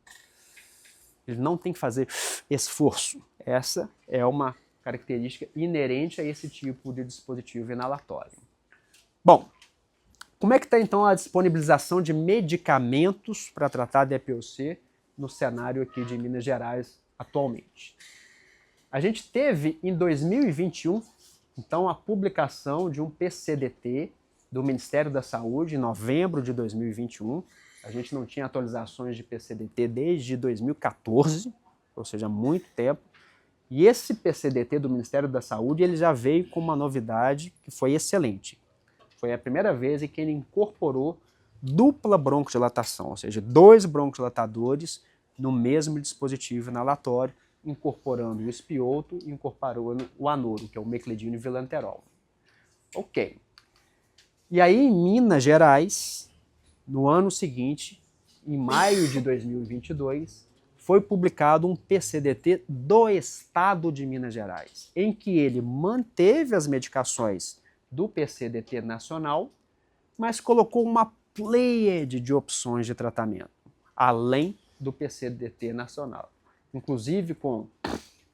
Ele não tem que fazer esforço. Essa é uma característica inerente a esse tipo de dispositivo inalatório. Bom, como é que está então a disponibilização de medicamentos para tratar DPOC no cenário aqui de Minas Gerais atualmente? A gente teve em 2021, então, a publicação de um PCDT do Ministério da Saúde em novembro de 2021. A gente não tinha atualizações de PCDT desde 2014, ou seja, há muito tempo. E esse PCDT do Ministério da Saúde ele já veio com uma novidade que foi excelente. Foi a primeira vez em que ele incorporou dupla broncodilatação, ou seja, 2 broncodilatadores no mesmo dispositivo inalatório, incorporando o espioto e incorporando o anoro, que é o meclidino e vilanterol. Ok. E aí, em Minas Gerais, no ano seguinte, em maio de 2022, foi publicado um PCDT do Estado de Minas Gerais, em que ele manteve as medicações do PCDT nacional, mas colocou uma pleiade de opções de tratamento, além do PCDT nacional. Inclusive com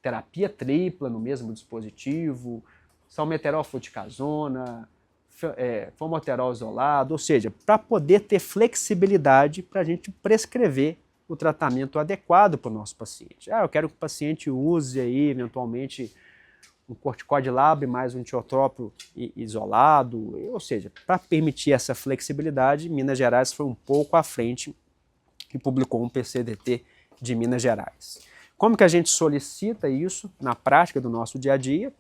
terapia tripla no mesmo dispositivo, salmeterol fluticasona, formoterol isolado, ou seja, para poder ter flexibilidade para a gente prescrever o tratamento adequado para o nosso paciente. Eu quero que o paciente use aí, eventualmente, um corticoide lab mais um tiotrópico isolado, ou seja, para permitir essa flexibilidade, Minas Gerais foi um pouco à frente e publicou um PCDT de Minas Gerais. Como que a gente solicita isso na prática do nosso dia a dia?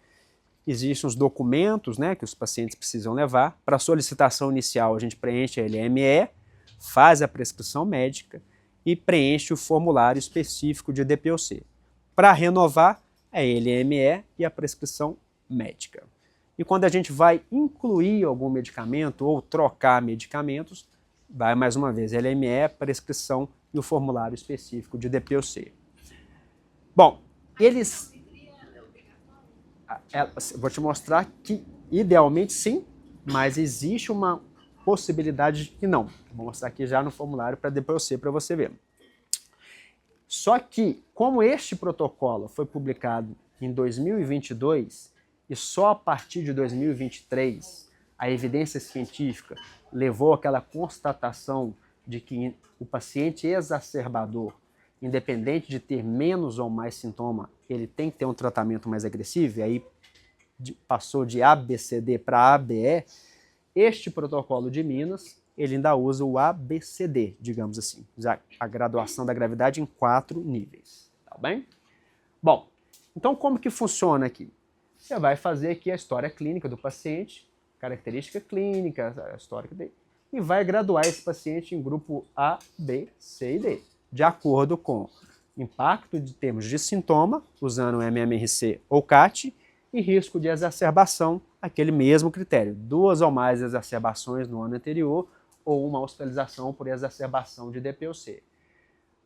Existem os documentos, né, que os pacientes precisam levar. Para a solicitação inicial, a gente preenche a LME, faz a prescrição médica e preenche o formulário específico de DPOC. Para renovar, a LME e a prescrição médica. E quando a gente vai incluir algum medicamento ou trocar medicamentos, vai mais uma vez LME, prescrição e o formulário específico de DPOC. Bom, eles... Vou te mostrar que idealmente sim, mas existe uma possibilidade de que não. Vou mostrar aqui já no formulário para DPOC para você ver. Só que, como este protocolo foi publicado em 2022 e só a partir de 2023 a evidência científica levou àquela constatação de que o paciente exacerbador, independente de ter menos ou mais sintoma, ele tem que ter um tratamento mais agressivo, e aí passou de ABCD para ABE, este protocolo de Minas ele ainda usa o ABCD, digamos assim, a graduação da gravidade em 4 níveis, tá bem? Bom, então como que funciona aqui? Você vai fazer aqui a história clínica do paciente, característica clínica, a história dele, e vai graduar esse paciente em grupo A, B, C e D, de acordo com impacto de termos de sintoma, usando o MMRC ou CAT, e risco de exacerbação, aquele mesmo critério, 2 ou mais exacerbações no ano anterior ou uma hospitalização por exacerbação de DPOC.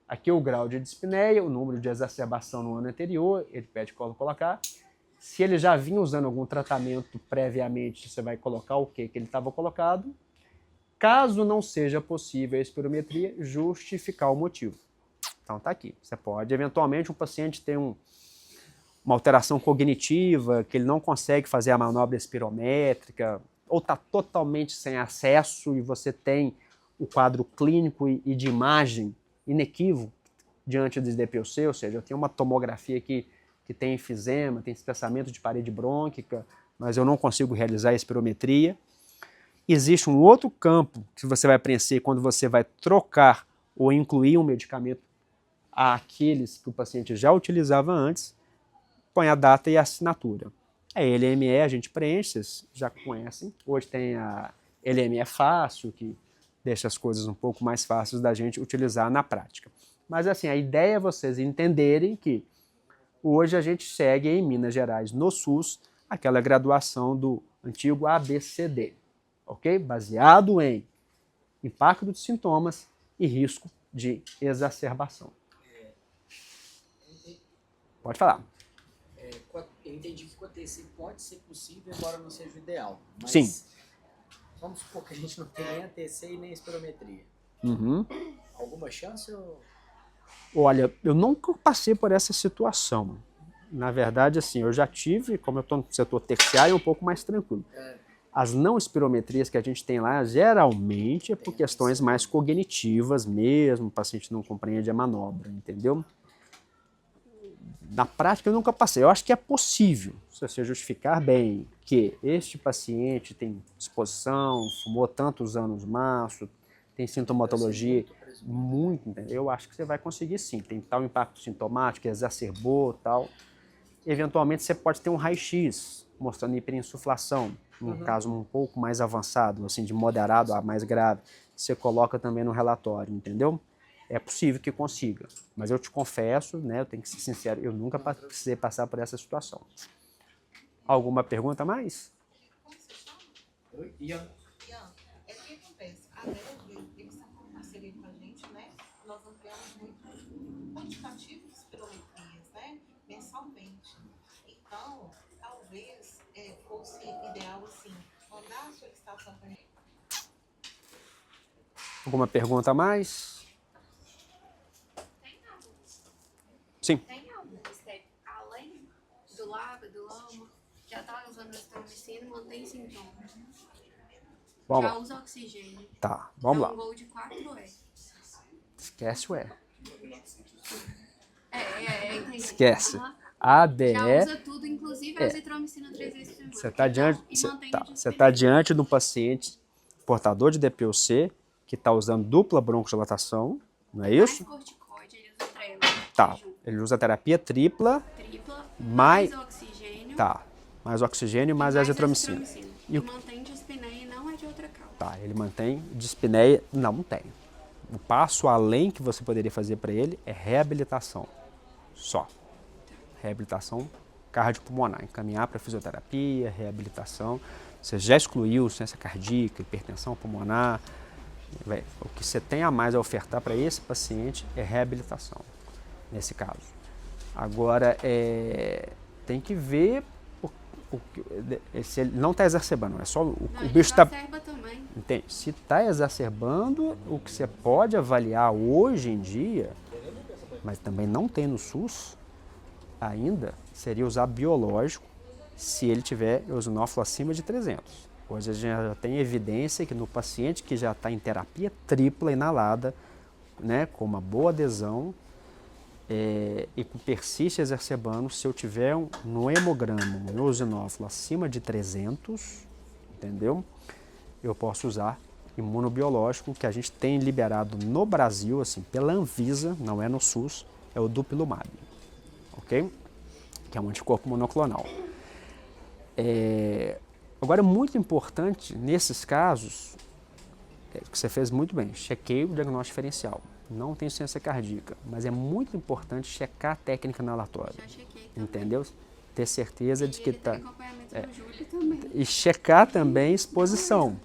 Aqui o grau de dispneia, o número de exacerbação no ano anterior, ele pede para colocar. Se ele já vinha usando algum tratamento previamente, você vai colocar o que ele estava colocado. Caso não seja possível a espirometria, justificar o motivo. Então tá aqui. Você pode, eventualmente, um paciente tem uma alteração cognitiva, que ele não consegue fazer a manobra espirométrica, ou está totalmente sem acesso e você tem o quadro clínico e de imagem inequívoco diante do DPOC, ou seja, eu tenho uma tomografia que tem enfisema, tem espessamento de parede brônquica, mas eu não consigo realizar a espirometria. Existe um outro campo que você vai preencher quando você vai trocar ou incluir um medicamento àqueles que o paciente já utilizava antes, põe a data e a assinatura. A LME a gente preenche, vocês já conhecem. Hoje tem a LME Fácil, que deixa as coisas um pouco mais fáceis da gente utilizar na prática. Mas assim, a ideia é vocês entenderem que hoje a gente segue em Minas Gerais, no SUS, aquela graduação do antigo ABCD, ok? Baseado em impacto dos sintomas e risco de exacerbação. Pode falar. Eu entendi que com a TC pode ser possível, embora não seja o ideal. Mas sim. Vamos supor que a gente não tem nem a TC e nem a espirometria. Uhum. Alguma chance ou... Olha, eu nunca passei por essa situação. Na verdade, assim, eu já tive, como eu estou no setor terciário, é um pouco mais tranquilo. As não espirometrias que a gente tem lá, geralmente é por questões mais cognitivas mesmo, o paciente não compreende a manobra, entendeu? Na prática eu nunca passei. Eu acho que é possível, se você justificar bem, que este paciente tem disposição, fumou tantos anos maço, tem sintomatologia muito, entendeu? Eu acho que você vai conseguir sim. Tem tal impacto sintomático, exacerbou, tal. Eventualmente você pode ter um raio-x mostrando hiperinsuflação, num caso um pouco mais avançado, assim, de moderado a mais grave. Você coloca também no relatório, entendeu? É possível que consiga, mas eu te confesso, né, eu tenho que ser sincero, eu nunca precisei passar por essa situação. Alguma pergunta a mais? Como você chama? Oi, Ian. Ian, o que acontece? A DEV, eles estão com parceria com a gente, né? Nós ampliamos muito quantitativo de espirometrias, né? Mensalmente. Então, talvez fosse ideal, assim, mandar a solicitação para a gente. Alguma pergunta a mais? Sim. Tem algum step além do lábio, do lama, já está usando azitromicina e mantém sintomas? Vamos Já lá. usa oxigênio. Tá, vamos é lá. um Gold 4E. Esquece o E. Entendi. Esquece. Aham. ADE. Já usa tudo, inclusive a azitromicina 3 vezes por semana. Você está diante, E mantém de você tá diante de um paciente portador de DPOC que está usando dupla broncodilatação, não é isso? Mais corticoide, ele usa trelo. Tá. Ele usa terapia tripla, Tripla, mais oxigênio. tá, mais oxigênio e mais azitromicina. E mantém dispneia e não é de outra causa. Tá, ele mantém dispneia, não tem. O passo além que você poderia fazer para ele é reabilitação. Só. Reabilitação cardiopulmonar, encaminhar para fisioterapia, reabilitação. Você já excluiu ciência cardíaca, hipertensão pulmonar. O que você tem a mais a ofertar para esse paciente é reabilitação, nesse caso. Agora, tem que ver se ele não está exacerbando, é só o bicho está... exacerba também. Entende? Se está exacerbando, o que você pode avaliar hoje em dia, mas também não tem no SUS ainda, seria usar biológico se ele tiver eosinófilo acima de 300. Hoje a gente já tem evidência que no paciente que já está em terapia tripla inalada, né, com uma boa adesão e que persiste exacerbando, se eu tiver no hemograma um eosinófilo acima de 300, entendeu? Eu posso usar imunobiológico que a gente tem liberado no Brasil, assim, pela Anvisa, não é no SUS, é o Dupilumab, ok? Que é um anticorpo monoclonal. Agora, é muito importante, nesses casos, que você fez muito bem, chequei o diagnóstico diferencial. Não tem insuficiência cardíaca, mas é muito importante checar a técnica inalatória. Já chequei também. Entendeu? Ter certeza de que Ele tem tá. acompanhamento do Júlio também. E checar também exposição.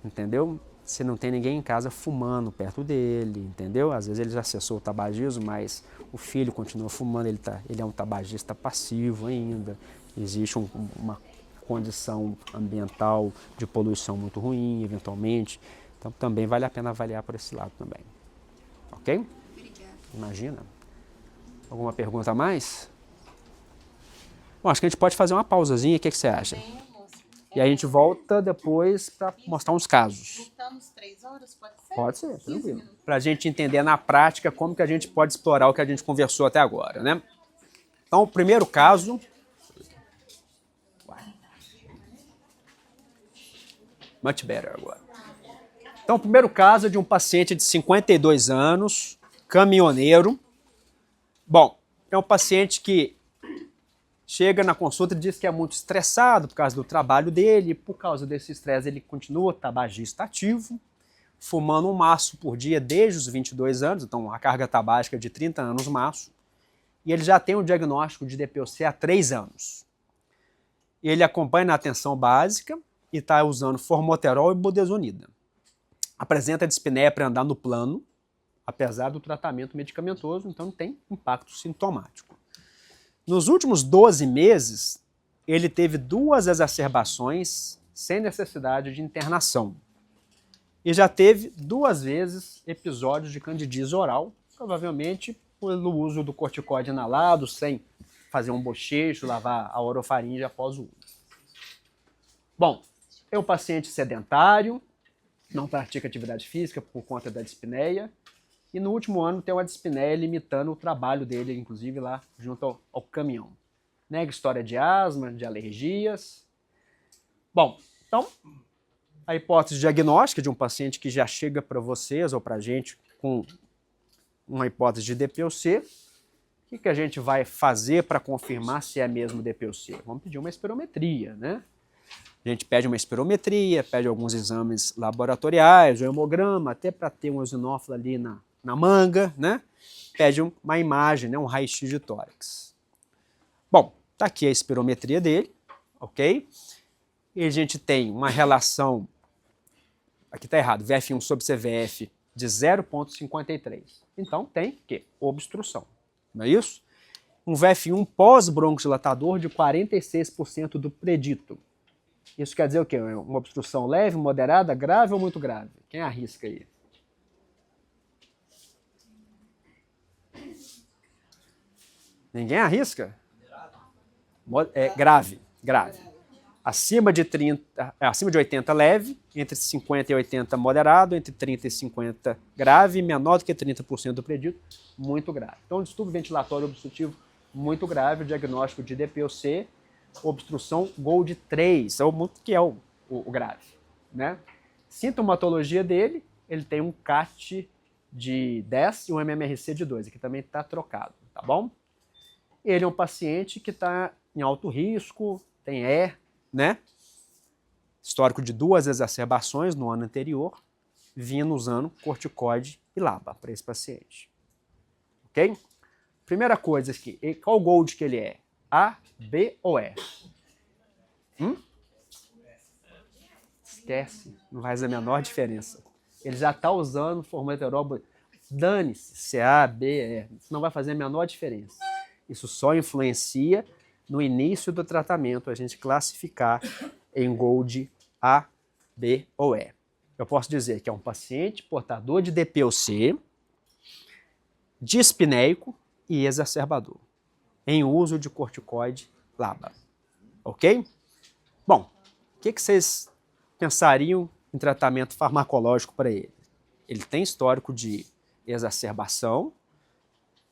Entendeu? Se não tem ninguém em casa fumando perto dele, entendeu? Às vezes ele já cessou o tabagismo, mas o filho continua fumando, ele é um tabagista passivo ainda. Existe uma condição ambiental de poluição muito ruim, eventualmente. Então também vale a pena avaliar por esse lado também. Ok? Obrigada. Imagina. Alguma pergunta a mais? Bom, acho que a gente pode fazer uma pausazinha, o que você acha? E aí a gente volta depois para mostrar uns casos. Juntamos 3 horas, pode ser? Pode ser, tranquilo. Para a gente entender na prática como que a gente pode explorar o que a gente conversou até agora, né? Então, o primeiro caso... Much better agora. Então, o primeiro caso é de um paciente de 52 anos, caminhoneiro. Bom, é um paciente que chega na consulta e diz que é muito estressado por causa do trabalho dele. Por causa desse estresse, ele continua tabagista ativo, fumando um maço por dia desde os 22 anos, então a carga tabágica é de 30 anos maço. E ele já tem um diagnóstico de DPOC há 3 anos. Ele acompanha na atenção básica e está usando formoterol e budesonida. Apresenta dispneia para andar no plano, apesar do tratamento medicamentoso, então não tem impacto sintomático. Nos últimos 12 meses, ele teve 2 exacerbações sem necessidade de internação. E já teve 2 vezes episódios de candidíase oral, provavelmente pelo uso do corticoide inalado, sem fazer um bochecho, lavar a orofaringe após o uso. Bom, é um paciente sedentário, não pratica atividade física por conta da dispneia, e no último ano tem uma dispneia limitando o trabalho dele, inclusive lá junto ao caminhão. Nega história de asma, de alergias. Bom, então, a hipótese diagnóstica de um paciente que já chega para vocês ou para a gente com uma hipótese de DPOC, o que a gente vai fazer para confirmar se é mesmo DPOC? Vamos pedir uma espirometria, né? A gente pede uma espirometria, pede alguns exames laboratoriais, o hemograma, até para ter um eosinófilo ali na manga, né? Pede uma imagem, né? Um raio-x de tórax. Bom, tá aqui a espirometria dele, ok? E a gente tem uma relação, aqui está errado, VF1 sobre CVF de 0,53. Então tem o quê? Obstrução, não é isso? Um VF1 pós-broncodilatador de 46% do predito. Isso quer dizer o quê? Uma obstrução leve, moderada, grave ou muito grave? Quem arrisca aí? Ninguém arrisca? É grave, grave. Acima de 80 leve, entre 50 e 80 moderado, entre 30 e 50 grave, menor do que 30% do predito, muito grave. Então, distúrbio ventilatório obstrutivo muito grave, o diagnóstico de DPOC, obstrução GOLD 3, que é o grave, né? Sintomatologia dele, ele tem um CAT de 10 e um MMRC de 2, aqui também está trocado, tá bom? Ele é um paciente que está em alto risco, tem né? Histórico de 2 exacerbações no ano anterior, vindo usando corticoide e LABA para esse paciente. Ok? Primeira coisa aqui, qual GOLD que ele é? A, B ou E? Esquece, não faz a menor diferença. Ele já está usando formoterol. Dane-se, se é A, B, E. Isso não vai fazer a menor diferença. Isso só influencia no início do tratamento, a gente classificar em GOLD A, B ou E. Eu posso dizer que é um paciente portador de DPOC, dispneico e exacerbador, em uso de corticoide LABA. Ok? Bom, o que vocês pensariam em tratamento farmacológico para ele? Ele tem histórico de exacerbação,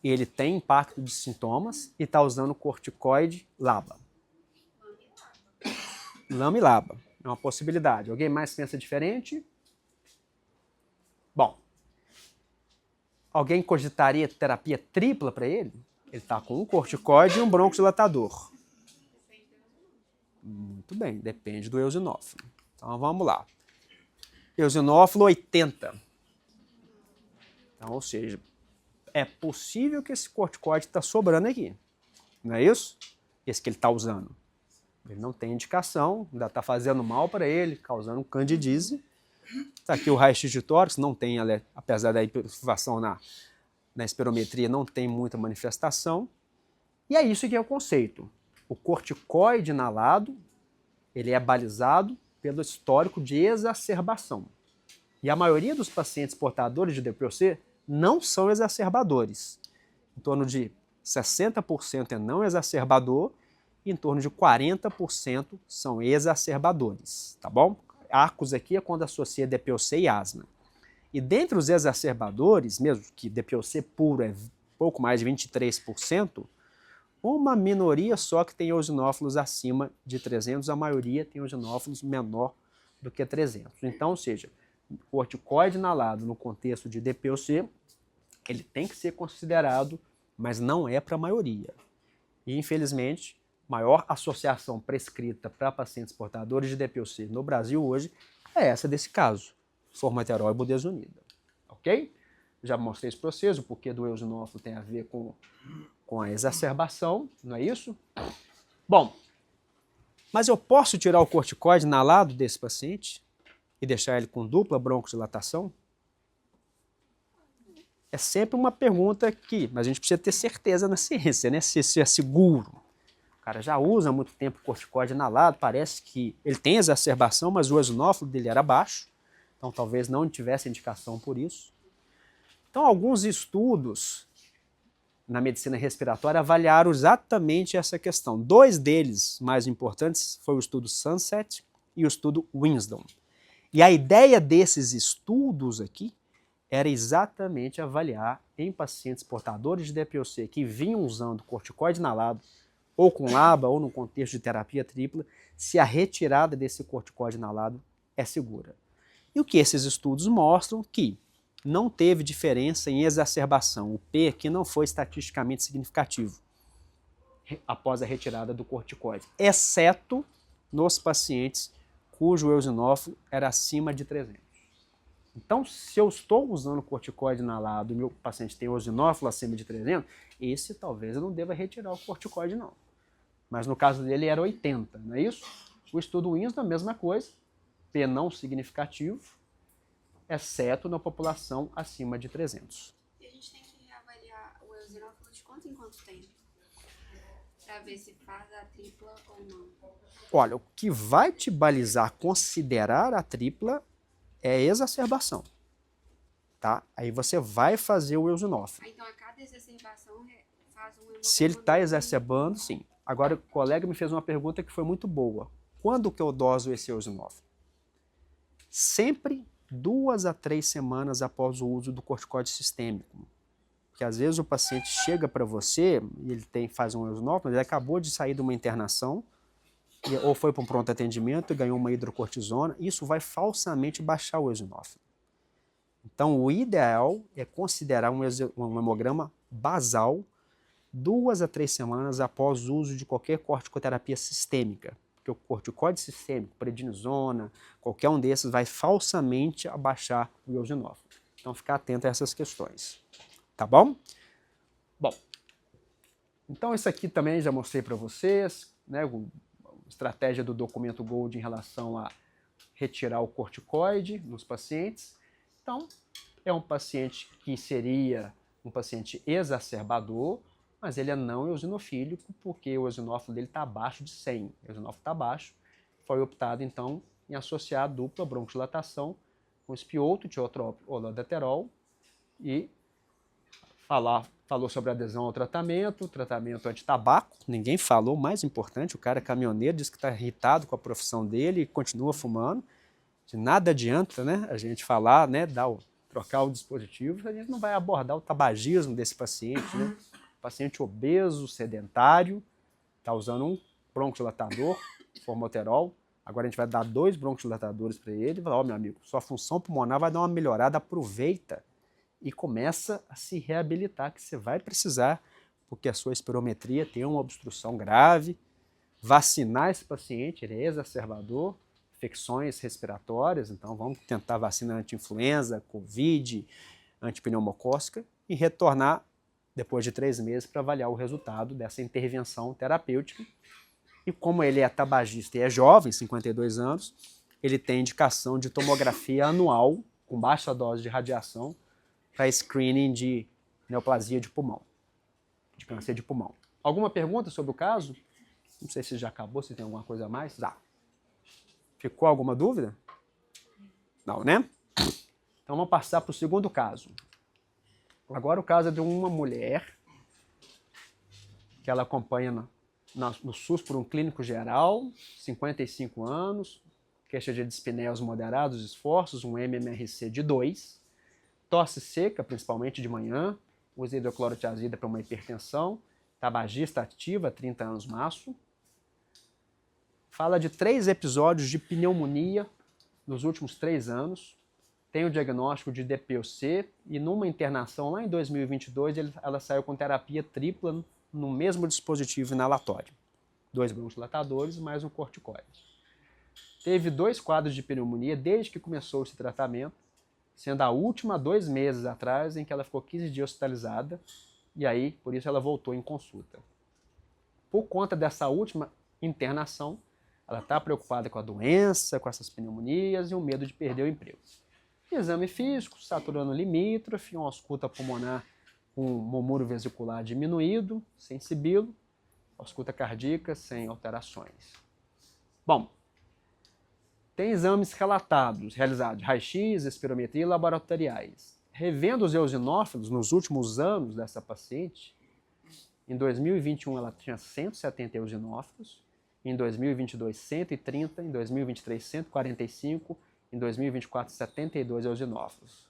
ele tem impacto de sintomas e está usando corticoide LABA. LAMA e LABA. É uma possibilidade. Alguém mais pensa diferente? Bom, alguém cogitaria terapia tripla para ele? Ele está com um corticoide e um broncodilatador. Muito bem, depende do eosinófilo. Então vamos lá. Eosinófilo 80. Então, ou seja, é possível que esse corticoide está sobrando aqui. Não é isso? Esse que ele está usando. Ele não tem indicação, ainda está fazendo mal para ele, causando candidíase. Está aqui o raio-x de tórax, não tem, apesar da hiperfiltração na espirometria, não tem muita manifestação. E é isso que é o conceito. O corticoide inalado, ele é balizado pelo histórico de exacerbação. E a maioria dos pacientes portadores de DPOC não são exacerbadores. Em torno de 60% é não exacerbador e em torno de 40% são exacerbadores, tá bom? Arcos aqui é quando associa DPOC e asma. E dentre os exacerbadores, mesmo que DPOC puro é pouco mais de 23%, uma minoria só que tem eosinófilos acima de 300, a maioria tem eosinófilos menor do que 300. Então, ou seja, corticoide inalado no contexto de DPOC, ele tem que ser considerado, mas não é para a maioria. E, infelizmente, maior associação prescrita para pacientes portadores de DPOC no Brasil hoje é essa desse caso, formoterol e budesonida. Ok? Já mostrei isso para vocês, o porquê do eosinófilo tem a ver com a exacerbação, não é isso? Bom, mas eu posso tirar o corticoide inalado desse paciente e deixar ele com dupla broncodilatação? É sempre uma pergunta que a gente precisa ter certeza na ciência, né? Se isso é seguro. O cara já usa há muito tempo corticoide inalado, parece que ele tem exacerbação, mas o eosinófilo dele era baixo, então talvez não tivesse indicação por isso. Então, alguns estudos na medicina respiratória avaliaram exatamente essa questão. 2 deles mais importantes foi o estudo Sunset e o estudo Wisdom. E a ideia desses estudos aqui era exatamente avaliar em pacientes portadores de DPOC que vinham usando corticoide inalado, ou com LABA, ou no contexto de terapia tripla, se a retirada desse corticoide inalado é segura. E o que esses estudos mostram? Que não teve diferença em exacerbação. O P aqui não foi estatisticamente significativo após a retirada do corticoide, exceto nos pacientes cujo eosinófilo era acima de 300. Então, se eu estou usando corticoide inalado e meu paciente tem eosinófilo acima de 300, esse talvez eu não deva retirar o corticoide, não. Mas no caso dele era 80, não é isso? O estudo Winston, a mesma coisa, P não significativo, exceto na população acima de 300. E a gente tem que avaliar o eosinófilo de quanto em quanto tempo? Para ver se faz a tripla ou não. Olha, o que vai te balizar considerar a tripla é a exacerbação, tá? Aí você vai fazer o eosinófilo. Então, a cada exacerbação faz um hemograma. Se ele está exacerbando, sim. Agora, o colega me fez uma pergunta que foi muito boa. Quando que eu doso esse eosinófilo? Sempre 2 a 3 semanas após o uso do corticoide sistêmico. Porque às vezes o paciente chega para você e ele faz um eosinófilo, ele acabou de sair de uma internação, ou foi para um pronto atendimento e ganhou uma hidrocortisona, isso vai falsamente baixar o eosinófilo. Então, o ideal é considerar um hemograma basal 2 a 3 semanas após o uso de qualquer corticoterapia sistêmica. Porque o corticoide sistêmico, prednisona, qualquer um desses vai falsamente abaixar o eosinófilo. Então, ficar atento a essas questões. Tá bom? Bom, então isso aqui também já mostrei para vocês, né? Estratégia do documento Gold em relação a retirar o corticoide nos pacientes. Então, é um paciente que seria um paciente exacerbador, mas ele é não eosinofílico porque o eosinófilo dele está abaixo de 100. O eosinófilo está abaixo. Foi optado, então, em associar a dupla broncodilatação com espioto, tiotrópico ou olodaterol e falou sobre adesão ao tratamento anti-tabaco, ninguém falou, o mais importante, o cara é caminhoneiro, diz que está irritado com a profissão dele e continua fumando. De nada adianta, né, a gente falar, né, trocar o dispositivo, a gente não vai abordar o tabagismo desse paciente, né? Paciente obeso, sedentário, está usando um broncodilatador, formoterol, Agora a gente vai dar 2 broncodilatadores para ele e falar, ó, meu amigo, sua função pulmonar vai dar uma melhorada, aproveita e começa a se reabilitar, que você vai precisar, porque a sua espirometria tem uma obstrução grave. Vacinar esse paciente, ele é exacerbador, infecções respiratórias, então vamos tentar vacina anti-influenza, Covid, antipneumocócica e retornar depois de 3 meses para avaliar o resultado dessa intervenção terapêutica. E como ele é tabagista e é jovem, 52 anos, ele tem indicação de tomografia anual com baixa dose de radiação para screening de neoplasia de pulmão, de câncer de pulmão. Alguma pergunta sobre o caso? Não sei se já acabou, se tem alguma coisa a mais. Dá. Ficou alguma dúvida? Não, né? Então vamos passar para o segundo caso. Agora o caso é de uma mulher que ela acompanha no SUS por um clínico geral, 55 anos, queixa de dispneus moderados, esforços, um MMRC de 2, tosse seca, principalmente de manhã, usa hidroclorotiazida para uma hipertensão, tabagista ativa, 30 anos maço. Fala de 3 episódios de pneumonia nos últimos 3 anos, tem o diagnóstico de DPOC e numa internação lá em 2022 ela saiu com terapia tripla no mesmo dispositivo inalatório. 2 broncodilatadores mais um corticoide. Teve 2 quadros de pneumonia desde que começou esse tratamento, sendo a última 2 meses atrás em que ela ficou 15 dias hospitalizada e aí, por isso, ela voltou em consulta. Por conta dessa última internação, ela está preocupada com a doença, com essas pneumonias e o medo de perder o emprego. Exame físico, saturano limítrofe, uma ausculta pulmonar com murmúrio vesicular diminuído, sem sibilo, ausculta cardíaca sem alterações. Bom, tem exames relatados, realizados, raio-x, espirometria e laboratoriais. Revendo os eosinófilos nos últimos anos dessa paciente, em 2021 ela tinha 170 eosinófilos, em 2022 130, em 2023 145, em 2024 72 eosinófilos.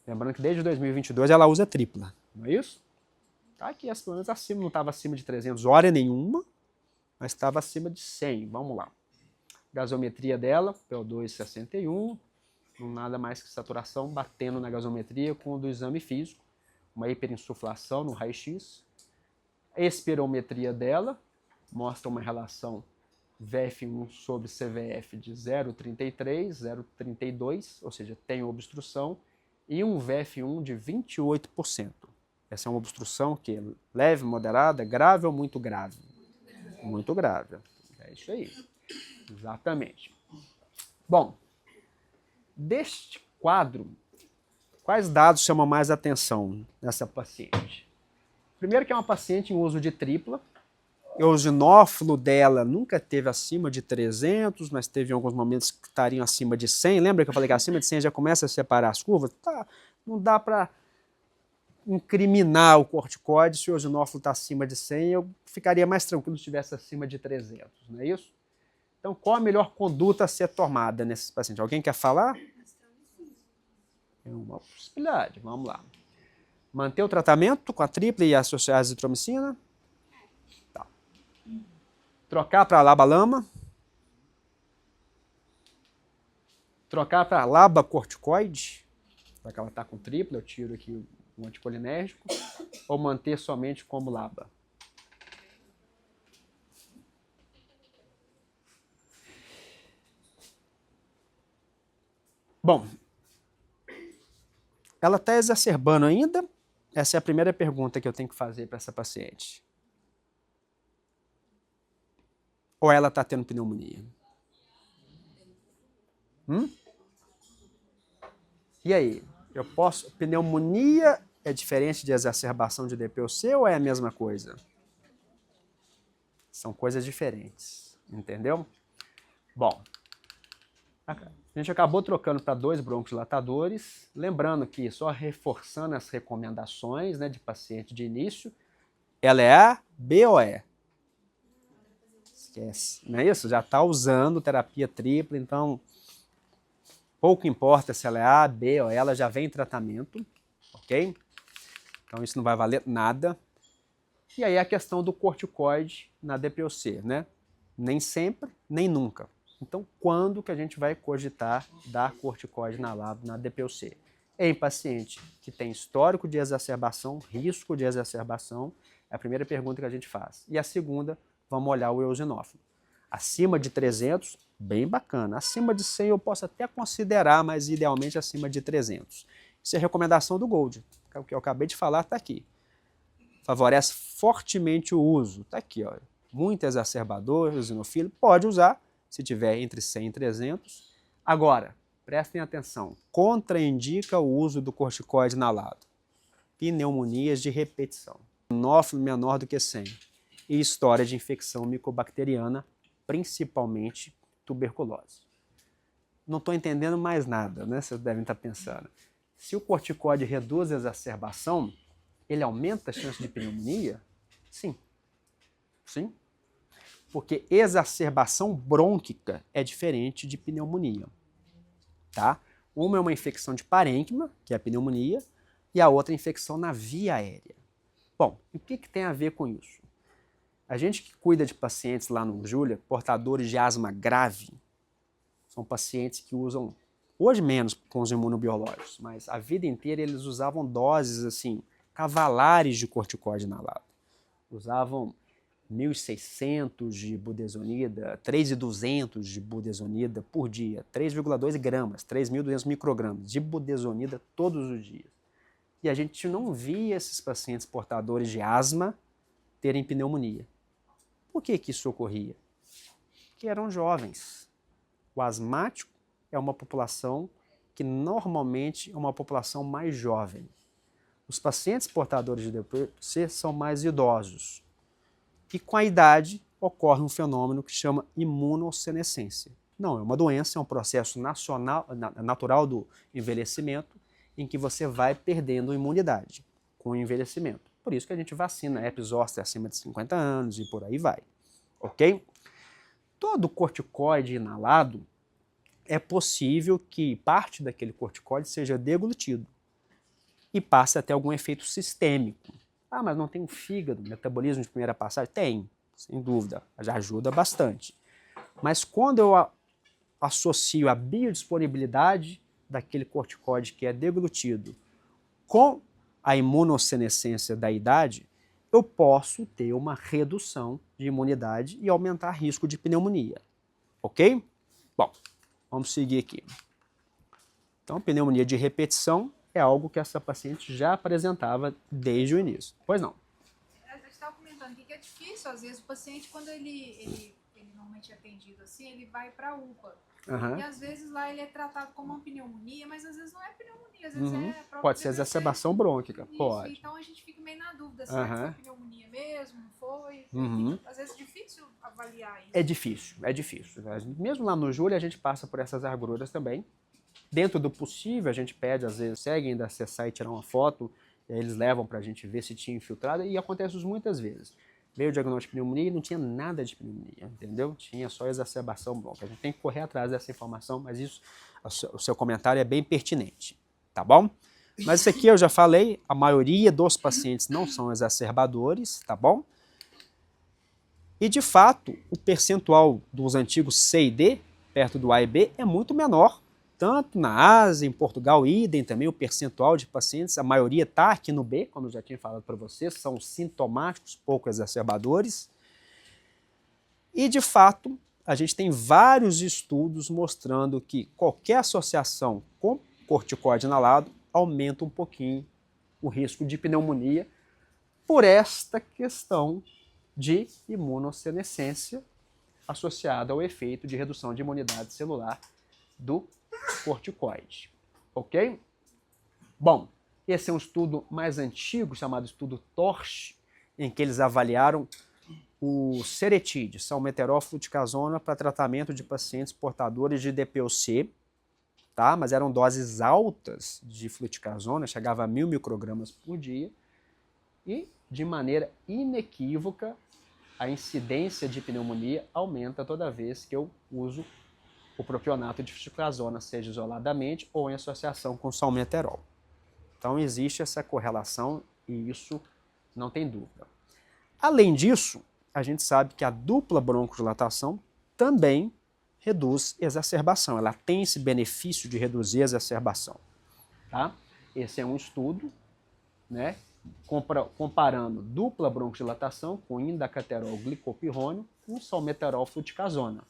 Lembrando que desde 2022 ela usa tripla, não é isso? Tá aqui, as pelo menos acima, não estava acima de 300 hora nenhuma, mas estava acima de 100, vamos lá. Gasometria dela, PO2 61, não nada mais que saturação, batendo na gasometria com o do exame físico, uma hiperinsuflação no raio-x. A espirometria dela mostra uma relação VF1 sobre CVF de 0,33, 0,32, ou seja, tem obstrução, e um VF1 de 28%. Essa é uma obstrução que é leve, moderada, grave ou muito grave? Muito grave. É isso aí. Exatamente. Bom, deste quadro, quais dados chamam mais atenção nessa paciente? Primeiro que é uma paciente em uso de tripla. O eosinófilo dela nunca teve acima de 300, mas teve alguns momentos que estariam acima de 100. Lembra que eu falei que acima de 100 já começa a separar as curvas? Tá, não dá para incriminar o corticoide se o eosinófilo está acima de 100. Eu ficaria mais tranquilo se estivesse acima de 300, não é isso? Então, qual a melhor conduta a ser tomada nesses pacientes? Alguém quer falar? É uma possibilidade, vamos lá. Manter o tratamento com a tripla e associar a azitromicina? Tá. Trocar para labalama? Trocar para labacorticoide? Já que ela está com tripla, eu tiro aqui um anticolinérgico. Ou manter somente como laba? Bom, ela está exacerbando ainda? Essa é a primeira pergunta que eu tenho que fazer para essa paciente. Ou ela está tendo pneumonia? E aí? Eu posso... Pneumonia é diferente de exacerbação de DPOC ou é a mesma coisa? São coisas diferentes, entendeu? Bom, a gente acabou trocando para 2 broncodilatadores, lembrando que só reforçando as recomendações, né, de paciente de início, ela é A, B ou E? Esquece, não é isso? Já está usando terapia tripla, então pouco importa se ela é A, B ou E, ela já vem em tratamento, ok? Então isso não vai valer nada. E aí a questão do corticoide na DPOC, né? Nem sempre, nem nunca. Então, quando que a gente vai cogitar dar corticoide inalado na DPOC? Em paciente que tem histórico de exacerbação, risco de exacerbação, é a primeira pergunta que a gente faz. E a segunda, vamos olhar o eosinófilo. Acima de 300, bem bacana. Acima de 100 eu posso até considerar, mas idealmente acima de 300. Isso é recomendação do Gold. O que eu acabei de falar está aqui. Favorece fortemente o uso. Está aqui, ó. Muito exacerbador, eosinofílico, pode usar, se tiver entre 100 e 300. Agora, prestem atenção, contraindica o uso do corticoide inalado. Pneumonias de repetição. Eosinófilo menor do que 100. E história de infecção micobacteriana, principalmente tuberculose. Não estou entendendo mais nada, né? Vocês devem estar pensando. Se o corticoide reduz a exacerbação, ele aumenta a chance de pneumonia? Sim. Sim. Porque exacerbação brônquica é diferente de pneumonia. Tá? Uma é uma infecção de parênquima, que é a pneumonia, e a outra é infecção na via aérea. Bom, e o que tem a ver com isso? A gente que cuida de pacientes lá no Júlia, portadores de asma grave, são pacientes que usam, hoje menos com os imunobiológicos, mas a vida inteira eles usavam doses assim, cavalares de corticoide inalado. Usavam 1.600 de budesonida, 3.200 de budesonida por dia, 3,2 gramas, 3.200 microgramas de budesonida todos os dias. E a gente não via esses pacientes portadores de asma terem pneumonia. Por que isso ocorria? Porque eram jovens. O asmático é uma população que normalmente é uma população mais jovem. Os pacientes portadores de DPOC são mais idosos. E com a idade ocorre um fenômeno que chama imunossenescência. Não é uma doença, é um processo natural do envelhecimento em que você vai perdendo imunidade com o envelhecimento. Por isso que a gente vacina herpes zoster acima de 50 anos e por aí vai. Ok? Todo corticoide inalado é possível que parte daquele corticoide seja deglutido e passe a ter algum efeito sistêmico. Ah, mas não tem um fígado, metabolismo de primeira passagem? Tem, sem dúvida, já ajuda bastante. Mas quando eu associo a biodisponibilidade daquele corticoide que é deglutido com a imunossenescência da idade, eu posso ter uma redução de imunidade e aumentar o risco de pneumonia. Ok? Bom, vamos seguir aqui. Então, pneumonia de repetição é algo que essa paciente já apresentava desde o início. Pois não? A gente estava comentando aqui que é difícil, às vezes, o paciente, quando ele normalmente é atendido assim, ele vai para a UPA. Uhum. E às vezes lá ele é tratado como uma pneumonia, mas às vezes não é pneumonia, às vezes é própria Pode ser DPOC. exacerbação brônquica, Isso, pode. então a gente fica meio na dúvida, será que foi pneumonia mesmo, não foi? Às vezes é difícil avaliar isso. É difícil, é difícil. Mesmo lá no Júlia a gente passa por essas agruras também. Dentro do possível, a gente pede, às vezes, seguem ainda acessar e tirar uma foto, e aí eles levam para a gente ver se tinha infiltrado, e acontece isso muitas vezes. Veio o diagnóstico de pneumonia e não tinha nada de pneumonia, entendeu? Tinha só exacerbação bronca. A gente tem que correr atrás dessa informação, mas isso, o seu comentário é bem pertinente, tá bom? Mas isso aqui eu já falei, a maioria dos pacientes não são exacerbadores, tá bom? E, de fato, o percentual dos antigos C e D, perto do A e B, é muito menor. Tanto na Ásia, em Portugal, idem também o percentual de pacientes, a maioria está aqui no B, como eu já tinha falado para vocês, são sintomáticos, pouco exacerbadores. E, de fato, a gente tem vários estudos mostrando que qualquer associação com corticoide inalado aumenta um pouquinho o risco de pneumonia por esta questão de imunossenescência associada ao efeito de redução de imunidade celular do corticoide, ok? Bom, esse é um estudo mais antigo, chamado estudo TORCH, em que eles avaliaram o seretide, salmeterol-fluticasona, para tratamento de pacientes portadores de DPOC, tá? Mas eram doses altas de fluticasona, chegava a 1.000 microgramas por dia, e de maneira inequívoca a incidência de pneumonia aumenta toda vez que eu uso o propionato de fluticasona, seja isoladamente ou em associação com salmeterol. Então existe essa correlação e isso não tem dúvida. Além disso, a gente sabe que a dupla broncodilatação também reduz exacerbação. Ela tem esse benefício de reduzir a exacerbação. Tá? Esse é um estudo, né, comparando dupla broncodilatação com indacaterol glicopirrônio com salmeterol fluticasona,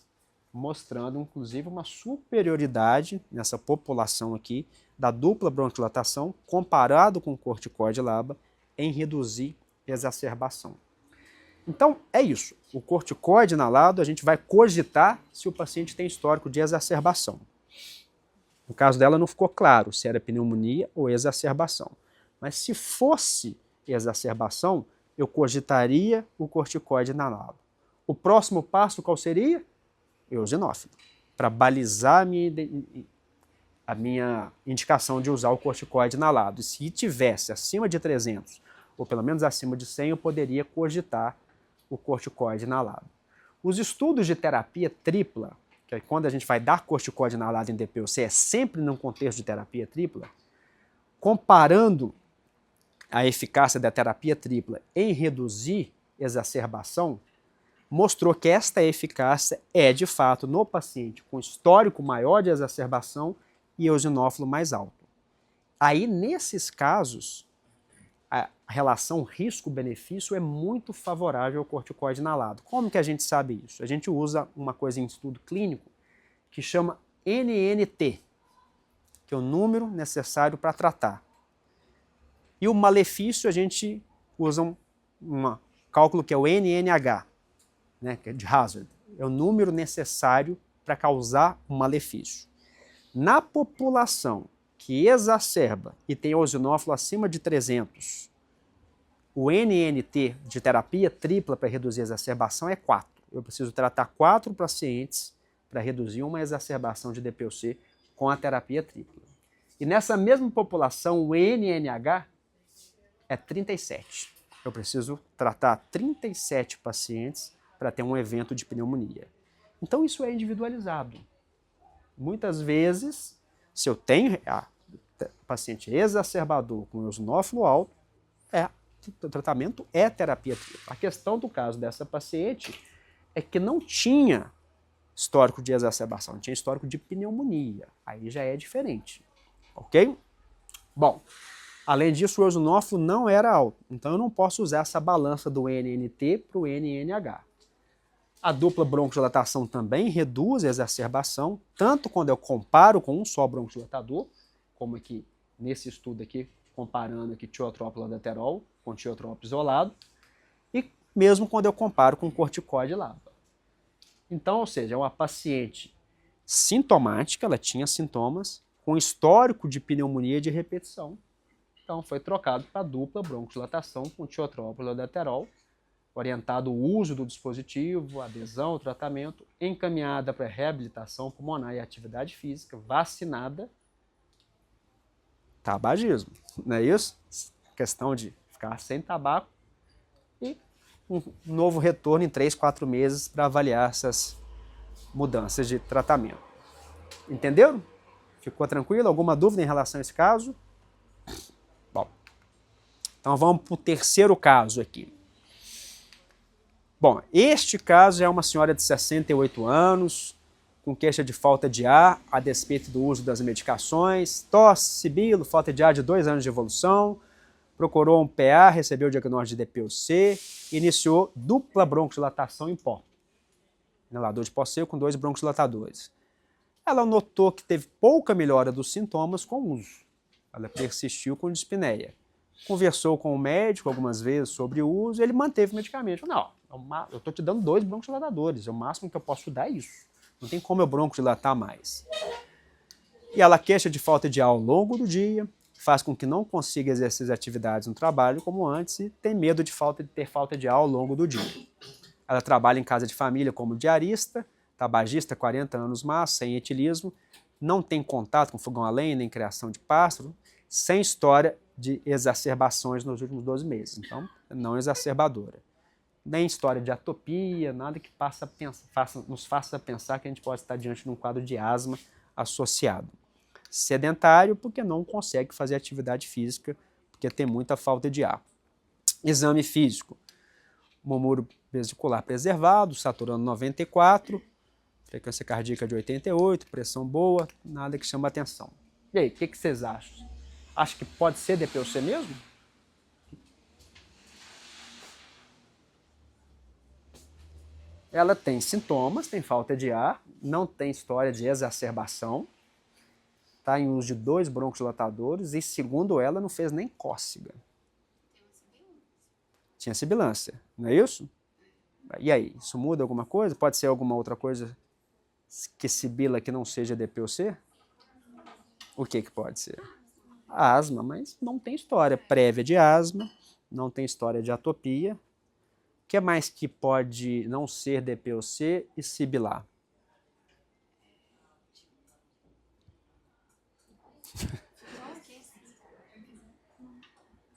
mostrando inclusive uma superioridade nessa população aqui da dupla broncodilatação comparado com o corticoide LABA em reduzir exacerbação. Então, é isso. O corticoide inalado, a gente vai cogitar se o paciente tem histórico de exacerbação. No caso dela, não ficou claro se era pneumonia ou exacerbação. Mas se fosse exacerbação, eu cogitaria o corticoide inalado. O próximo passo qual seria? Eosinófilo, para balizar a minha indicação de usar o corticoide inalado. E se tivesse acima de 300 ou pelo menos acima de 100, eu poderia cogitar o corticoide inalado. Os estudos de terapia tripla, que é quando a gente vai dar corticoide inalado em DPOC, é sempre num contexto de terapia tripla, comparando a eficácia da terapia tripla em reduzir exacerbação, mostrou que esta eficácia é, de fato, no paciente com histórico maior de exacerbação e eosinófilo mais alto. Aí, nesses casos, a relação risco-benefício é muito favorável ao corticoide inalado. Como que a gente sabe isso? A gente usa uma coisa em estudo clínico que chama NNT, que é o número necessário para tratar. E o malefício a gente usa um cálculo que é o NNH, né, que é de hazard. É o número necessário para causar um malefício. Na população que exacerba e tem eosinófilo acima de 300, o NNT de terapia tripla para reduzir a exacerbação é 4. Eu preciso tratar 4 pacientes para reduzir uma exacerbação de DPOC com a terapia tripla. E nessa mesma população, o NNH é 37. Eu preciso tratar 37 pacientes para ter um evento de pneumonia. Então isso é individualizado. Muitas vezes, se eu tenho paciente exacerbador com eosinófilo alto, o tratamento é terapia tripla. A questão do caso dessa paciente é que não tinha histórico de exacerbação, tinha histórico de pneumonia. Aí já é diferente. Ok? Bom, além disso, o eosinófilo não era alto, então eu não posso usar essa balança do NNT para o NNH. A dupla broncodilatação também reduz a exacerbação, tanto quando eu comparo com um só broncodilatador, como aqui nesse estudo aqui, comparando aqui tiotropo ladeterol com tiotropo isolado, e mesmo quando eu comparo com corticoide LABA. Então, ou seja, é uma paciente sintomática, ela tinha sintomas, com histórico de pneumonia de repetição. Então, foi trocado para a dupla broncodilatação com tiotropo ladeterol, orientado o uso do dispositivo, adesão ao tratamento, encaminhada para reabilitação pulmonar e atividade física, vacinada, tabagismo, não é isso? Questão de ficar sem tabaco e um novo retorno em 3, 4 meses para avaliar essas mudanças de tratamento. Entenderam? Ficou tranquilo? Alguma dúvida em relação a esse caso? Bom, então vamos para o terceiro caso aqui. Bom, este caso é uma senhora de 68 anos, com queixa de falta de ar, a despeito do uso das medicações, tosse, sibilo, falta de ar de 2 anos de evolução, procurou um PA, recebeu o diagnóstico de DPOC, iniciou dupla broncodilatação em pó. Inalador de pó seco com 2 broncodilatadores. Ela notou que teve pouca melhora dos sintomas com o uso. Ela persistiu com dispneia. Conversou com o médico algumas vezes sobre o uso e ele manteve o medicamento. Não, eu estou te dando 2 broncodilatadores, o máximo que eu posso dar é isso. Não tem como eu broncodilatar mais. E ela queixa de falta de ar ao longo do dia, faz com que não consiga exercer as atividades no trabalho como antes e tem medo de ter falta de ar ao longo do dia. Ela trabalha em casa de família como diarista, tabagista, 40 anos mais, sem etilismo, não tem contato com fogão a lenha, nem criação de pássaro, sem história de exacerbações nos últimos 12 meses. Então, não exacerbadora. Nem história de atopia, nada que nos faça pensar que a gente pode estar diante de um quadro de asma associado. Sedentário, porque não consegue fazer atividade física, porque tem muita falta de ar. Exame físico. Murmúrio vesicular preservado, saturando 94, frequência cardíaca de 88, pressão boa, nada que chama atenção. E aí, o que vocês acham? Acho que pode ser DPOC mesmo? Ela tem sintomas, tem falta de ar, não tem história de exacerbação, está em uso de 2 broncodilatadores e, segundo ela, não fez nem cócega. Tinha sibilância, não é isso? E aí, isso muda alguma coisa? Pode ser alguma outra coisa que sibila que não seja DPOC? O que pode ser? Asma, mas não tem história prévia de asma, não tem história de atopia. O que mais que pode não ser DPOC e sibilar?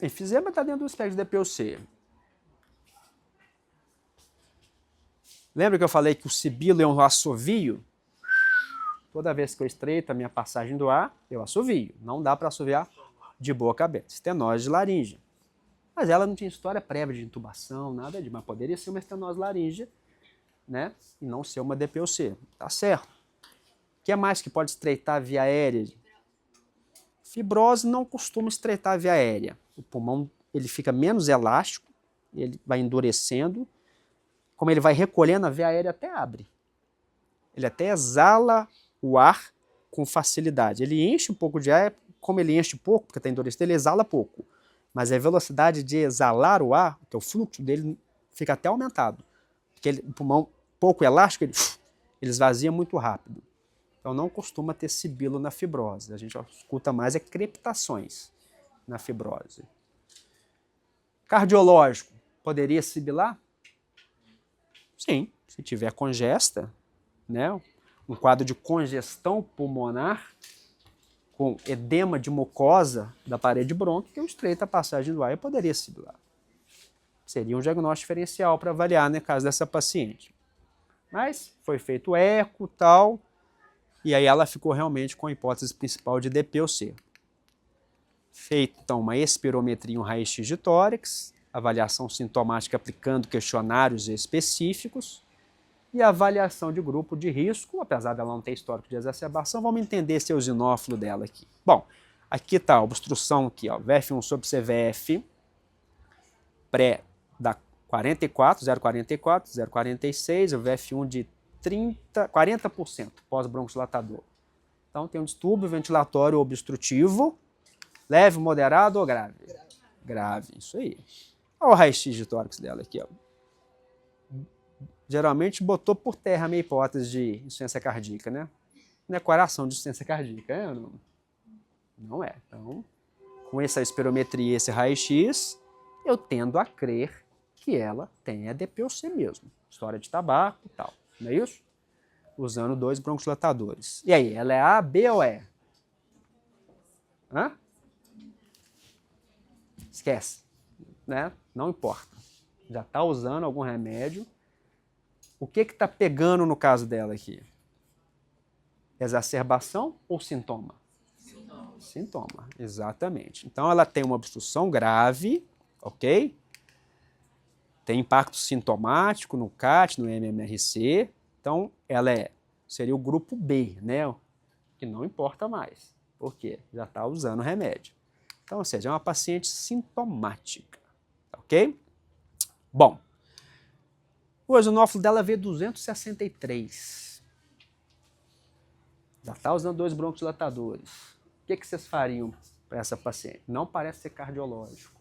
Enfisema está dentro do espectro de DPOC. Lembra que eu falei que o sibilo é um assovio? Toda vez que eu estreito a minha passagem do ar, eu assovio. Não dá para assoviar de boca aberta. Estenose de laringe. Mas ela não tinha história prévia de intubação, nada disso. Mas poderia ser uma estenose laríngea, né? E não ser uma DPOC. Tá certo. O que é mais que pode estreitar a via aérea? Fibrose não costuma estreitar a via aérea. O pulmão ele fica menos elástico, ele vai endurecendo. Como ele vai recolhendo, a via aérea até abre. Ele até exala o ar com facilidade. Ele enche um pouco de ar, como ele enche pouco, porque está endurecido, ele exala pouco. Mas a velocidade de exalar o ar, que é o fluxo dele, fica até aumentado. Porque o pulmão pouco elástico, ele esvazia muito rápido. Então não costuma ter sibilo na fibrose. A gente escuta mais crepitações na fibrose. Cardiológico, poderia sibilar? Sim, se tiver congesta, né? Um quadro de congestão pulmonar com edema de mucosa da parede brônquica, eu estreito a passagem do ar e poderia sibilar. Seria um diagnóstico diferencial para avaliar no caso dessa paciente. Mas foi feito eco e tal, e aí ela ficou realmente com a hipótese principal de DPOC. Feito então uma espirometria e um raio-x de tórax, avaliação sintomática aplicando questionários específicos e avaliação de grupo de risco, apesar dela não ter histórico de exacerbação, vamos entender esse eosinófilo dela aqui. Bom, aqui está a obstrução aqui, ó, VF1 sobre CVF, pré da 44, 0,44, 0,46, o VF1 de 40% pós-broncodilatador. Então tem um distúrbio ventilatório obstrutivo, leve, moderado ou grave? Grave, isso aí. Olha o raio-x de tórax dela aqui, ó. Geralmente botou por terra a minha hipótese de insuficiência cardíaca, né? Não é coração de insuficiência cardíaca, é? Não é. Então, com essa espirometria e esse raio-x, eu tendo a crer que ela tem a DPOC mesmo. História de tabaco e tal, não é isso? Usando 2 broncodilatadores. E aí, ela é A, B ou E? Hã? Esquece, né? Não importa. Já está usando algum remédio. O que está pegando no caso dela aqui? Exacerbação ou sintoma? Sintoma, exatamente. Então ela tem uma obstrução grave, ok? Tem impacto sintomático no CAT, no MMRC. Então ela seria o grupo B, né? Que não importa mais. Por quê? Já está usando remédio. Então, ou seja, é uma paciente sintomática, ok? Bom, o eosinófilo dela veio 263. Já está usando 2 broncodilatadores. O que vocês fariam para essa paciente? Não parece ser cardiológico.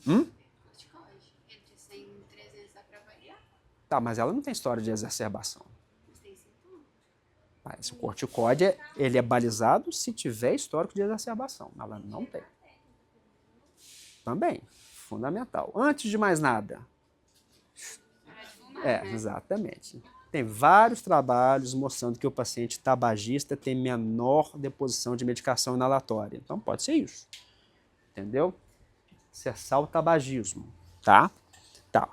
Corticóide. Entre 100 e 300 dá pra variar. Tá, mas ela não tem história de exacerbação. Mas tem sintoma. Mas o corticóide, ele é balizado se tiver histórico de exacerbação. Ela não tem. Também, fundamental. Antes de mais nada. Parar de fumar, né? Exatamente. Tem vários trabalhos mostrando que o paciente tabagista tem menor deposição de medicação inalatória. Então pode ser isso. Entendeu? Cessar o tabagismo. Tá? Tá.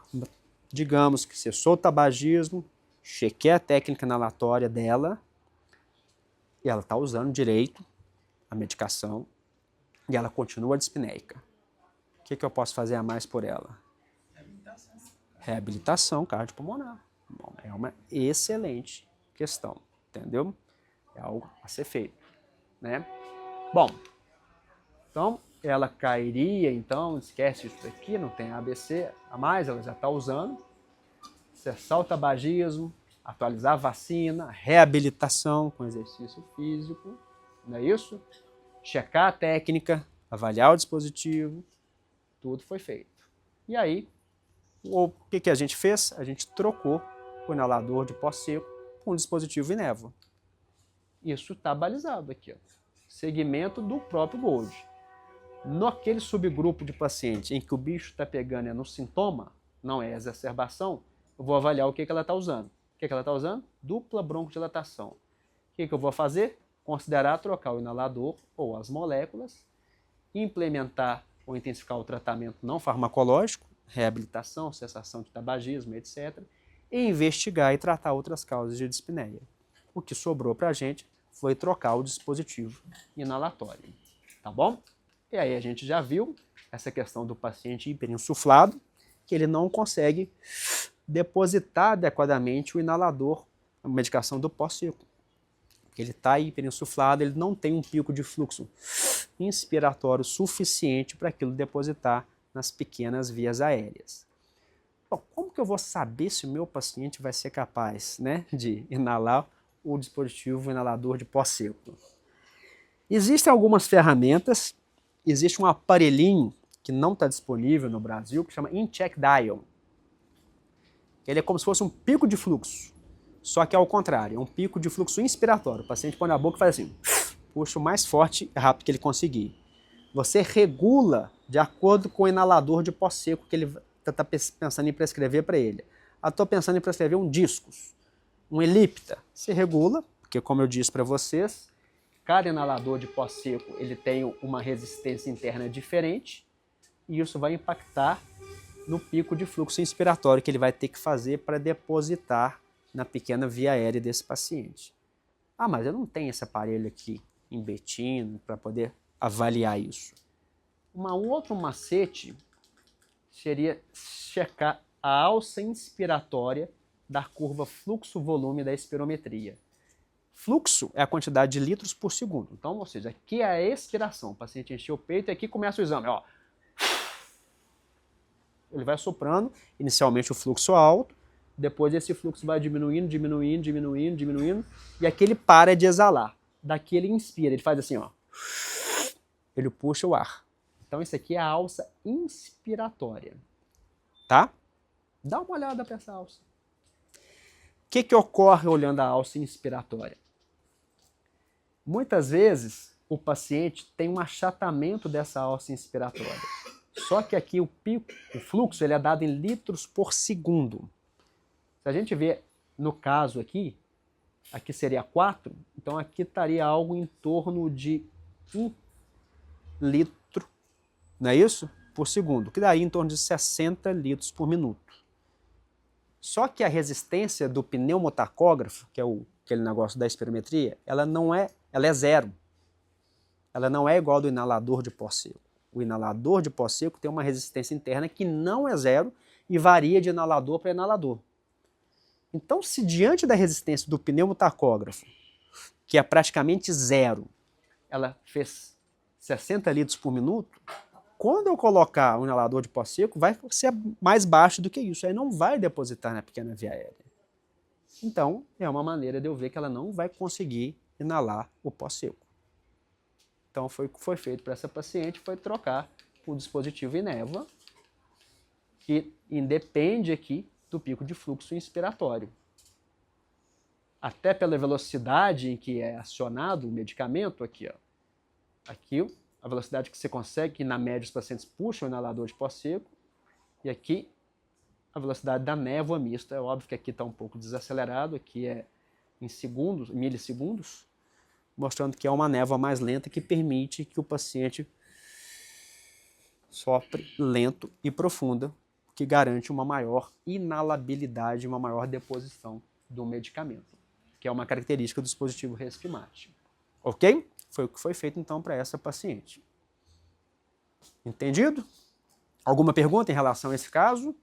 Digamos que cessou o tabagismo, chequei a técnica inalatória dela e ela está usando direito a medicação e ela continua dispneica. O que eu posso fazer a mais por ela? Reabilitação. Reabilitação cardiopulmonar. Bom, é uma excelente questão, entendeu? É algo a ser feito, né? Bom, então ela cairia, então, esquece isso daqui, não tem ABC a mais, ela já está usando. Cessar o tabagismo, atualizar a vacina, reabilitação com exercício físico, não é isso? Checar a técnica, avaliar o dispositivo, tudo foi feito. E aí, o que a gente fez? A gente trocou o inalador de pó seco com o dispositivo Ineva. Isso está balizado aqui, ó. Segmento do próprio Gold. Naquele subgrupo de paciente em que o bicho está pegando é no sintoma, não é exacerbação, eu vou avaliar o que ela está usando. O que ela está usando? Dupla broncodilatação. O que eu vou fazer? Considerar trocar o inalador ou as moléculas, implementar ou intensificar o tratamento não farmacológico, reabilitação, cessação de tabagismo, etc., e investigar e tratar outras causas de dispneia. O que sobrou para a gente foi trocar o dispositivo inalatório. Tá bom? E aí a gente já viu essa questão do paciente hiperinsuflado, que ele não consegue depositar adequadamente o inalador, a medicação do pó seco. Ele está hiperinsuflado, ele não tem um pico de fluxo inspiratório suficiente para aquilo depositar nas pequenas vias aéreas. Bom, como que eu vou saber se o meu paciente vai ser capaz, né, de inalar o dispositivo inalador de pó seco? Existem algumas ferramentas, existe um aparelhinho que não está disponível no Brasil, que chama InCheck Dial. Ele é como se fosse um pico de fluxo, só que ao contrário, é um pico de fluxo inspiratório. O paciente põe na boca e faz assim, puxa o mais forte e rápido que ele conseguir. Você regula de acordo com o inalador de pó seco que ele está pensando em prescrever para ele. Estou pensando em prescrever um discus, um elipta. Você regula, porque como eu disse para vocês, cada inalador de pó seco ele tem uma resistência interna diferente e isso vai impactar no pico de fluxo inspiratório que ele vai ter que fazer para depositar na pequena via aérea desse paciente. Ah, mas eu não tenho esse aparelho aqui em Bettino para poder avaliar isso. Um outro macete seria checar a alça inspiratória da curva fluxo-volume da espirometria. Fluxo é a quantidade de litros por segundo. Então, ou seja, aqui é a expiração. O paciente encheu o peito e aqui começa o exame. Ó. Ele vai soprando, inicialmente o fluxo alto, depois esse fluxo vai diminuindo, diminuindo, diminuindo, diminuindo, e aqui ele para de exalar. Daqui ele inspira, ele faz assim, ó. Ele puxa o ar. Então isso aqui é a alça inspiratória. Tá? Dá uma olhada para essa alça. O que ocorre olhando a alça inspiratória? Muitas vezes o paciente tem um achatamento dessa alça inspiratória. Só que aqui o fluxo ele é dado em litros por segundo. Se a gente ver no caso aqui seria 4, então aqui estaria algo em torno de 1 litro, não é isso? Por segundo, que daria em torno de 60 litros por minuto. Só que a resistência do pneumotacógrafo, que é aquele negócio da espirometria, ela é zero. Ela não é igual ao do inalador de pó seco. O inalador de pó seco tem uma resistência interna que não é zero e varia de inalador para inalador. Então, se diante da resistência do pneumotacógrafo, que é praticamente zero, ela fez 60 litros por minuto, quando eu colocar o inalador de pó seco, vai ser mais baixo do que isso. Aí não vai depositar na pequena via aérea. Então, é uma maneira de eu ver que ela não vai conseguir inalar o pó seco. Então, o que foi feito para essa paciente foi trocar o dispositivo Ineva, que independe aqui do pico de fluxo inspiratório. Até pela velocidade em que é acionado o medicamento, aqui, ó. Aqui, a velocidade que você consegue, que na média os pacientes puxam o inalador de pó seco, e aqui a velocidade da névoa mista. É óbvio que aqui está um pouco desacelerado, aqui é em segundos, milissegundos, mostrando que é uma névoa mais lenta que permite que o paciente sopre lento e profunda, que garante uma maior inalabilidade, uma maior deposição do medicamento, que é uma característica do dispositivo Respimat. Ok? Foi o que foi feito então para essa paciente. Entendido? Alguma pergunta em relação a esse caso?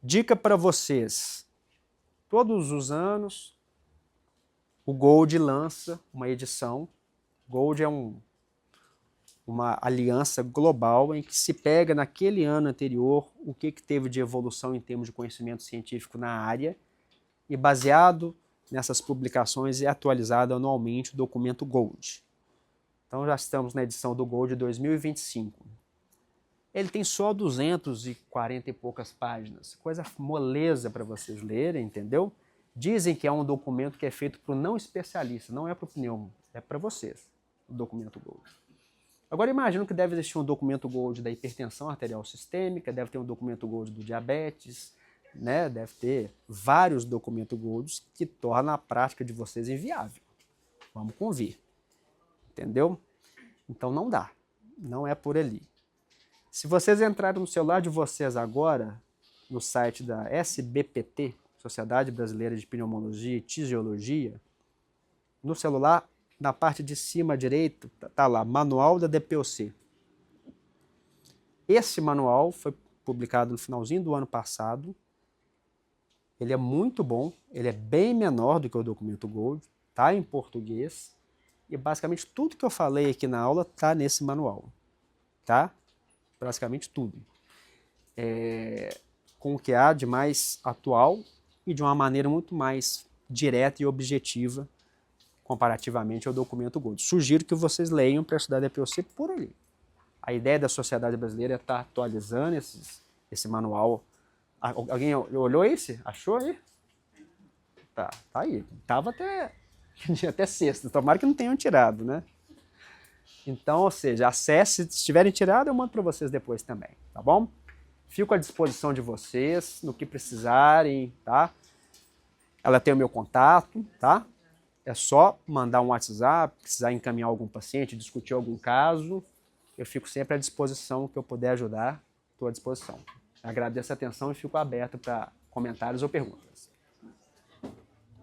Dica para vocês. Todos os anos, o Gold lança uma edição. Gold é uma aliança global em que se pega naquele ano anterior o que teve de evolução em termos de conhecimento científico na área e, baseado nessas publicações, é atualizado anualmente o documento Gold. Então já estamos na edição do Gold 2025. Ele tem só 240 e poucas páginas, coisa moleza para vocês lerem, entendeu? Dizem que é um documento que é feito para o não especialista, não é para o pneumo, é para vocês, o documento Gold. Agora imagino que deve existir um documento Gold da hipertensão arterial sistêmica, deve ter um documento Gold do diabetes, né? Deve ter vários documentos Golds que tornam a prática de vocês inviável. Vamos convir. Entendeu? Então não dá. Não é por ali. Se vocês entrarem no celular de vocês agora, no site da SBPT, Sociedade Brasileira de Pneumologia e Tisiologia, no celular, na parte de cima à direita, está lá, Manual da DPOC. Esse manual foi publicado no finalzinho do ano passado. Ele é muito bom, ele é bem menor do que o documento Gold, está em português, e basicamente tudo que eu falei aqui na aula está nesse manual, tá? Basicamente tudo. Com o que há de mais atual e de uma maneira muito mais direta e objetiva comparativamente ao documento Gold. Sugiro que vocês leiam para estudar DPOC por ali. A ideia da Sociedade Brasileira é estar atualizando esse manual. Alguém olhou esse? Achou aí? Tá aí. Tava até sexta. Tomara que não tenham tirado, né? Então, ou seja, acesse. Se tiverem tirado, eu mando para vocês depois também, tá bom? Fico à disposição de vocês no que precisarem, tá? Ela tem o meu contato, tá? É só mandar um WhatsApp, precisar encaminhar algum paciente, discutir algum caso. Eu fico sempre à disposição, o que eu puder ajudar, estou à disposição. Agradeço a atenção e fico aberto para comentários ou perguntas.